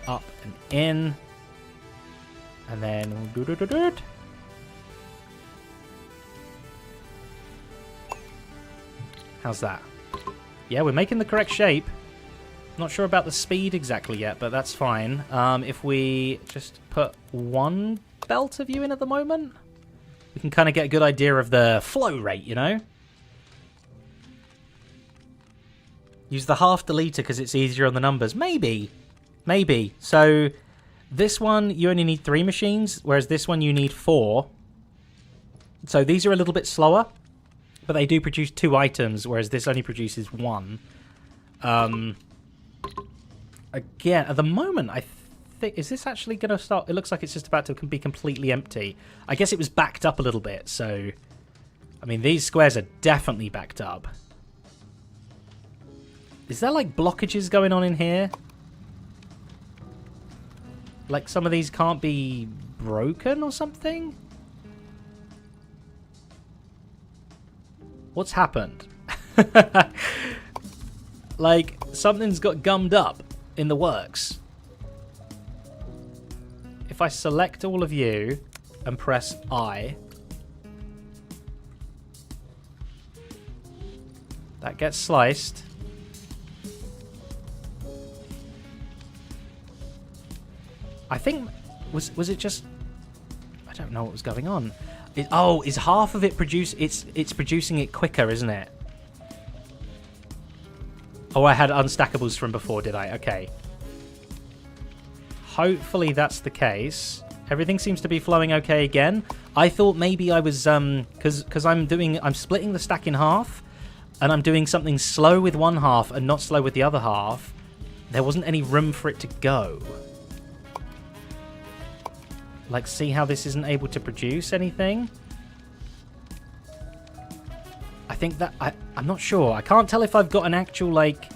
Up and in. And then how's that? Yeah, we're making the correct shape. Not sure about the speed exactly yet, but that's fine. If we just put 1 belt of you in at the moment, we can kind of get a good idea of the flow rate, you know? Use the half deleter because it's easier on the numbers. Maybe. Maybe. So this one, you only need 3 machines, whereas this one you need 4. So these are a little bit slower, but they do produce 2 items, whereas this only produces 1. Again, at the moment, I think... Is this actually going to start... It looks like it's just about to be completely empty. I guess it was backed up a little bit, so... I mean, these squares are definitely backed up. Is there, like, blockages going on in here? Like, some of these can't be broken or something? What's happened? Like, something's got gummed up in the works. If I select all of you and press I, that gets sliced. I think, was it just... I don't know what was going on. Is half of it produce... It's producing it quicker, isn't it? Oh, I had unstackables from before, did I? Okay. Hopefully that's the case. Everything seems to be flowing okay again. I thought maybe I was... Because I'm splitting the stack in half, and I'm doing something slow with one half and not slow with the other half. There wasn't any room for it to go. Like, see how this isn't able to produce anything? I think that... I'm not sure. I can't tell if I've got an actual, like,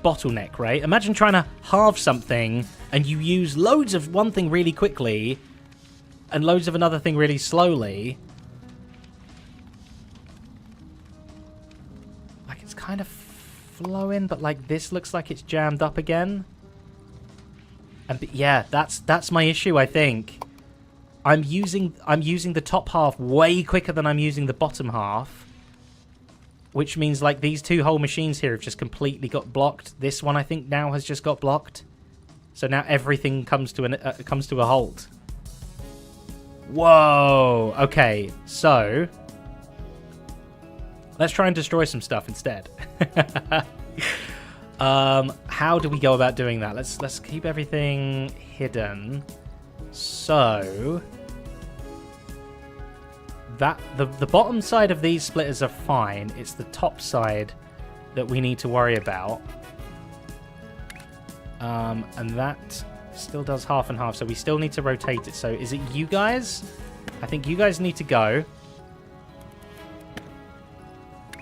bottleneck, right? Imagine trying to halve something and you use loads of one thing really quickly and loads of another thing really slowly. Like, it's kind of flowing, but, like, this looks like it's jammed up again. And, yeah, that's my issue, I think. I'm using the top half way quicker than I'm using the bottom half. which means like these two whole machines here have just completely got blocked. This one I think now has just got blocked. So now everything comes to a halt. Whoa. Okay, so let's try and destroy some stuff instead. How do we go about doing that? Let's keep everything hidden. So that the bottom side of these splitters are fine. It's the top side that we need to worry about. And that still does half and half, so we still need to rotate it. So is it you guys? I think you guys need to go.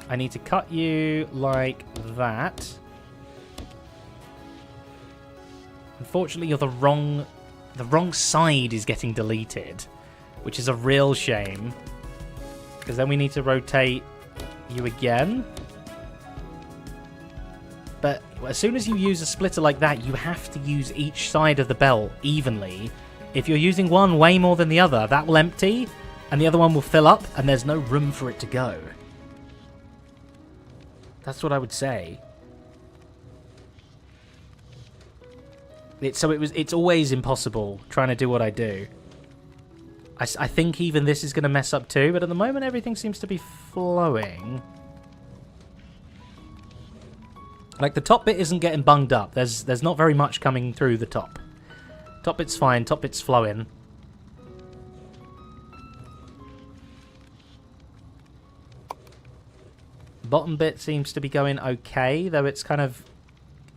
I need to cut you like that. Unfortunately, you're the wrong side is getting deleted, which is a real shame. Because then we need to rotate you again. But as soon as you use a splitter like that, you have to use each side of the belt evenly. If you're using one way more than the other, that will empty, and the other one will fill up, and there's no room for it to go. That's what I would say. It's always impossible trying to do what I do. I think even this is going to mess up too, but at the moment everything seems to be flowing. Like, the top bit isn't getting bunged up. There's not very much coming through the top. Top bit's fine. Top bit's flowing. Bottom bit seems to be going okay, though it's kind of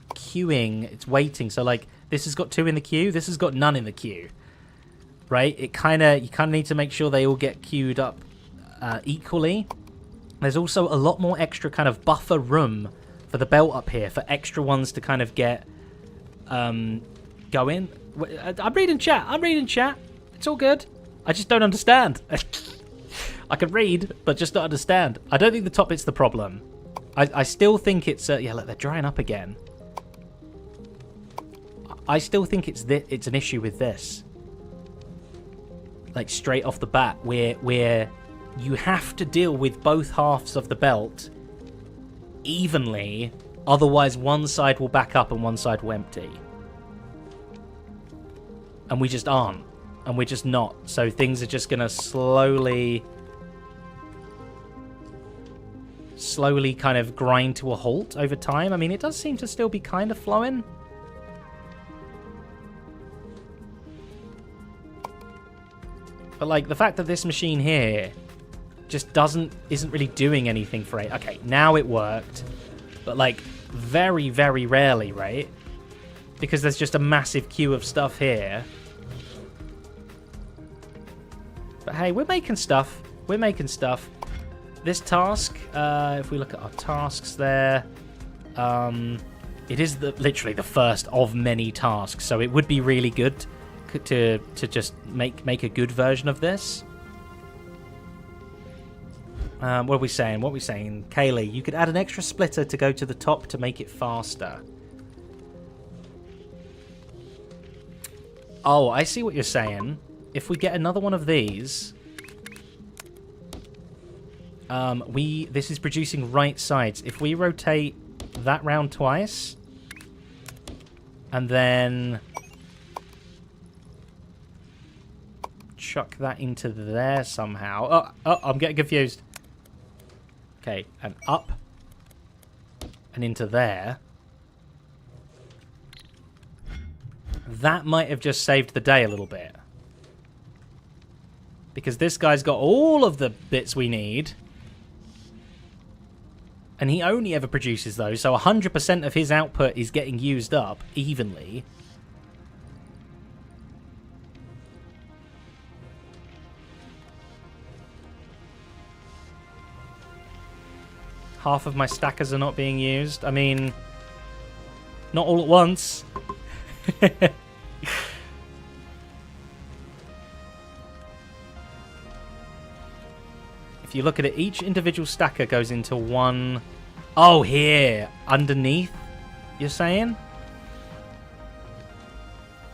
queuing. It's waiting. So, like, this has got 2 in the queue. This has got none in the queue. Right? You kind of need to make sure they all get queued up equally. There's also a lot more extra kind of buffer room for the belt up here, for extra ones to kind of get going. I'm reading chat. It's all good. I just don't understand. I can read, but just don't understand. I don't think the top bit's the problem. I still think it's... yeah, look, they're drying up again. I still think it's an issue with this. Like, straight off the bat, where you have to deal with both halves of the belt evenly, otherwise one side will back up and one side will empty. And we just aren't. And we're just not. So things are just going to slowly kind of grind to a halt over time. I mean, it does seem to still be kind of flowing. But, like, the fact that this machine here just isn't really doing anything for it. Okay, now it worked. But, like, very, very rarely, right? Because there's just a massive queue of stuff here. But, hey, we're making stuff. We're making stuff. This task, if we look at our tasks there, it is literally the first of many tasks. So it would be really good to just make a good version of this. What are we saying? Kaylee, you could add an extra splitter to go to the top to make it faster. Oh, I see what you're saying. If we get another one of these... this is producing right sides. If we rotate that round twice... and then... chuck that into there somehow. Oh, I'm getting confused. Okay, and up. And into there. That might have just saved the day a little bit. Because this guy's got all of the bits we need. And he only ever produces those, so 100% of his output is getting used up evenly. Half of my stackers are not being used. I mean, not all at once. If you look at it, each individual stacker goes into one... Oh, here! Underneath, you're saying?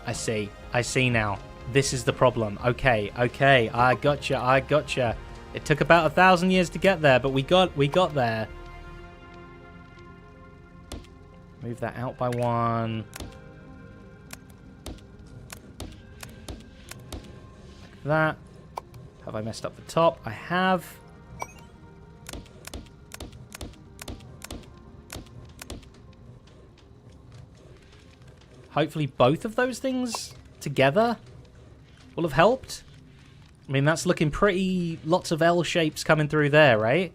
I see. I see now. This is the problem. Okay. I gotcha. It took about 1,000 years to get there, but we got there. Move that out by 1. Like that. Have I messed up the top? I have. Hopefully both of those things together will have helped. I mean, that's looking pretty... Lots of L shapes coming through there, right?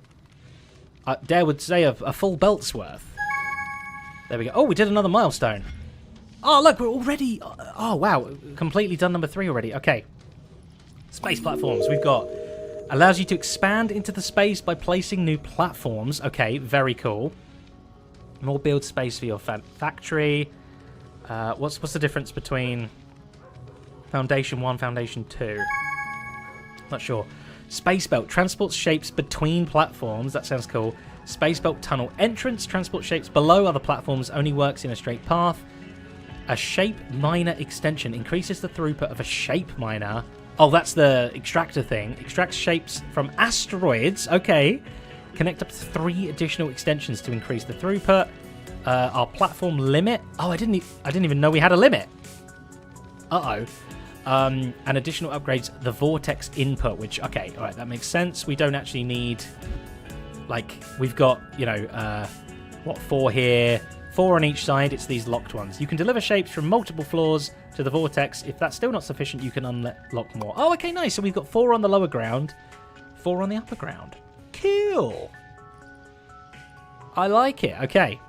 I dare would say a full belt's worth. There we go. Oh, we did another milestone. Oh, look, we're already... Oh, wow. Completely done number 3 already. Okay. Space platforms. We've got... Allows you to expand into the space by placing new platforms. Okay, very cool. More build space for your factory. What's the difference between Foundation 1, Foundation 2? Not sure. Space belt transports shapes between platforms. That sounds cool. Space belt tunnel entrance transports shapes below other platforms. Only works in a straight path. A shape miner extension increases the throughput of a shape miner. Oh, that's the extractor thing. Extracts shapes from asteroids. Okay. Connect up to 3 additional extensions to increase the throughput. Our platform limit. Oh, I didn't even know we had a limit. Uh-oh. And additional upgrades, the vortex input, which, okay, all right, that makes sense. We don't actually need, like, we've got, you know, 4 here, 4 on each side. It's these locked ones. You can deliver shapes from multiple floors to the vortex. If that's still not sufficient, you can unlock more. Oh, okay, nice. So we've got 4 on the lower ground, 4 on the upper ground. Cool. I like it. Okay.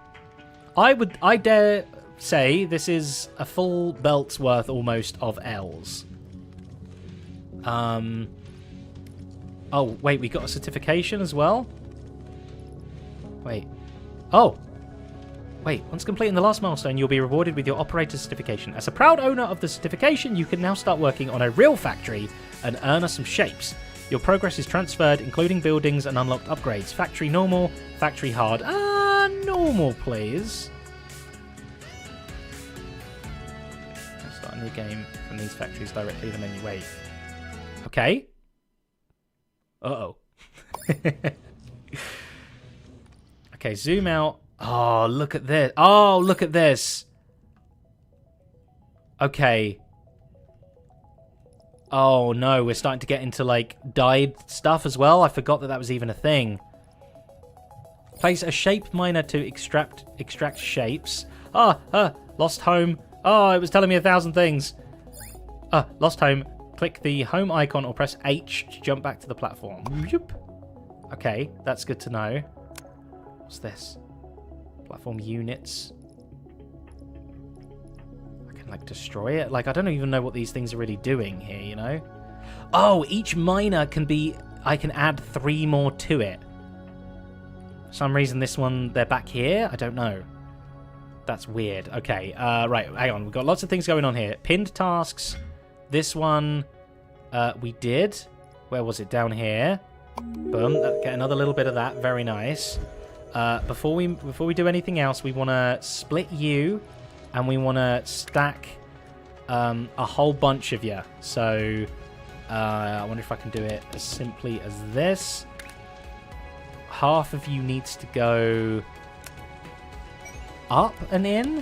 I dare say this is a full belt's worth almost of L's. Oh, wait, we got a certification as well? Wait. Oh! Wait, once completing the last milestone, you'll be rewarded with your operator certification. As a proud owner of the certification, you can now start working on a real factory and earn us some shapes. Your progress is transferred, including buildings and unlocked upgrades. Factory normal, factory hard. Normal, please. I'll start a new game from these factories directly in the menu. Wait. Okay. Uh-oh. Okay, zoom out. Oh, look at this. Oh, look at this. Okay. Oh, no. We're starting to get into, like, dyed stuff as well. I forgot that was even a thing. Place a shape miner to extract shapes. Lost home. Oh, it was telling me 1,000 things. Lost home. Click the home icon or press H to jump back to the platform. Okay, that's good to know. What's this? Platform units. I can, like, destroy it. Like, I don't even know what these things are really doing here, you know? Oh, each miner can be... I can add 3 more to it. For some reason, this one, they're back here? I don't know. That's weird. Okay, right, hang on. We've got lots of things going on here. Pinned tasks. This one, we did. Where was it? Down here. Boom. Get another little bit of that. Very nice. Before we do anything else, we want to split you, and we want to stack a whole bunch of you. So, I wonder if I can do it as simply as this. Half of you needs to go up and in,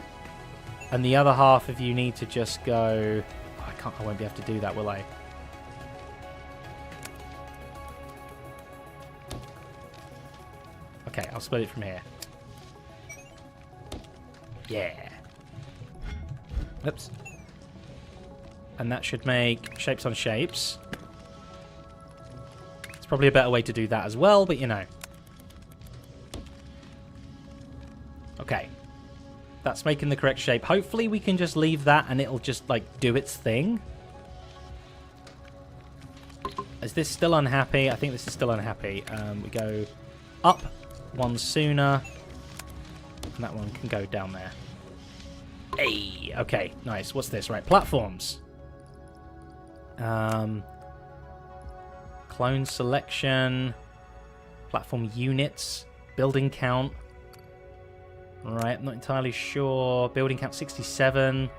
and the other half of you need to just go... Oh, I won't be able to do that, will I? Okay, I'll split it from here. Yeah. Oops. And that should make shapes on shapes. It's probably a better way to do that as well, but you know. Okay. That's making the correct shape. Hopefully we can just leave that and it'll just, like, do its thing. Is this still unhappy? I think this is still unhappy. We go up one sooner. And that one can go down there. Hey! Okay, nice. What's this? Right, platforms. Clone selection. Platform units. Building count. Right, I'm not entirely sure. Building count 67.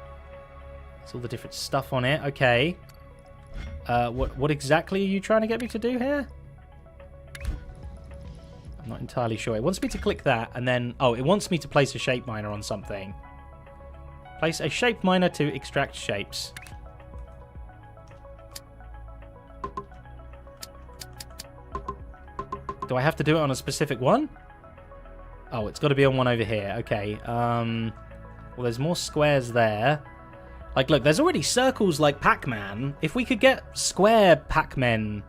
It's all the different stuff on it. Okay. What exactly are you trying to get me to do here? I'm not entirely sure. It wants me to click that, and then... Oh, it wants me to place a shape miner on something. Place a shape miner to extract shapes. Do I have to do it on a specific one? Oh, it's got to be on one over here. Okay. Well, there's more squares there. Like, look, there's already circles like Pac-Man. If we could get square Pac-Men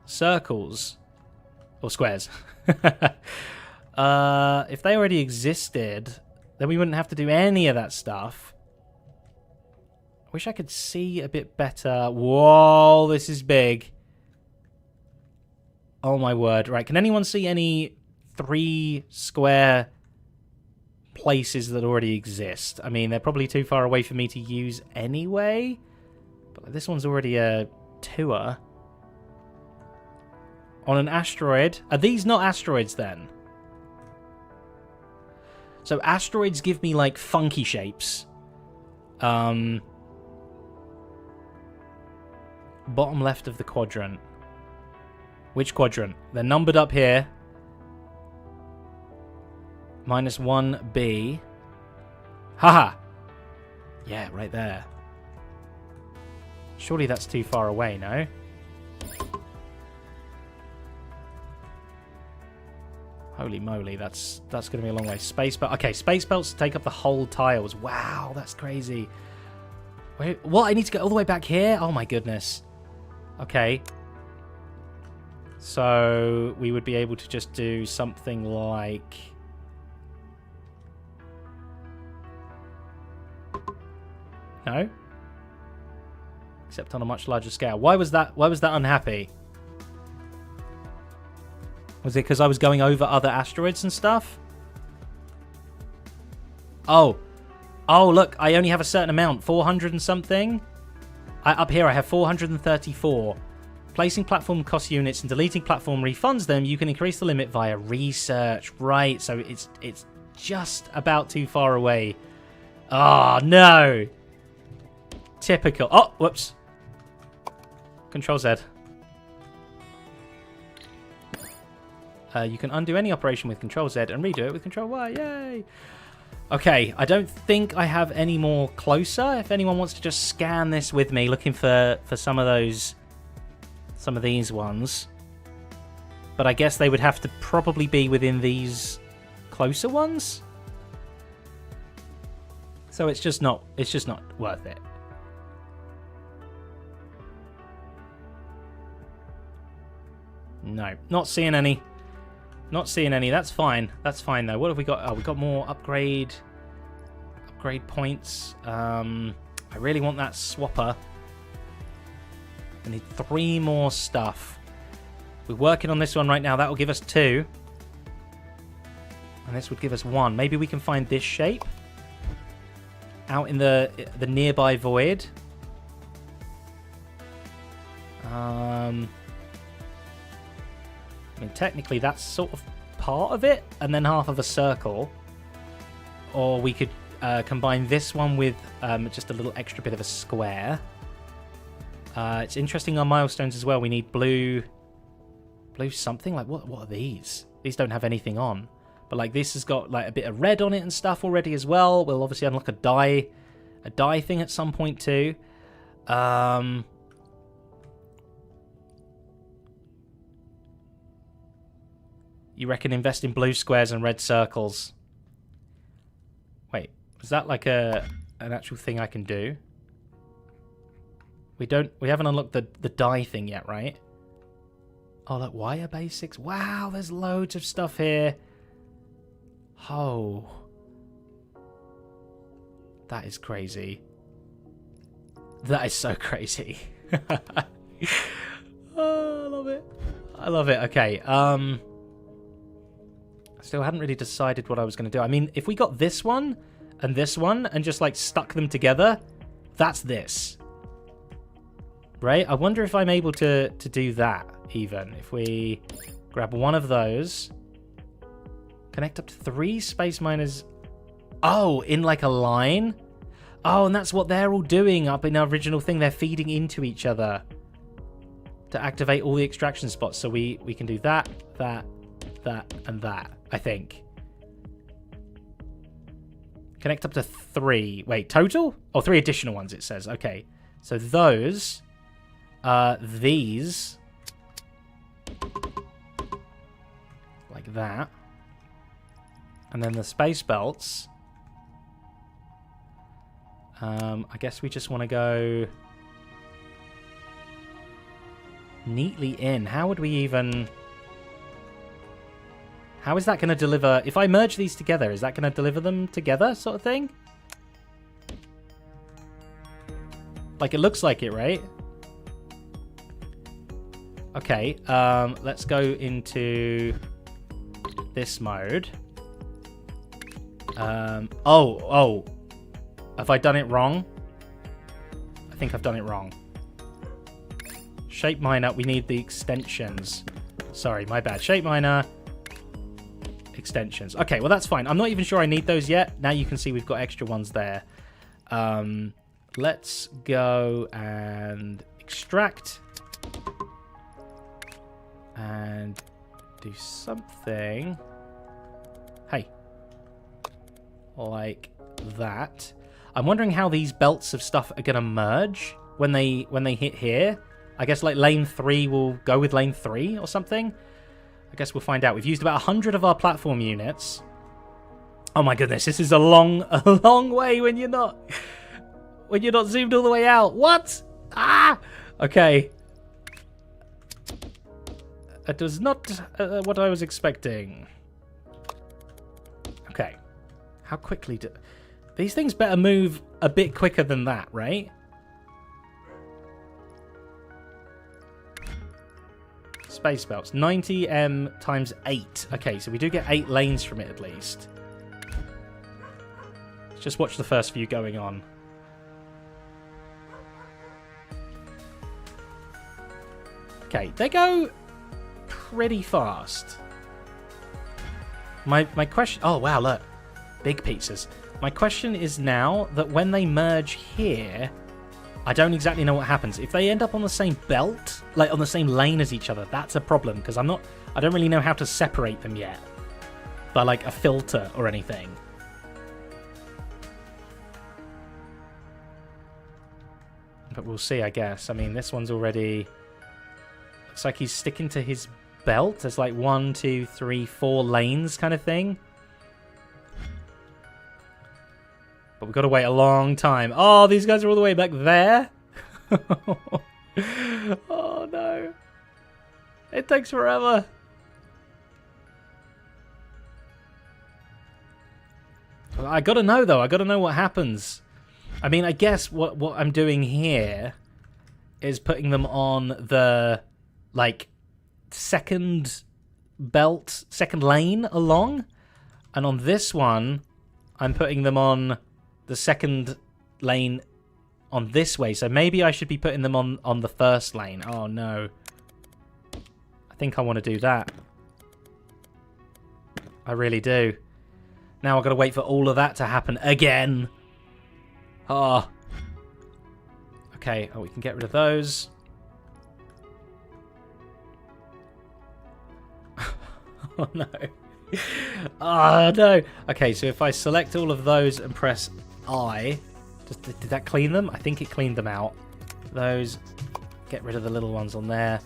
circles... Or squares. If they already existed, then we wouldn't have to do any of that stuff. I wish I could see a bit better. Whoa, this is big. Oh my word. Right, can anyone see any 3 square places that already exist? I mean, they're probably too far away for me to use anyway. But this one's already a tour. On an asteroid. Are these not asteroids then? So asteroids give me like funky shapes. Bottom left of the quadrant. Which quadrant? They're numbered up here. -1B. Haha. Yeah, right there. Surely that's too far away, no? Holy moly, that's going to be a long way. Space belt. Okay, space belts take up the whole tiles. Wow, that's crazy. Wait, what? I need to go all the way back here? Oh my goodness. Okay. So we would be able to just do something like... No? Except on a much larger scale. Why was that unhappy? Was it because I was going over other asteroids and stuff? Oh. Oh, look, I only have a certain amount. 400 and something? Up here I have 434. Placing platform cost units and deleting platform refunds them. You can increase the limit via research. Right, so it's just about too far away. Oh, no. Typical. Oh, whoops. Control Z. You can undo any operation with Control Z and redo it with Control Y. Yay! Okay, I don't think I have any more closer. If anyone wants to just scan this with me, looking for some of these ones. But I guess they would have to probably be within these closer ones. So it's just not worth it. No, not seeing any. Not seeing any. That's fine. That's fine, though. What have we got? Oh, we've got more upgrade points. I really want that swapper. I need 3 more stuff. We're working on this one right now. That will give us 2. And this would give us 1. Maybe we can find this shape out in the nearby void. I mean, technically, that's sort of part of it, and then half of a circle. Or we could combine this one with just a little extra bit of a square. It's interesting on milestones as well. We need blue something. Like, what are these? These don't have anything on. But, like, this has got, like, a bit of red on it and stuff already as well. We'll obviously unlock a dye thing at some point, too. You reckon invest in blue squares and red circles. Wait, is that like an actual thing I can do? We haven't unlocked the dye thing yet, right? Oh, look, wire basics. Wow, there's loads of stuff here. Oh. That is crazy. That is so crazy. Oh, I love it. I love it. Okay, still hadn't really decided what I was going to do. I mean, if we got this one and just, like, stuck them together, that's this. Right? I wonder if I'm able to do that, even. If we grab one of those, connect up to 3 space miners. Oh, in, like, a line? Oh, and that's what they're all doing up in our original thing. They're feeding into each other to activate all the extraction spots. So we can do that, that, and that, I think. Connect up to 3. Wait, total? Oh, 3 additional ones, it says. Okay. So those, these, like that. And then the space belts. I guess we just want to go neatly in. How would we even... How is that going to deliver... If I merge these together, is that going to deliver them together, sort of thing? Like, it looks like it, right? Okay, let's go into this mode. Oh. Have I done it wrong? I think I've done it wrong. Shape miner, we need the extensions. Sorry, my bad. Shape miner, extensions. Okay, well, that's fine. I'm not even sure I need those yet. Now you can see we've got extra ones there. Let's go and extract. And do something. Hey. Like that. I'm wondering how these belts of stuff are going to merge when they hit here. I guess like lane 3 will go with lane 3 or something. I guess we'll find out. We've used about 100 of our platform units. Oh my goodness, this is a long way when you're not zoomed all the way out. What? Ah! Okay. It was not what I was expecting. Okay. How quickly do... These things better move a bit quicker than that, right? Space belts. 90M times 8. Okay, so we do get 8 lanes from it at least. Let's just watch the first few going on. Okay, they go pretty fast. My question... Oh, wow, look. Big pizzas. My question is now that when they merge here, I don't exactly know what happens. If they end up on the same belt, like on the same lane as each other, that's a problem because I don't really know how to separate them yet by like a filter or anything. But we'll see, I guess. I mean, this one's already... Looks like he's sticking to his belt. There's like 1, 2, 3, 4 lanes kind of thing. But we've got to wait a long time. Oh, these guys are all the way back there? Oh, no. It takes forever. I got to know, though. I got to know what happens. I mean, I guess what I'm doing here is putting them on the, like, second belt, second lane along. And on this one, I'm putting them on the second lane on this way. So maybe I should be putting them on the first lane. Oh, no. I think I want to do that. I really do. Now I've got to wait for all of that to happen again. Oh. Okay, we can get rid of those. Oh, no. Oh, no. Okay, so if I select all of those and press I, did that clean them? I think it cleaned them out. Those, get rid of the little ones on there.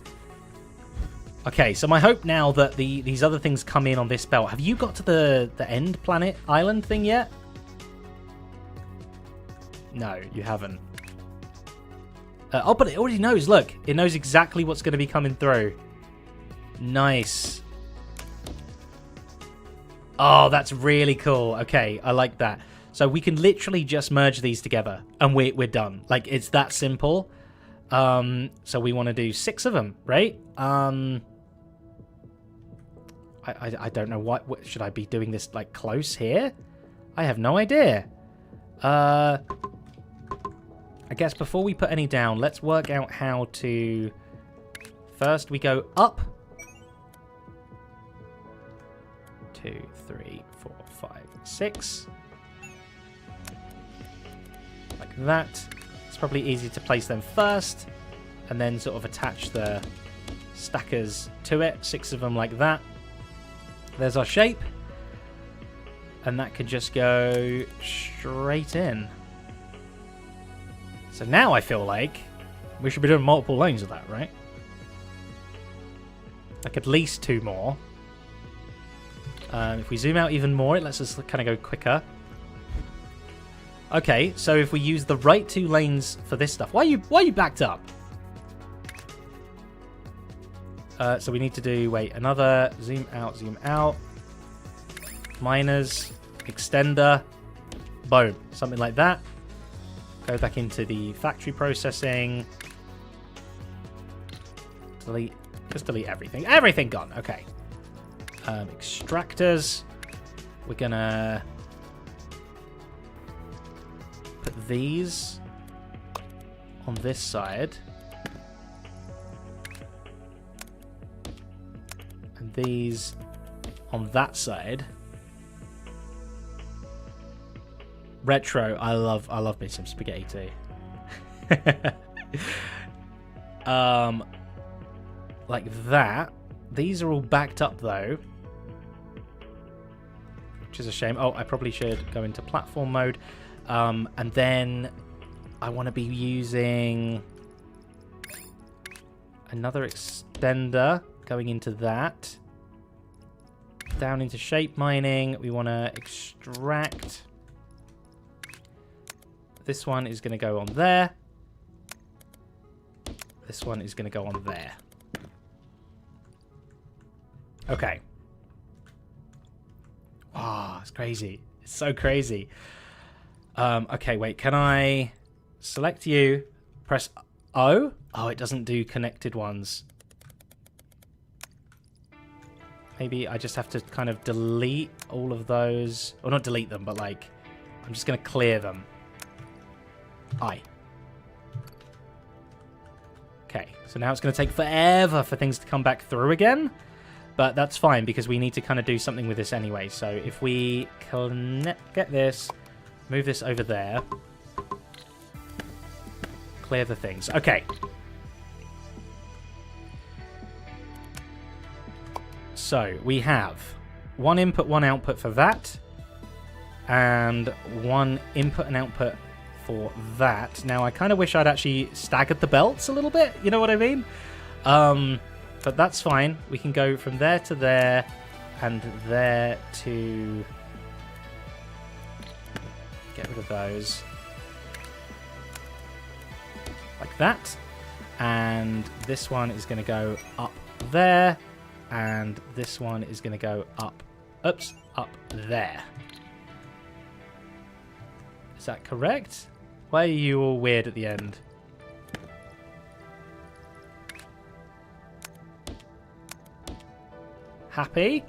Okay, so my hope now that these other things come in on this belt. Have you got to the end planet island thing yet? No, you haven't. Oh, but it already knows. Look, it knows exactly what's going to be coming through. Nice. Oh, that's really cool. Okay, I like that. So we can literally just merge these together and we're done. Like, it's that simple. So we want to do 6 of them, right? I don't know what should I be doing this like close here? I have no idea. I guess before we put any down, let's work out how to... First we go up. 2, 3, 4, 5, 6. Like that. It's probably easy to place them first and then sort of attach the stackers to it. 6 of them like that. There's our shape. And that can just go straight in. So now I feel like we should be doing multiple lanes of that, right? Like at least 2 more. If we zoom out even more, it lets us kind of go quicker. Okay, so if we use the right 2 lanes for this stuff... Why are you backed up? So we need to do... Wait, another zoom out. Miners, extender, boom, something like that. Go back into the factory processing. Delete, just delete everything. Everything gone, okay. Extractors. We're gonna put these on this side. And these on that side. Retro, I love me some spaghetti too. Like that. These are all backed up though, which is a shame. Oh, I probably should go into platform mode. And then I want to be using another extender going into that. Down into shape mining, we want to extract. This one is going to go on there. This one is going to go on there. Okay. Oh, it's crazy. It's so crazy. Okay, wait. Can I select you? Press O? Oh, it doesn't do connected ones. Maybe I just have to kind of delete all of those. Or not delete them, but like, I'm just going to clear them. I. Okay, so now it's going to take forever for things to come back through again. But that's fine, because we need to kind of do something with this anyway. So if we get this, move this over there. Clear the things. Okay. So we have 1 input, 1 output for that. And 1 input and output for that. Now, I kind of wish I'd actually staggered the belts a little bit. You know what I mean? But that's fine. We can go from there to there and there to... Get rid of those. Like that. And this one is going to go up there. And this one is going to go up... Oops. Up there. Is that correct? Why are you all weird at the end? Happy.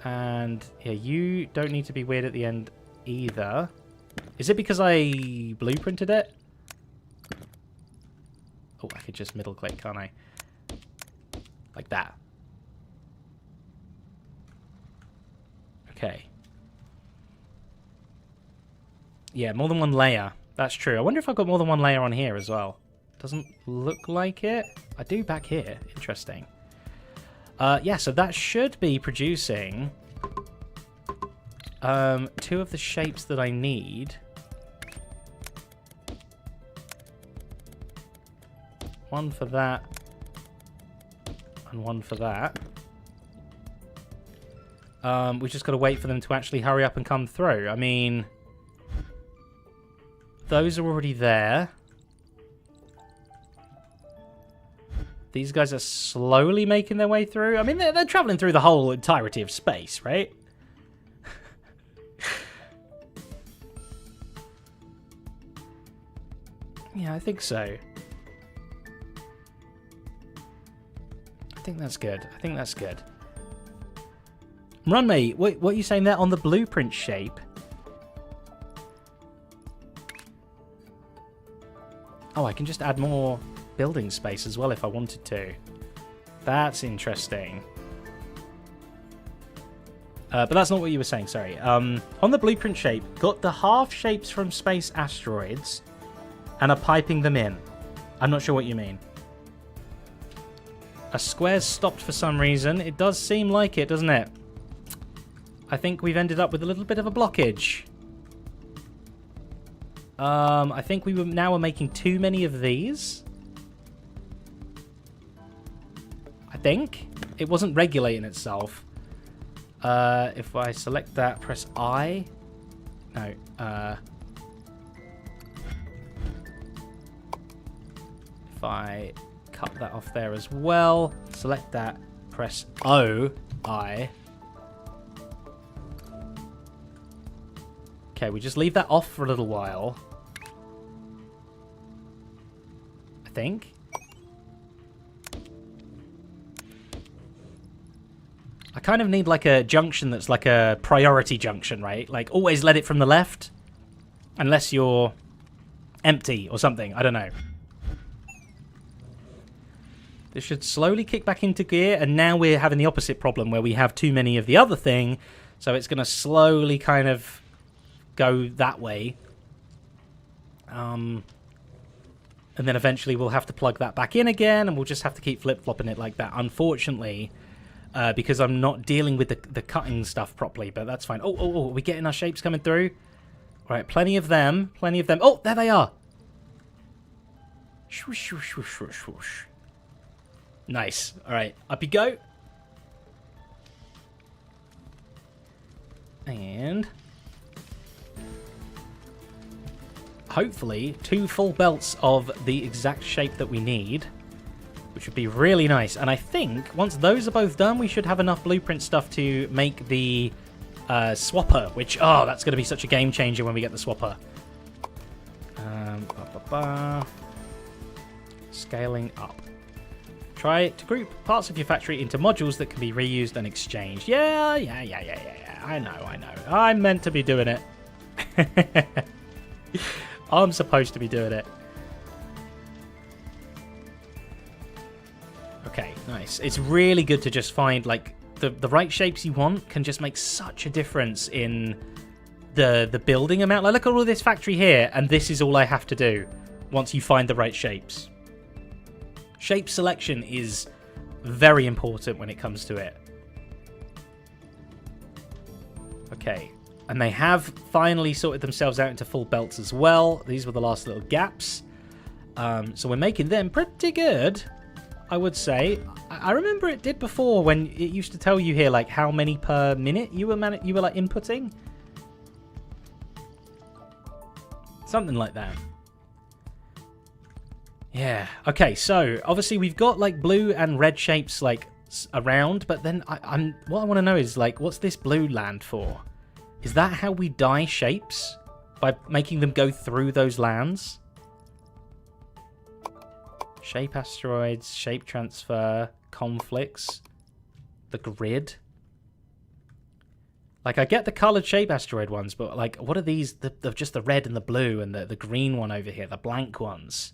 And yeah, you don't need to be weird at the end either. Is it because I blueprinted it? Oh, I could just middle click, can't I? Like that. Okay. Yeah, more than 1 layer. That's true. I wonder if I've got more than 1 layer on here as well. Doesn't look like it. I do back here. Interesting. Yeah, so that should be producing 2 of the shapes that I need. 1 for that. And 1 for that. We just got to wait for them to actually hurry up and come through. I mean... Those are already there. These guys are slowly making their way through. I mean, they're traveling through the whole entirety of space, right? Yeah, I think so. I think that's good. I think that's good. Run, mate. What are you saying there on the blueprint shape? Oh, I can just add more building space as well if I wanted to. That's interesting. But that's not what you were saying, sorry. On the blueprint shape, got the half shapes from space asteroids and are piping them in. I'm not sure what you mean. A square's stopped for some reason. It does seem like it, doesn't it? I think we've ended up with a little bit of a blockage. I think now we're making too many of these. I think. It wasn't regulating itself. If I select that, press I. No, if I cut that off there as well, select that, press O, I. Okay, we just leave that off for a little while. I think. I kind of need like a junction that's like a priority junction, right? Like always let it from the left. Unless you're empty or something. I don't know. This should slowly kick back into gear. And now we're having the opposite problem where we have too many of the other thing. So it's going to slowly kind of go that way. And then eventually we'll have to plug that back in again. And we'll just have to keep flip-flopping it like that. Unfortunately... because I'm not dealing with the cutting stuff properly, but that's fine. Oh, are we getting our shapes coming through? All right, plenty of them. Plenty of them. Oh, there they are. Swoosh, swoosh, swoosh, swoosh, swoosh. Nice. All right, up you go. And... hopefully, 2 full belts of the exact shape that we need. Which would be really nice. And I think once those are both done, we should have enough blueprint stuff to make the swapper. Which, oh, that's going to be such a game changer when we get the swapper. Scaling up. Try to group parts of your factory into modules that can be reused and exchanged. Yeah. I know. I'm meant to be doing it. I'm supposed to be doing it. Okay, nice. It's really good to just find, like, the right shapes you want can just make such a difference in the building amount. Like, look at all this factory here, and this is all I have to do once you find the right shapes. Shape selection is very important when it comes to it. Okay, and they have finally sorted themselves out into full belts as well. These were the last little gaps. So we're making them pretty good, I would say. I remember it did before when it used to tell you here like how many per minute you were like inputting. Something like that. Yeah. Okay, so obviously we've got like blue and red shapes like around, but then what I want to know is like, what's this blue land for? Is that how we dye shapes? By making them go through those lands? Shape asteroids, shape transfer, conflicts, the grid. Like, I get the colored shape asteroid ones, but like, what are these? Just the red and the blue and the green one over here, the blank ones.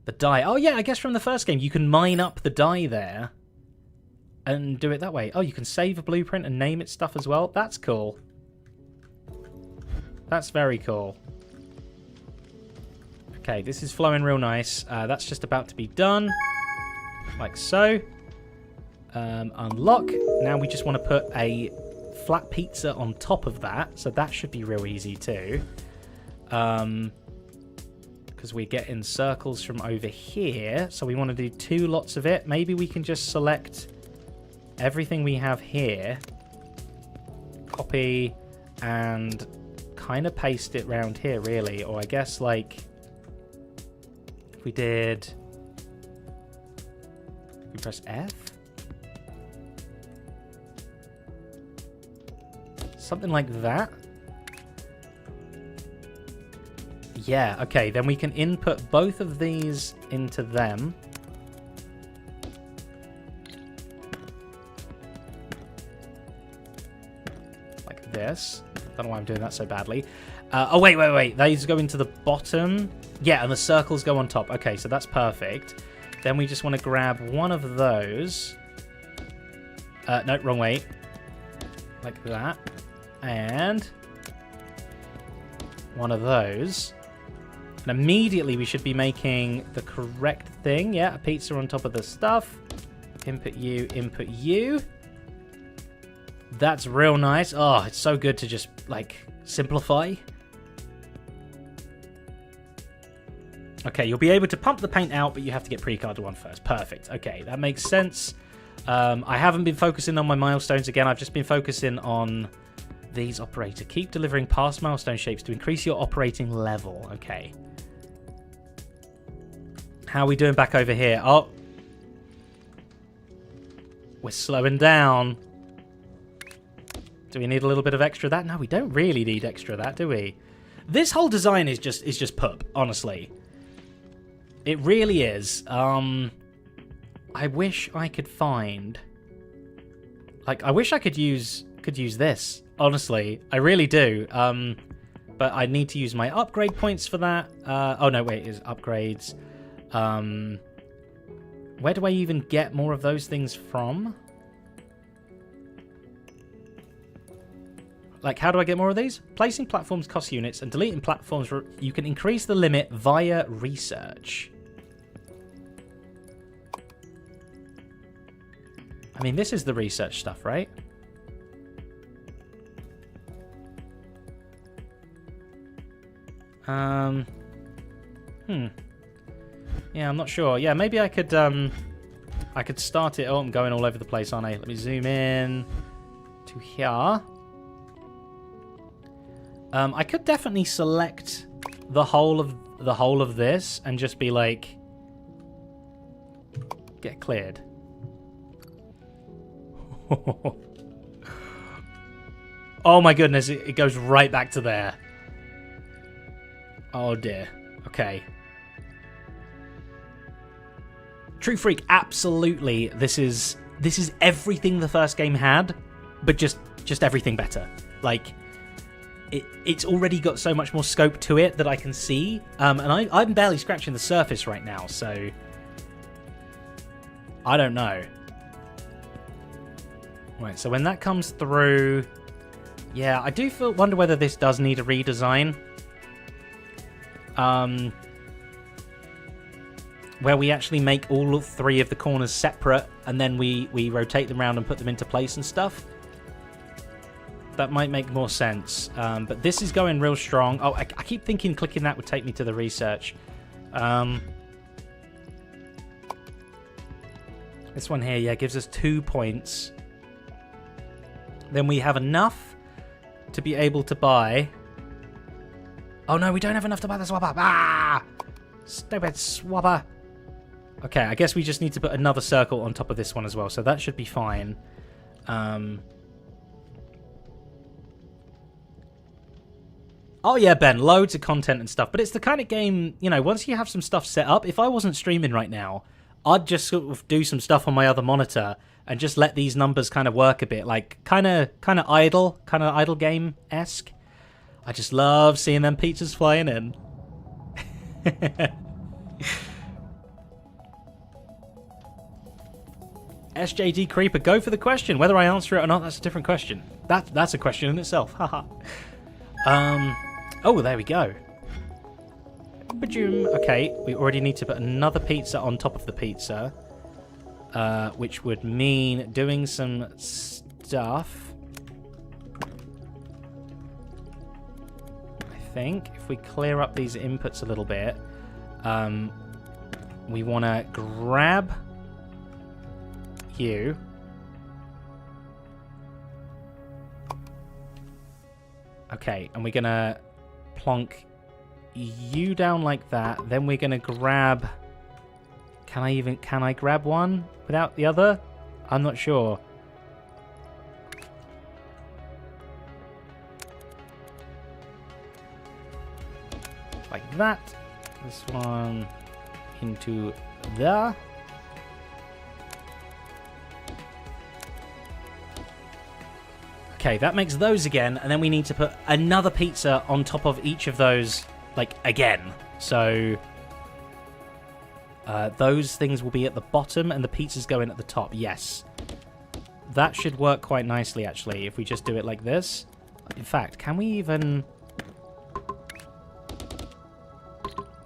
The dye. Oh yeah, I guess from the first game you can mine up the dye there and do it that way. Oh, you can save a blueprint and name it stuff as well. That's cool. That's very cool. Okay, this is flowing real nice. That's just about to be done. Like so. Unlock. Now we just want to put a flat pizza on top of that. So that should be real easy too. Because we're getting circles from over here. So we want to do 2 lots of it. Maybe we can just select everything we have here. Copy and kind of paste it around here really. Or I guess like... we did... we press F? Something like that? Yeah, okay, then we can input both of these into them. Like this. Don't know why I'm doing that so badly. Oh, wait. These go into the bottom. Yeah, and the circles go on top. Okay, so that's perfect. Then we just want to grab one of those. No, wrong way. Like that. And one of those. And immediately we should be making the correct thing. Yeah, a pizza on top of the stuff. Input you, input you. That's real nice. Oh, it's so good to just, like, simplify. Okay, you'll be able to pump the paint out, but you have to get pre-card to one first. Perfect. Okay, that makes sense. I haven't been focusing on my milestones again. I've just been focusing on these operator. Keep delivering past milestone shapes to increase your operating level. Okay. How are we doing back over here? Oh. We're slowing down. Do we need a little bit of extra of that? No, we don't really need extra of that, do we? This whole design is just poop, honestly. It really is. I wish I could find... Like, I wish I could use this, honestly. I really do. But I need to use my upgrade points for that. Oh, no, wait, it's upgrades. Where do I even get more of those things from? Like, how do I get more of these? Placing platforms costs units, and deleting platforms, you can increase the limit via research. I mean, this is the research stuff, right? Yeah, I'm not sure. Yeah, maybe I could start it. Oh, I'm going all over the place, aren't I? Let me zoom in to here. I could definitely select the whole of this and just be like, get cleared. Oh my goodness, it goes right back to there. Oh dear. Okay. True Freak, absolutely. This is everything the first game had, but just everything better. Like, it's already got so much more scope to it that I can see, and I'm barely scratching the surface right now, so I don't know. Right, so when that comes through, yeah, I do wonder whether this does need a redesign. Where we actually make all three of the corners separate, and then we rotate them around and put them into place and stuff. That might make more sense. But this is going real strong. Oh, I keep thinking clicking that would take me to the research. This one here, yeah, gives us 2 points. Then we have enough to be able to buy... Oh no, we don't have enough to buy the swapper. Ah! Stupid swapper. Okay, I guess we just need to put another circle on top of this one as well, so that should be fine. Oh yeah, Ben, loads of content and stuff, but it's the kind of game, you know, once you have some stuff set up, if I wasn't streaming right now, I'd just sort of do some stuff on my other monitor and just let these numbers kind of work a bit, like kind of idle game-esque. I just love seeing them pizzas flying in. SJD Creeper, go for the question. Whether I answer it or not, that's a different question. That's a question in itself. Haha. Oh, there we go. Okay, we already need to put another pizza on top of the pizza, which would mean doing some stuff. I think if we clear up these inputs a little bit, we want to grab you. Okay, and we're going to plonk you down like that. Then we're going to grab... Can I grab one without the other? I'm not sure. Like that. This one into there. Okay, that makes those again, and then we need to put another pizza on top of each of those, like, again. So, those things will be at the bottom, and the pizza's going at the top, yes. That should work quite nicely, actually, if we just do it like this. In fact, can we even...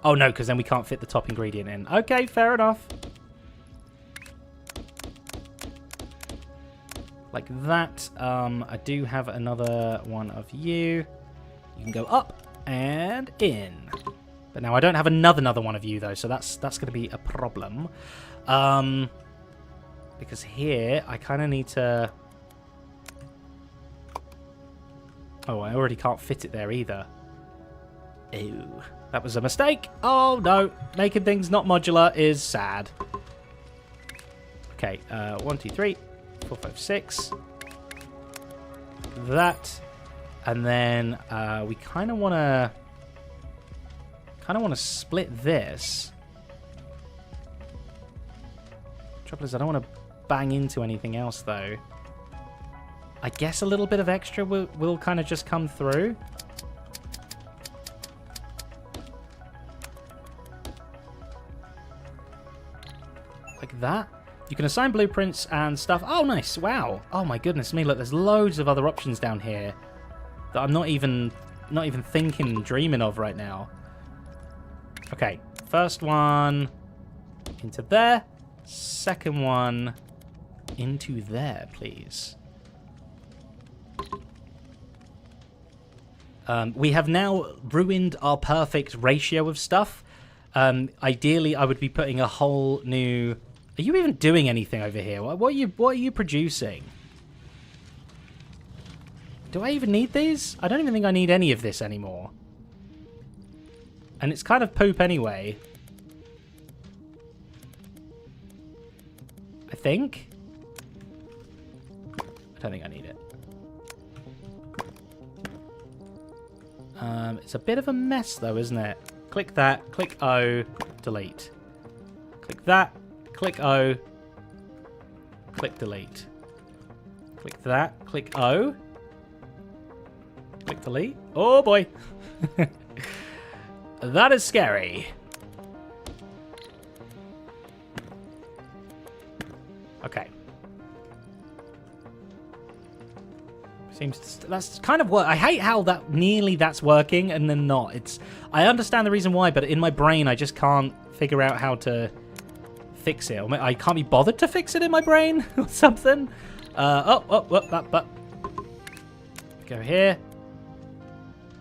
Oh, no, because then we can't fit the top ingredient in. Okay, fair enough. Like that. I do have another one of you. You can go up and in. But now I don't have another one of you, though, so that's going to be a problem. Because here, I kind of need to... Oh, I already can't fit it there either. Ew. That was a mistake. Oh, no. Making things not modular is sad. Okay, 1, 2, 3, 4, 5, 6. That. And then we kind of want to... split this. Trouble is, I don't want to bang into anything else, though. I guess a little bit of extra will kind of just come through. Like that. You can assign blueprints and stuff. Oh, nice. Wow. Oh, my goodness me. Look, there's loads of other options down here that I'm not even thinking, dreaming of right now. Okay. First one into there. Second one into there, please. We have now ruined our perfect ratio of stuff. Ideally, I would be putting a whole new... Are you even doing anything over here? What are you producing? Do I even need these? I don't even think I need any of this anymore. And it's kind of poop anyway. I think. I don't think I need it. It's a bit of a mess though, isn't it? Click that, click O, delete. Click that, click O, click delete. Click that, click O, click delete. Oh boy. That is scary. Okay. That's kind of what I hate, how that's working and then not. I understand the reason why, but in my brain I just can't figure out how to fix it. I can't be bothered to fix it in my brain or something. Go here.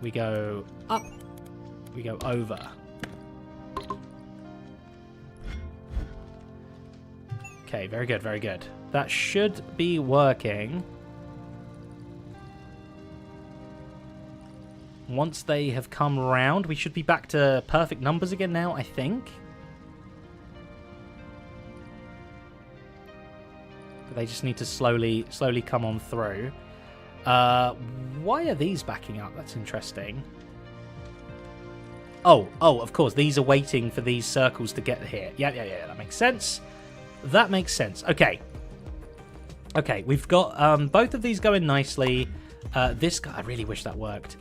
We go up. We go over. Okay, very good, very good. That should be working. Once they have come around, we should be back to perfect numbers again now, I think. But they just need to slowly come on through. Why are these backing up? That's interesting. Oh, of course, these are waiting for these circles to get here. Yeah, that makes sense. That makes sense. Okay, we've got both of these going nicely. This guy, I really wish that worked.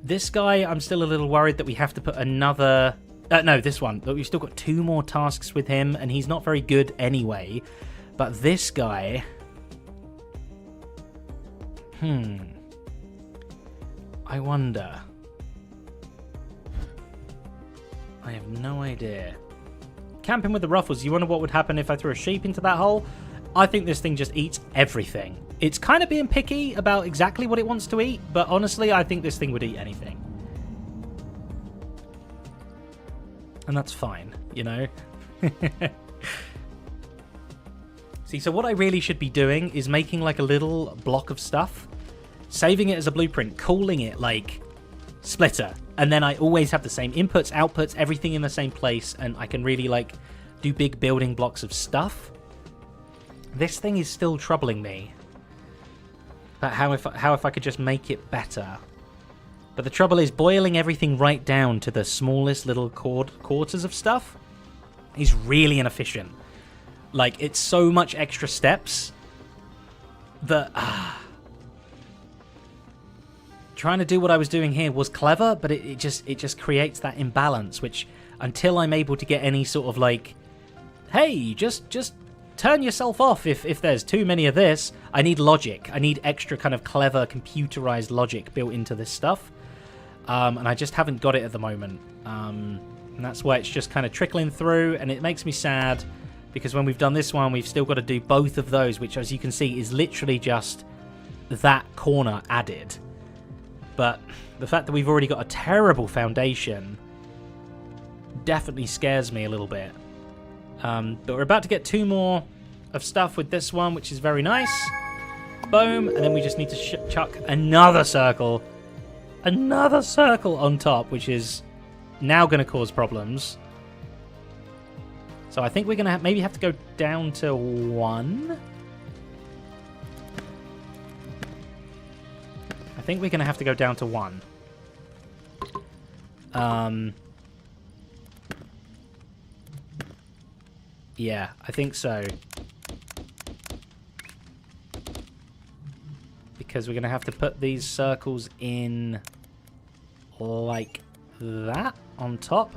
This guy, I'm still a little worried that we have to put another... no, this one. We've still got 2 more tasks with him, and he's not very good anyway. But this guy... I wonder. I have no idea. Camping with the Ruffles, you wonder what would happen if I threw a sheep into that hole? I think this thing just eats everything. It's kind of being picky about exactly what it wants to eat, but honestly, I think this thing would eat anything. And that's fine, you know? See, so what I really should be doing is making like a little block of stuff, saving it as a blueprint, calling it like splitter, and then I always have the same inputs, outputs, everything in the same place, and I can really like do big building blocks of stuff. This thing is still troubling me. But how if I could just make it better? But the trouble is, boiling everything right down to the smallest little quarters of stuff is really inefficient. Like, it's so much extra steps that... Trying to do what I was doing here was clever, but it just creates that imbalance, which until I'm able to get any sort of like, hey, just turn yourself off if there's too many of this. I need logic. I need extra kind of clever computerized logic built into this stuff. And I just haven't got it at the moment. And that's why it's just kind of trickling through, and it makes me sad because when we've done this one, we've still got to do both of those, which, as you can see, is literally just that corner added. But the fact that we've already got a terrible foundation definitely scares me a little bit. But we're about to get 2 more of stuff with this one, which is very nice. Boom. And then we just need to chuck another circle. Another circle on top, which is now going to cause problems. So I think we're going to maybe have to go down to 1. I think we're going to have to go down to 1. Yeah, I think so. Because we're going to have to put these circles in like that on top.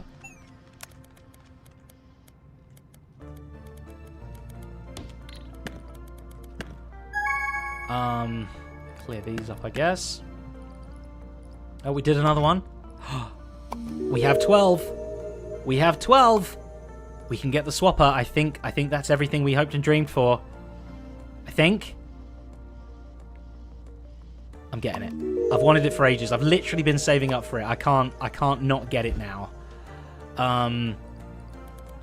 Clear these up, I guess. Oh, we did another one. We have 12. We have 12. We can get the swapper. I think that's everything we hoped and dreamed for. I think. I'm getting it. I've wanted it for ages. I've literally been saving up for it. I can't not get it now.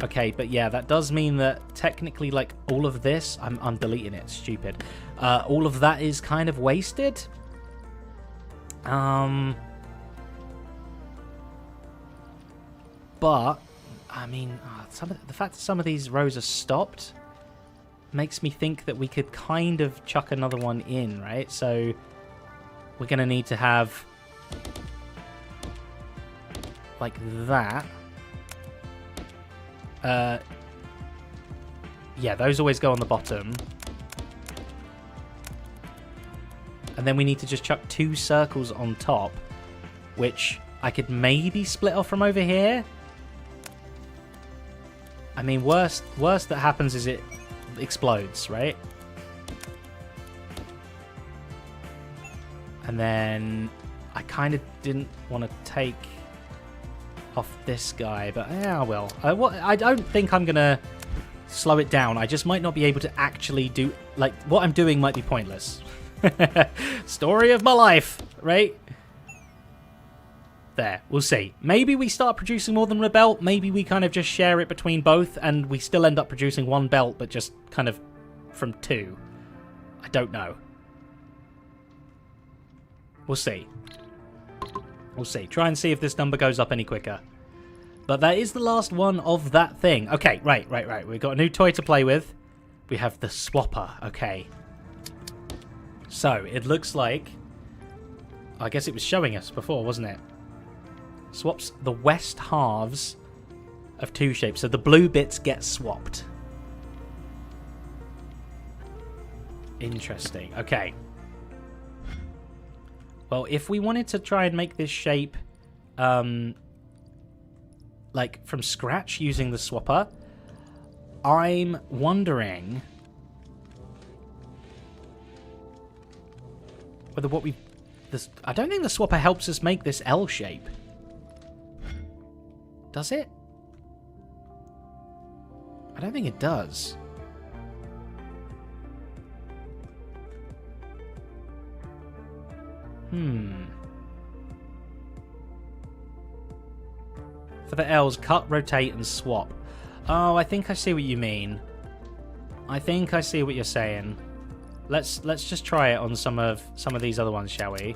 Okay, but yeah, that does mean that technically, like, all of this, I'm deleting it. Stupid. All of that is kind of wasted. But I mean, the fact that some of these rows are stopped makes me think that we could kind of chuck another one in, right? So we're going to need to have like that. Yeah, those always go on the bottom. And then we need to just chuck 2 circles on top, which I could maybe split off from over here. I mean, worst that happens is it explodes, right? And then I kind of didn't want to take off this guy, but yeah, I will. I don't think I'm going to slow it down. I just might not be able to actually do... Like, what I'm doing might be pointless. Story of my life, right? There, we'll see. Maybe we start producing more than a belt. Maybe we kind of just share it between both and we still end up producing 1 belt, but just kind of from 2. I don't know. We'll see. We'll see. Try and see if this number goes up any quicker. But that is the last one of that thing. Okay, right. We've got a new toy to play with. We have the swapper. Okay. So, it looks like... I guess it was showing us before, wasn't it? Swaps the west halves of 2 shapes. So the blue bits get swapped. Interesting. Okay. Well, if we wanted to try and make this shape like from scratch using the swapper, I'm wondering whether what we... I don't think the swapper helps us make this L shape. Does it? I don't think it does. For the L's, cut, rotate, and swap. Oh, I think I see what you mean. I think I see what you're saying. Let's just try it on some of these other ones, shall we?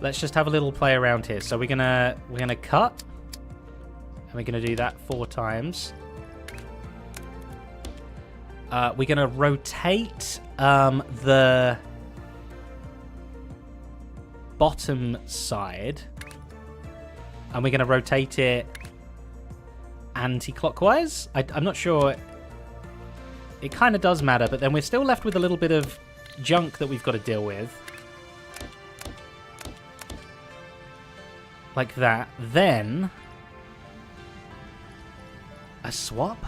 Let's just have a little play around here. So we're gonna cut, and we're gonna do that 4 times. We're gonna rotate the bottom side, and we're gonna rotate it anti-clockwise. I'm not sure. It kind of does matter, but then we're still left with a little bit of junk that we've got to deal with. Like that. Then a swap?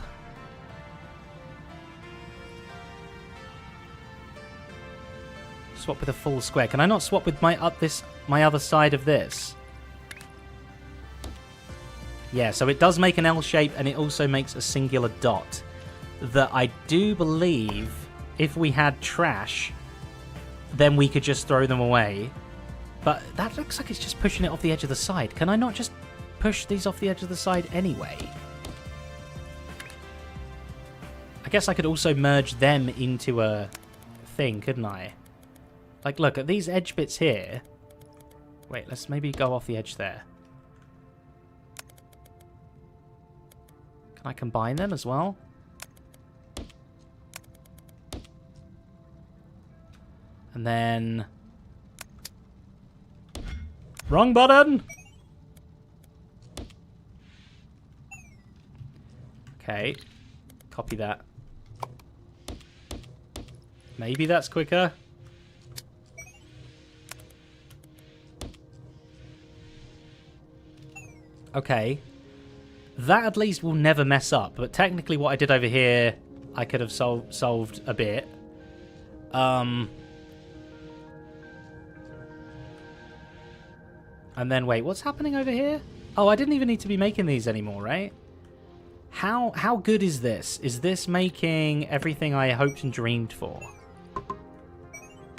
Swap with a full square. Can I not swap with my other side of this? Yeah, so it does make an L shape, and it also makes a singular dot that I do believe if we had trash, then we could just throw them away. But that looks like it's just pushing it off the edge of the side. Can I not just push these off the edge of the side anyway? I guess I could also merge them into a thing, couldn't I? Like, look, at these edge bits here. Wait, let's maybe go off the edge there. Can I combine them as well? And then... Wrong button! Okay. Copy that. Maybe that's quicker. Okay. That at least will never mess up. But technically what I did over here, I could have solved a bit. And then, wait, what's happening over here? Oh, I didn't even need to be making these anymore, right? How good is this? Is this making everything I hoped and dreamed for?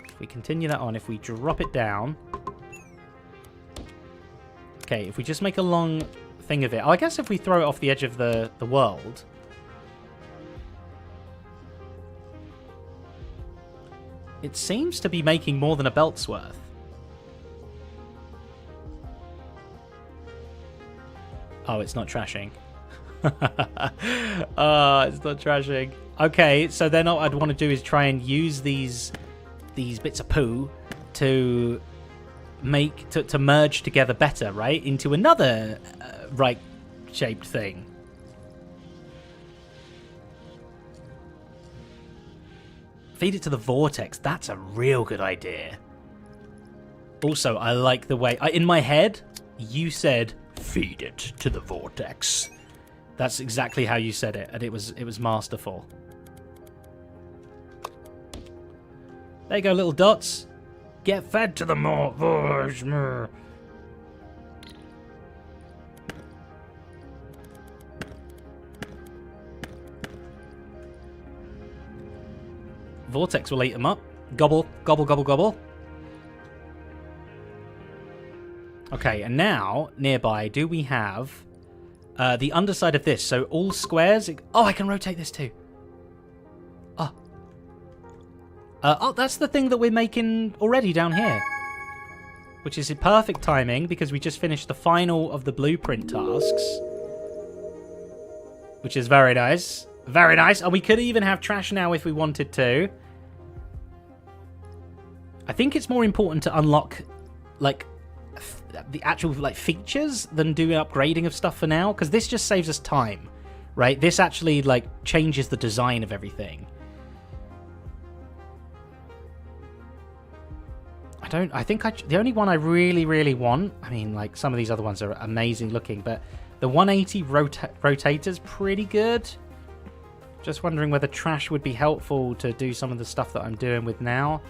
If we continue that on, if we drop it down... Okay, if we just make a long thing of it... Oh, I guess if we throw it off the edge of the world... It seems to be making more than a belt's worth. Oh, it's not trashing. Oh, it's not trashing. Okay, so then what I'd want to do is try and use these bits of poo to make to merge together better, right? Into another right-shaped thing. Feed it to the vortex. That's a real good idea. Also, I like the way... in my head, you said, feed it to the vortex. That's exactly how you said it, and it was masterful. There you go, little dots. Get fed to the vortex. Vortex will eat them up. Gobble, gobble, gobble, gobble. Okay, and now, nearby, do we have the underside of this? So all squares... Oh, I can rotate this too. Oh. Oh, that's the thing that we're making already down here. Which is perfect timing, because we just finished the final of the blueprint tasks. Which is very nice. Very nice. And we could even have trash now if we wanted to. I think it's more important to unlock, like... the actual features than doing upgrading of stuff for now, because this just saves us time, right? This actually changes the design of everything. The only one I really want, I mean, some of these other ones are amazing looking, but the 180 rotator's pretty good. Just wondering whether trash would be helpful to do some of the stuff that I'm doing with now,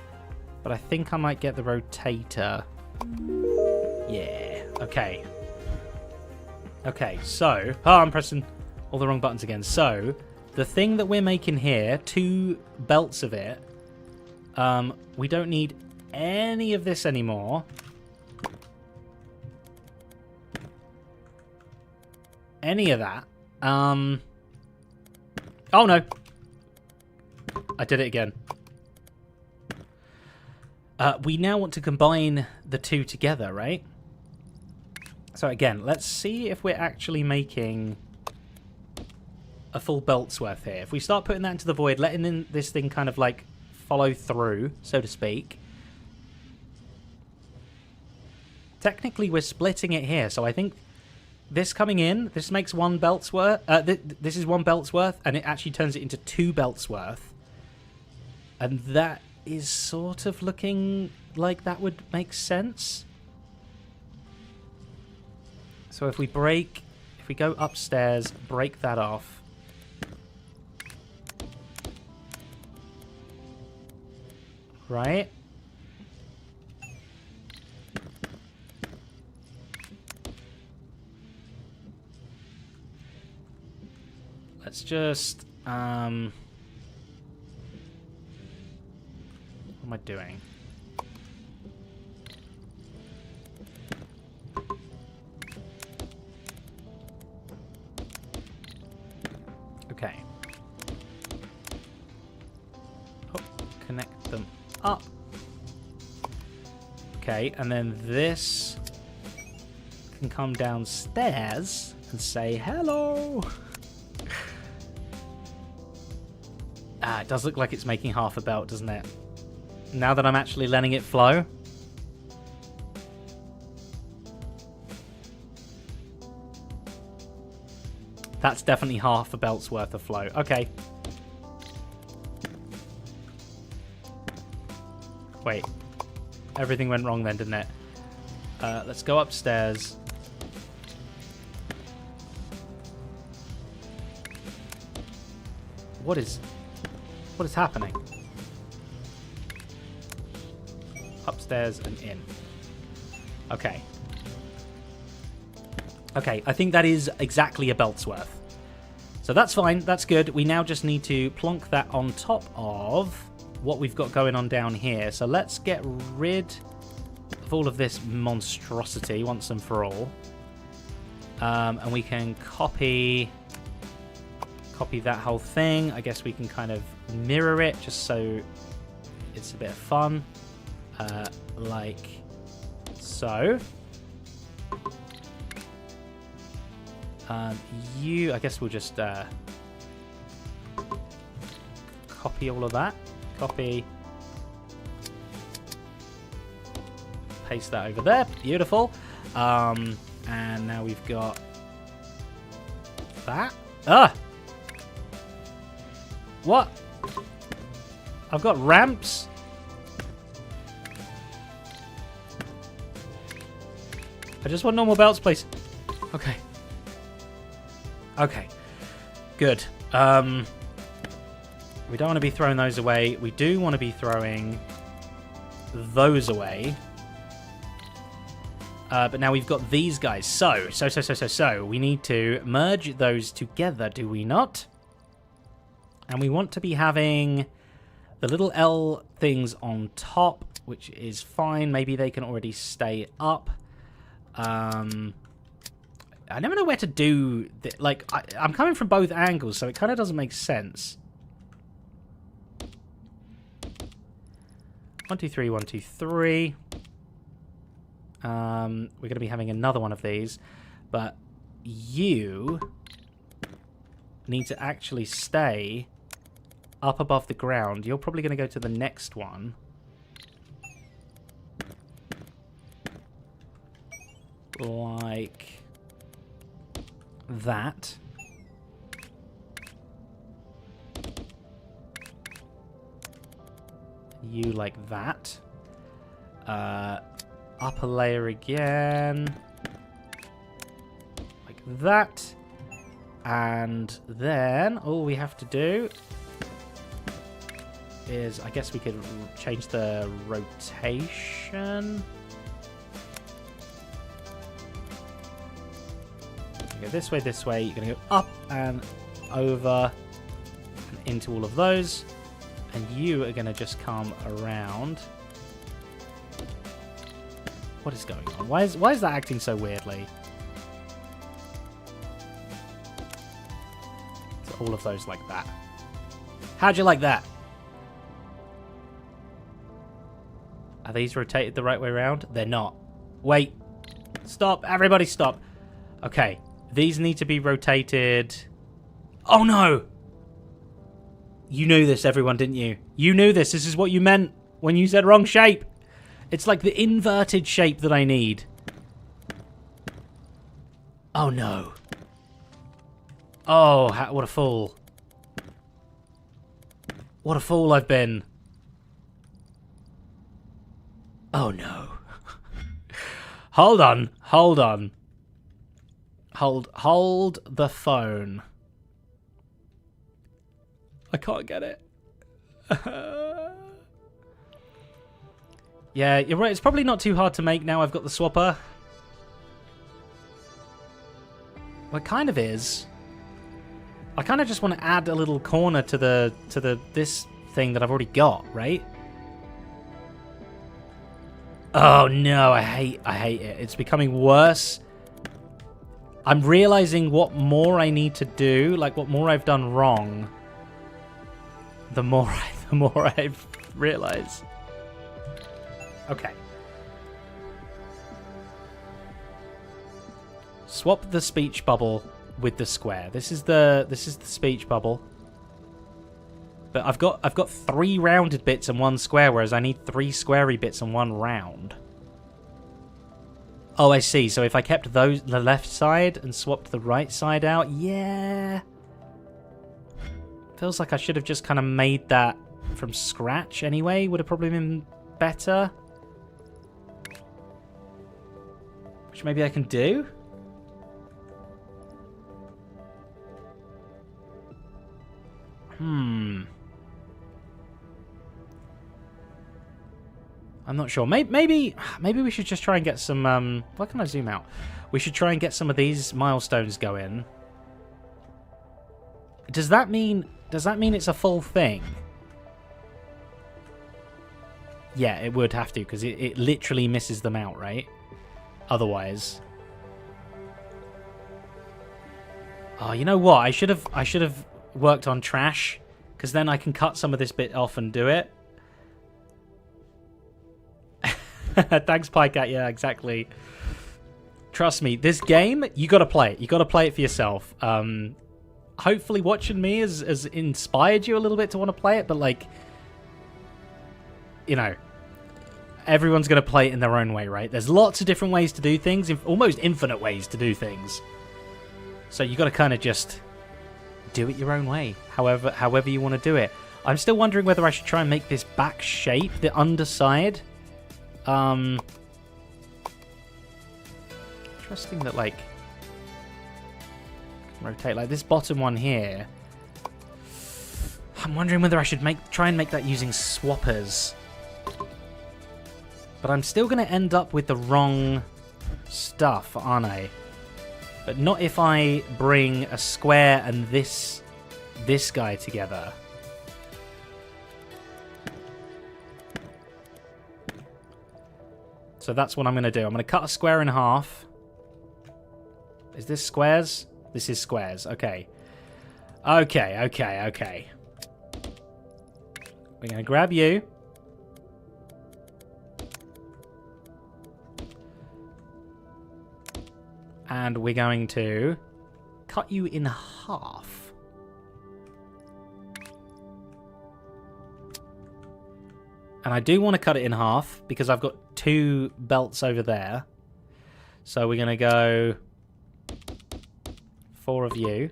but I think I might get the rotator. Yeah, okay. Okay, so... Oh, I'm pressing all the wrong buttons again. So, the thing that we're making here, 2 belts of it, we don't need any of this anymore. Any of that. Oh, no. I did it again. We now want to combine the 2 together, right? So again, let's see if we're actually making a full belt's worth here. If we start putting that into the void, letting this thing kind of follow through, so to speak. Technically, we're splitting it here, so I think this coming in, this makes 1 belt's worth. This is 1 belt's worth, and it actually turns it into 2 belt's worth. And that is sort of looking like that would make sense. So if we go upstairs, break that off. Right? Let's just... what am I doing? Okay. Oh, connect them up. Okay, and then this can come downstairs and say hello. It does look like it's making half a belt, doesn't it? Now that I'm actually letting it flow. That's definitely half a belt's worth of flow. Okay. Wait. Everything went wrong then, didn't it? Let's go upstairs. What is happening? Upstairs and in. Okay. Okay, I think that is exactly a belt's worth. So that's fine, that's good. We now just need to plonk that on top of what we've got going on down here. So let's get rid of all of this monstrosity once and for all. And we can copy that whole thing. I guess we can kind of mirror it just so it's a bit of fun. Like so. I guess we'll just copy all of that. Copy. Paste that over there. Beautiful. And now we've got that. What? I've got ramps. I just want normal belts, please. Okay. Okay. Good. We don't want to be throwing those away. We do want to be throwing those away. But now we've got these guys. So, we need to merge those together, do we not? And we want to be having the little L things on top, which is fine. Maybe they can already stay up. I never know where to do... I'm coming from both angles, so it kind of doesn't make sense. 1, 2, 3, 1, 2, 3. We're going to be having another one of these. But you need to actually stay up above the ground. You're probably going to go to the next one. Like that. You like that. Upper layer again. Like that. And then all we have to do is, I guess we could change the rotation. Go this way. You're going to go up and over and into all of those. And you are going to just come around. What is going on? Why is that acting so weirdly? So all of those like that. How'd you like that? Are these rotated the right way around? They're not. Wait. Stop. Everybody stop. Okay. These need to be rotated. Oh no! You knew this, everyone, didn't you? You knew this. This is what you meant when you said wrong shape. It's like the inverted shape that I need. Oh no. Oh, what a fool. What a fool I've been. Oh no. Hold on. Hold the phone. I can't get it. Yeah, you're right. It's probably not too hard to make now I've got the swapper. Well, it kind of is. I kind of just want to add a little corner to this thing that I've already got, right? Oh no, I hate it. It's becoming worse. I'm realizing what more I need to do, like what more I've done wrong. The more I've realized. Okay. Swap the speech bubble with the square. This is the speech bubble. But I've got 3 rounded bits and 1 square, whereas I need 3 squarey bits and 1 round. Oh, I see. So if I kept the left side and swapped the right side out, yeah. Feels like I should have just kind of made that from scratch anyway. Would have probably been better. Which maybe I can do. I'm not sure. Maybe we should just try and get some... why can't I zoom out? We should try and get some of these milestones going. Does that mean it's a full thing? Yeah, it would have to, because it literally misses them out, right? Otherwise. Oh, you know what? I should have worked on trash, because then I can cut some of this bit off and do it. Thanks, Pycat. Yeah, exactly. Trust me, this game, you got to play it. You got to play it for yourself. Hopefully watching me has inspired you a little bit to want to play it, but like, you know, everyone's going to play it in their own way, right? There's lots of different ways to do things, almost infinite ways to do things. So you got to kind of just do it your own way, however you want to do it. I'm still wondering whether I should try and make this back shape, the underside. Interesting that, like, rotate like this bottom one here. I'm wondering whether I should try and make that using swappers. But I'm still going to end up with the wrong stuff, aren't I? But not if I bring a square and this guy together. So that's what I'm going to do. I'm going to cut a square in half. Is this squares? This is squares. Okay. Okay. We're going to grab you. And we're going to cut you in half. And I do want to cut it in half because I've got 2 belts over there. So we're going to go 4 of you.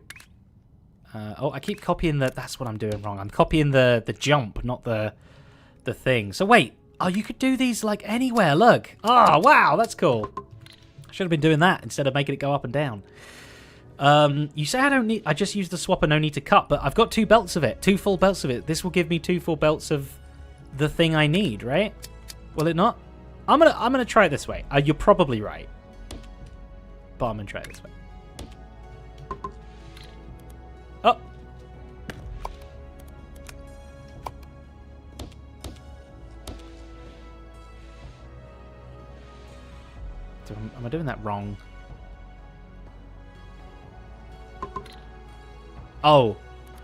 Oh, I keep copying that's what I'm doing wrong. I'm copying the jump, not the thing. So wait. Oh, you could do these like anywhere. Look. Oh, wow. That's cool. I should have been doing that instead of making it go up and down. You say I just use the swapper, no need to cut, but I've got 2 belts of it. 2 full belts of it. This will give me 2 full belts of the thing I need, right? Will it not? I'm gonna try it this way. You're probably right, but I'm gonna try it this way. Oh, am I doing that wrong? Oh,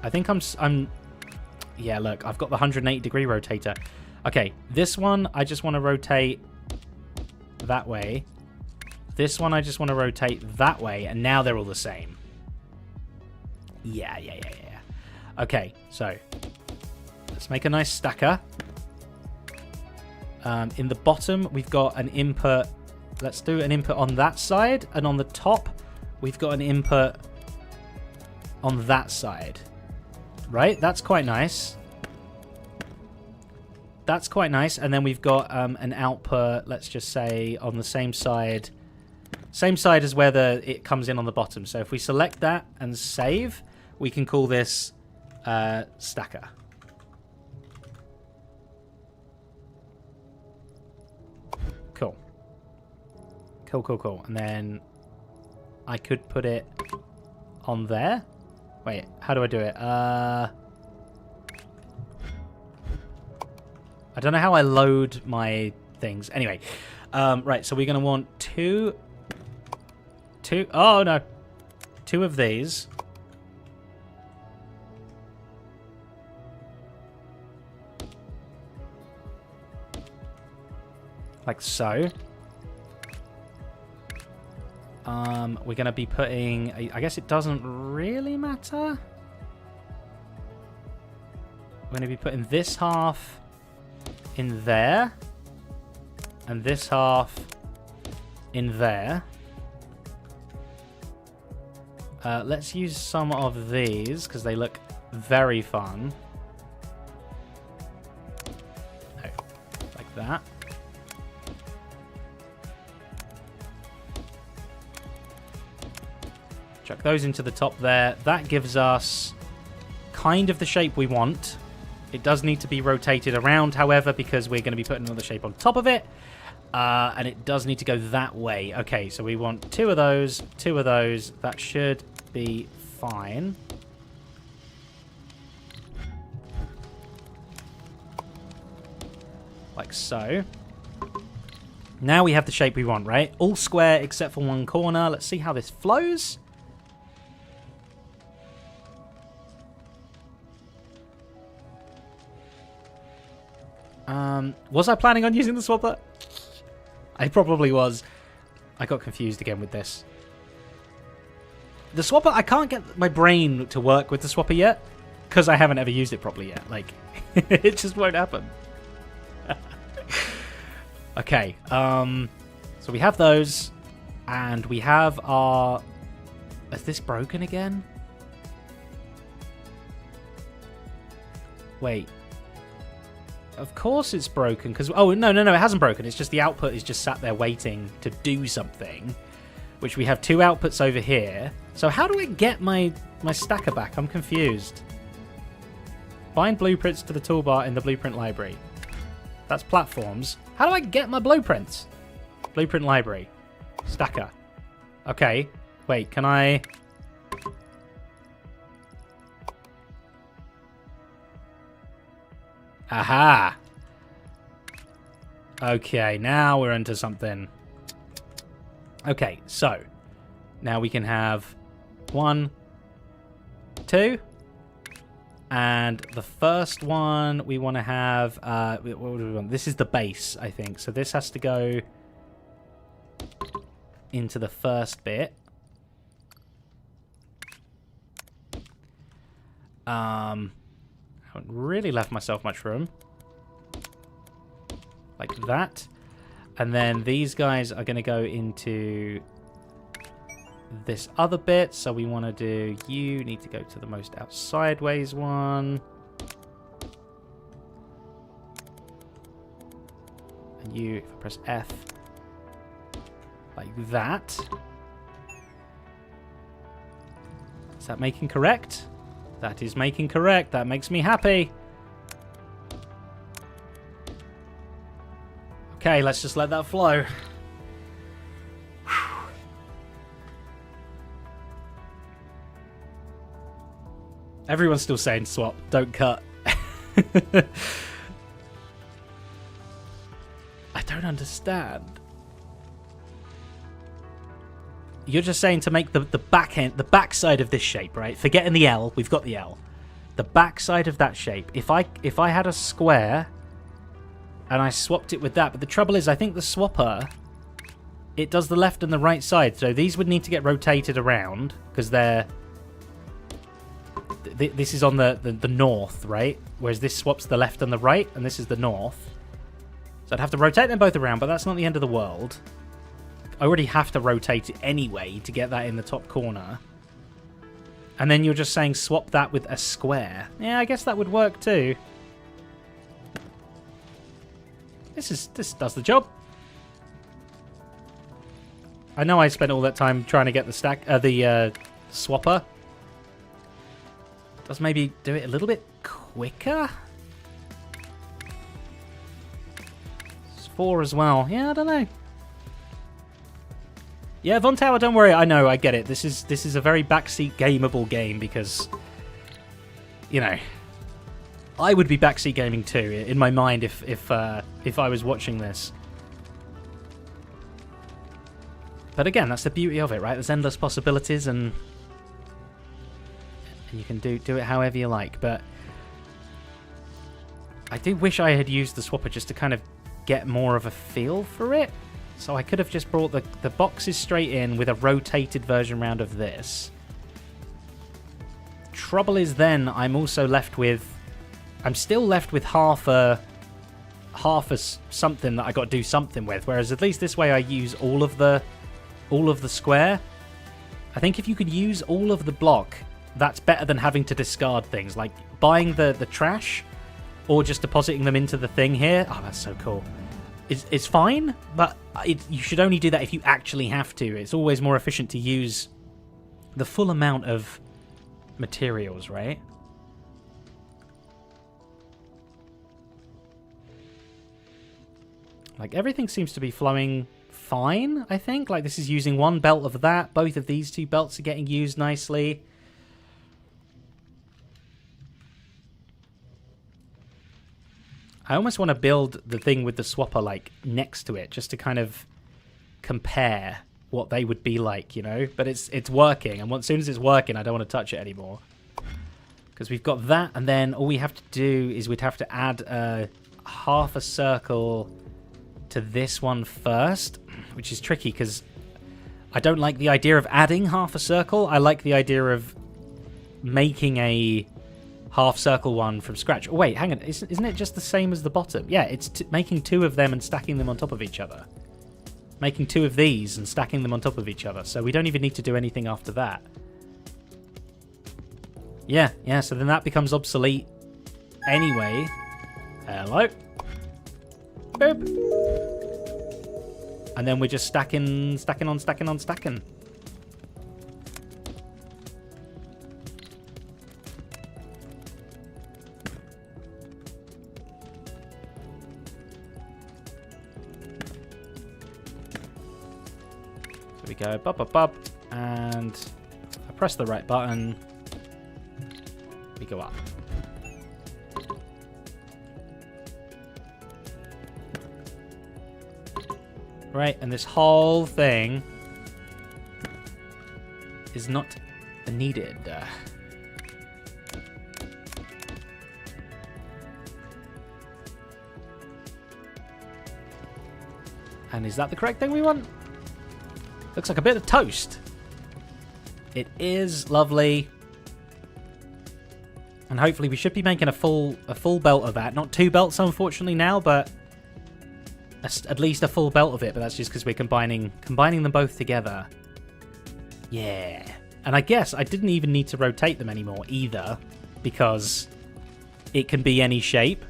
I think I'm. Yeah, look, I've got the 180-degree rotator. Okay, this one, I just want to rotate that way. This one, I just want to rotate that way, and now they're all the same. Yeah. Okay, so let's make a nice stacker. In the bottom, we've got an input. Let's do an input on that side, and on the top, we've got an input on that side. Right, that's quite nice. That's quite nice. And then we've got an output, let's just say, on the same side. Same side as where it comes in on the bottom. So if we select that and save, we can call this stacker. Cool. Cool. And then I could put it on there. Wait, how do I do it? I don't know how I load my things. Anyway, right, so we're going to want two... Oh, no. 2 of these. Like so. We're going to be putting... I guess it doesn't really matter. We're going to be putting this half in there. And this half in there. Let's use some of these, because they look very fun. Oh, like that. Chuck those into the top there. That gives us kind of the shape we want. It does need to be rotated around, however, because we're going to be putting another shape on top of it. And it does need to go that way. Okay, so we want 2 of those, 2 of those. That should be fine. Like so. Now we have the shape we want, right? All square except for one corner. Let's see how this flows. Was I planning on using the swapper? I probably was. I got confused again with this. The swapper, I can't get my brain to work with the swapper yet, because I haven't ever used it properly yet. Like, it just won't happen. Okay, so we have those, and we have our... Is this broken again? Wait. Of course it's broken, because... Oh, no, it hasn't broken. It's just the output is just sat there waiting to do something, which we have 2 outputs over here. So how do I get my stacker back? I'm confused. Bind blueprints to the toolbar in the blueprint library. That's platforms. How do I get my blueprints? Blueprint library. Stacker. Okay. Wait, can I... Aha! Okay, now we're into something. Okay, so now we can have 1, 2, and the first one we want to have. What do we want? This is the base, I think. So this has to go into the first bit. I haven't really left myself much room. Like that. And then these guys are going to go into this other bit. So we want to do... You need to go to the most out sideways one. And you, if I press F, like that. Is that making correct? That is making correct. That makes me happy. Okay, let's just let that flow. Everyone's still saying swap, don't cut. I don't understand. You're just saying to make the back end, the back side of this shape, right? Forgetting the L, we've got the L. The back side of that shape. If I had a square and I swapped it with that, but the trouble is, I think the swapper, it does the left and the right side. So these would need to get rotated around because they're... This is on the north, right? Whereas this swaps the left and the right, and this is the north. So I'd have to rotate them both around, but that's not the end of the world. I already have to rotate it anyway to get that in the top corner. And then you're just saying swap that with a square. Yeah, I guess that would work too. This does the job. I know I spent all that time trying to get the swapper. Does maybe do it a little bit quicker? It's 4 as well. Yeah, I don't know. Yeah, Von Tower, don't worry. I know, I get it. This is a very backseat gameable game because, you know, I would be backseat gaming too in my mind if I was watching this. But again, that's the beauty of it, right? There's endless possibilities, and you can do it however you like. But I do wish I had used the swapper just to kind of get more of a feel for it. So I could have just brought the boxes straight in with a rotated version round of this. Trouble is then I'm still left with half a something that I got to do something with. Whereas at least this way I use all of the square. I think if you could use all of the block, that's better than having to discard things like buying the trash or just depositing them into the thing here. Oh, that's so cool. It's fine, but you should only do that if you actually have to. It's always more efficient to use the full amount of materials, right? Like, everything seems to be flowing fine, I think. Like, this is using one belt of that. Both of these two belts are getting used nicely. I almost want to build the thing with the swapper, like, next to it, just to kind of compare what they would be like, you know? But it's working, and as soon as it's working, I don't want to touch it anymore. Because we've got that, and then all we have to do is we'd have to add half a circle to this one first, which is tricky, because I don't like the idea of adding half a circle. I like the idea of making a half circle one from scratch. Oh, wait, hang on. Isn't it just the same as the bottom? Yeah, it's making two of them and stacking them on top of each other. Making two of these and stacking them on top of each other. So we don't even need to do anything after that. Yeah, so then that becomes obsolete anyway. Hello. Boop. And then we're just stacking on stacking. So we go bop, and I press the right button. We go up. Right, and this whole thing is not needed. And is that the correct thing we want? Looks like a bit of toast. It is lovely. And hopefully we should be making a full belt of that. Not two belts, unfortunately, now, but at least a full belt of it. But that's just because we're combining them both together. Yeah. And I guess I didn't even need to rotate them anymore either, because it can be any shape.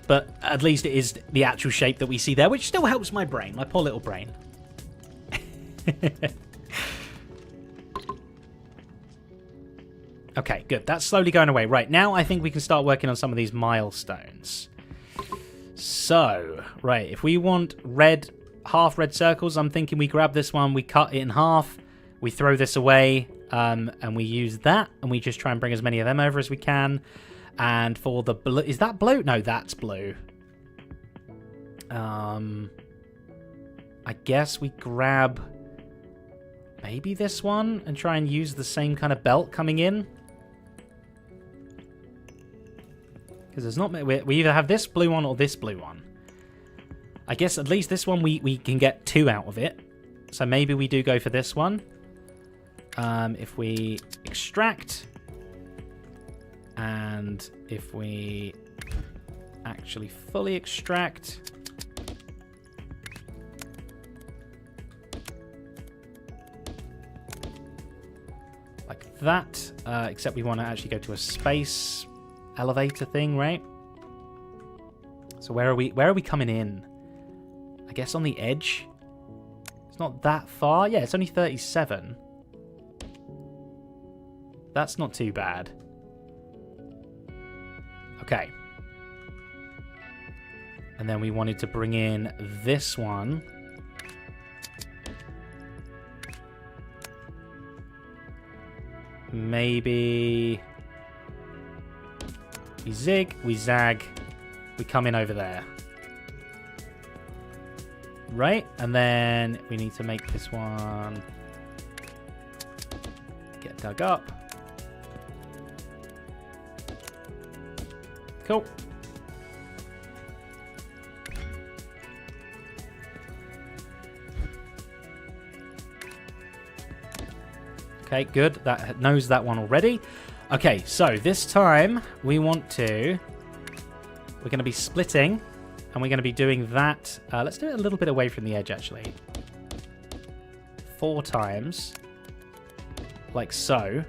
But at least it is the actual shape that we see there, which still helps my brain, my poor little brain. Okay, good. That's slowly going away. Right, now I think we can start working on some of these milestones. So, right, if we want half red circles, I'm thinking we grab this one, we cut it in half, we throw this away, and we use that, and we just try and bring as many of them over as we can. And for the blue... Is that blue? No, that's blue. I guess we grab maybe this one and try and use the same kind of belt coming in. Because there's not... We either have this blue one or this blue one. I guess at least this one we can get two out of it. So maybe we do go for this one. If we extract... And if we actually fully extract... Like that. Except we want to actually go to a space elevator thing, right? So where are we coming in? I guess on the edge. It's not that far. Yeah, it's only 37. That's not too bad. Okay. And then we wanted to bring in this one. maybe we zig, we zag, we come in over there. Right? And then we need to make this one get dug up. Cool. Okay, good. That knows that one already. Okay, so this time we're going to be splitting, and we're going to be doing that. Let's do it a little bit away from the edge, actually. 4 times, like so.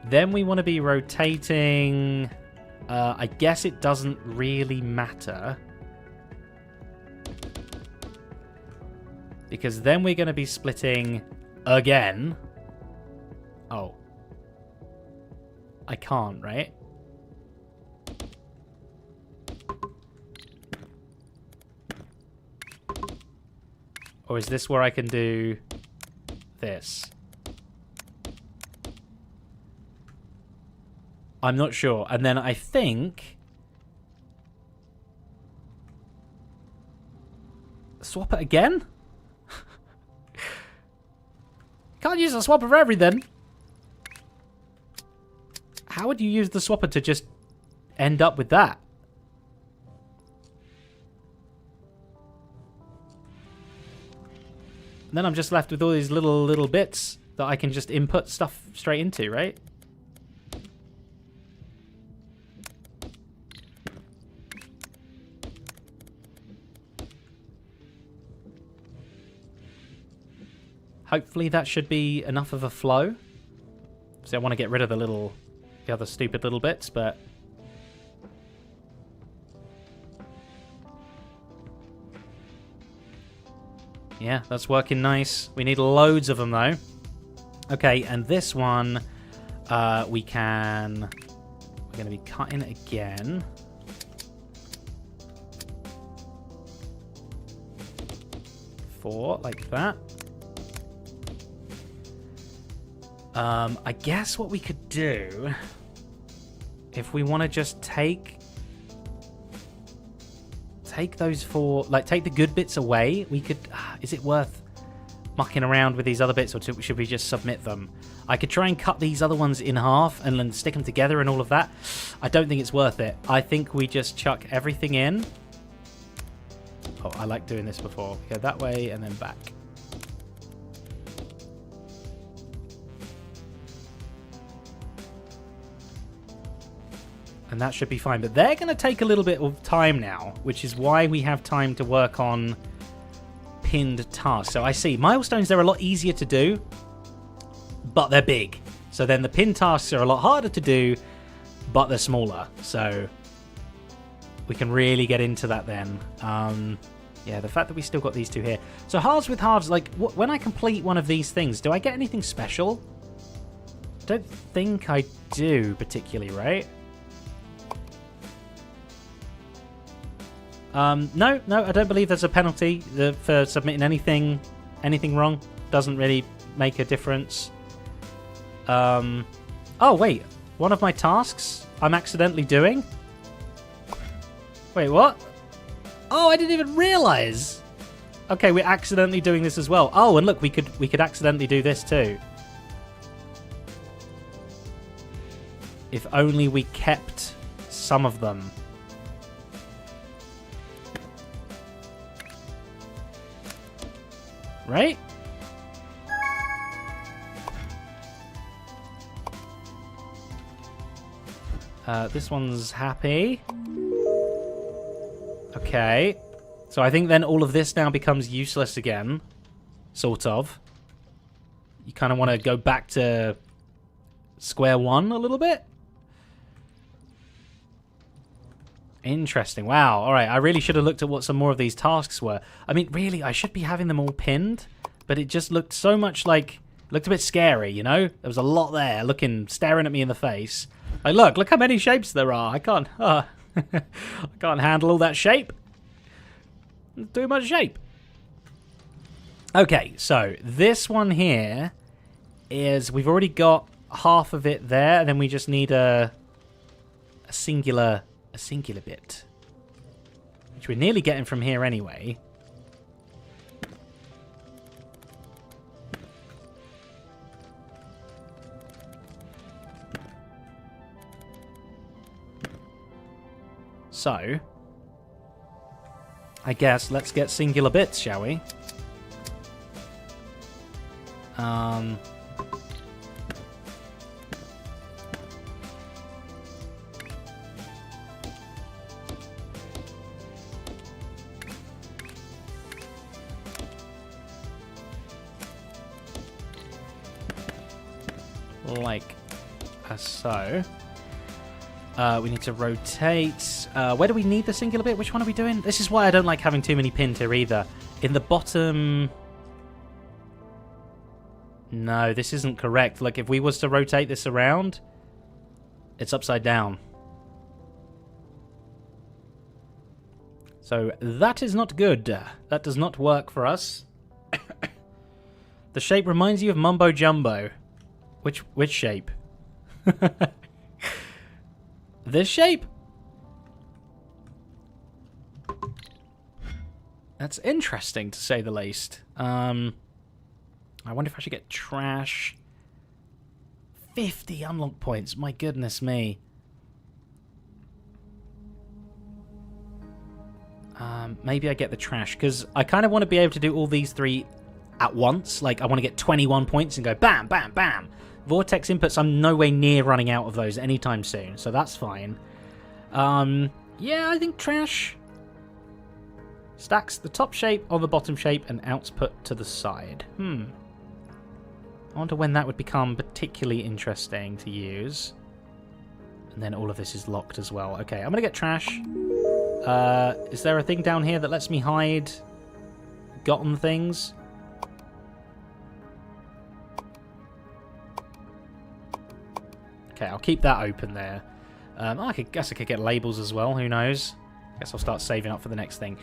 Then we want to be rotating. I guess it doesn't really matter, because then we're going to be splitting again. Oh. I can't, right? Or is this where I can do this? I'm not sure. And then I think... swap it again? Can't use the swapper for everything. How would you use the swapper to just end up with that? And then I'm just left with all these little bits that I can just input stuff straight into, right? Hopefully that should be enough of a flow. So I want to get rid of the other stupid little bits, but... yeah, that's working nice. We need loads of them, though. Okay, and this one, we're going to be cutting again. Four, like that. I guess what we could do, if we want to just take those 4, like take the good bits away, we could, is it worth mucking around with these other bits, or should we just submit them? I could try and cut these other ones in half and then stick them together and all of that. I don't think it's worth it. I think we just chuck everything in. Oh, I like doing this before. We go that way and then back. And that should be fine. But they're going to take a little bit of time now, which is why we have time to work on pinned tasks. So I see. Milestones, they're a lot easier to do, but they're big. So then the pinned tasks are a lot harder to do, but they're smaller. So we can really get into that then. Yeah, the fact that we still got these two here. So halves with halves, like when I complete one of these things, do I get anything special? I don't think I do particularly, right? No, I don't believe there's a penalty for submitting anything wrong. Doesn't really make a difference. Oh, wait. One of my tasks I'm accidentally doing? Wait, what? Oh, I didn't even realize. Okay, we're accidentally doing this as well. Oh, and look, we could accidentally do this too. If only we kept some of them. Right? This one's happy. Okay. So I think then all of this now becomes useless again. Sort of. You kind of want to go back to square one a little bit. Interesting. Wow. All right. I really should have looked at what some more of these tasks were. I mean, really, I should be having them all pinned, but it just looked so much like... looked a bit scary, you know? There was a lot there staring at me in the face. Like, look how many shapes there are. I can't... I can't handle all that shape. Too much shape. Okay, so this one here is we've already got half of it there, and then we just need a singular bit, which we're nearly getting from here anyway. So, I guess let's get singular bits, shall we? Like so. We need to rotate. Where do we need the singular bit? Which one are we doing? This is why I don't like having too many pinned here either. In the bottom... No, this isn't correct. Like, if we was to rotate this around, it's upside down. So, that is not good. That does not work for us. The shape reminds you of Mumbo Jumbo. Which shape? This shape? That's interesting, to say the least. I wonder if I should get trash. 50 unlock points. My goodness me. Maybe I get the trash, because I kind of want to be able to do all these three at once. Like, I want to get 21 points and go bam, bam, bam. Vortex inputs, I'm nowhere near running out of those anytime soon, so that's fine. Yeah, I think trash. Stacks the top shape on the bottom shape and output to the side. I wonder when that would become particularly interesting to use. And then all of this is locked as well. Okay, I'm going to get trash. Is there a thing down here that lets me hide gotten things? Okay, I'll keep that open there. I guess I could get labels as well. Who knows? Guess I'll start saving up for the next thing.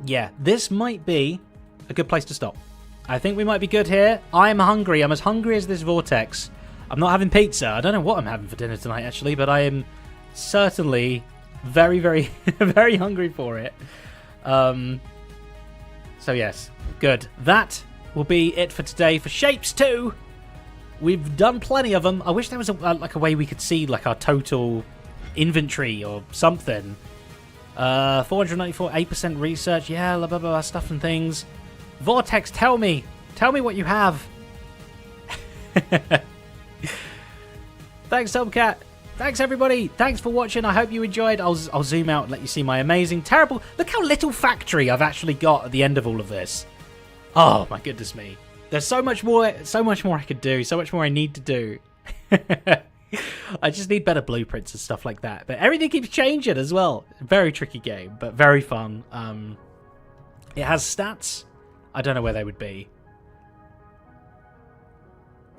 Yeah, this might be a good place to stop. I think we might be good here. I'm hungry. I'm as hungry as this vortex. I'm not having pizza. I don't know what I'm having for dinner tonight, actually, but I am certainly very, very, very hungry for it. So, yes, good. That will be it for today for Shapes 2. We've done plenty of them. I wish there was like a way we could see like our total inventory or something. 494, 8% research. Yeah, blah, blah, blah, stuff and things. Vortex, tell me what you have. Thanks, Tomcat. Thanks, everybody. Thanks for watching. I hope you enjoyed. I'll zoom out and let you see my amazing, terrible... Look how little factory I've actually got at the end of all of this. Oh, my goodness me. There's so much more I could do. So much more I need to do. I just need better blueprints and stuff like that. But everything keeps changing as well. Very tricky game, but very fun. It has stats. I don't know where they would be.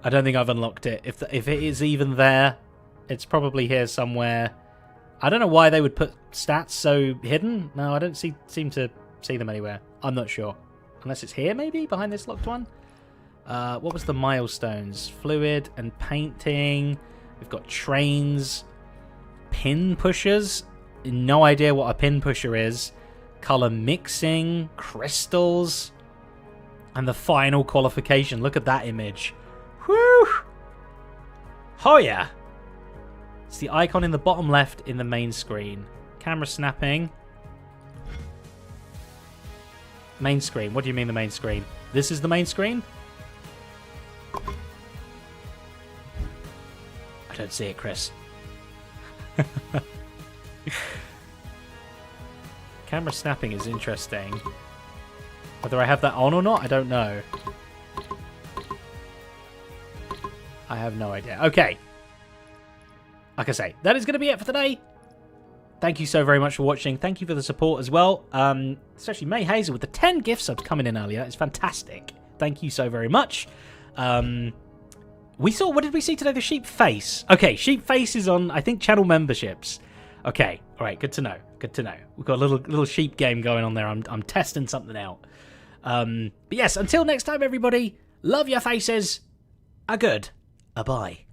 I don't think I've unlocked it. If it is even there, it's probably here somewhere. I don't know why they would put stats so hidden. No, I don't seem to see them anywhere. I'm not sure. Unless it's here, maybe, behind this locked one. What was the milestones? Fluid and painting. We've got trains. Pin pushers. No idea what a pin pusher is. Color mixing. Crystals. And the final qualification. Look at that image. Whew! Oh yeah! It's the icon in the bottom left in the main screen. Camera snapping. Main screen. What do you mean the main screen? This is the main screen? I don't see it, Chris. Camera snapping is interesting. Whether I have that on or not, I don't know. I have no idea. Okay. Like I say, that is going to be it for today. Thank you so very much for watching. Thank you for the support as well. Especially May Hazel with the 10 gift subs coming in earlier. It's fantastic. Thank you so very much. We saw, what did we see today? The sheep face. Okay, sheep face is on, I think, channel memberships. Okay, all right, good to know. Good to know. We've got a little sheep game going on there. I'm testing something out. But yes, until next time, everybody, love your faces. A good. A bye.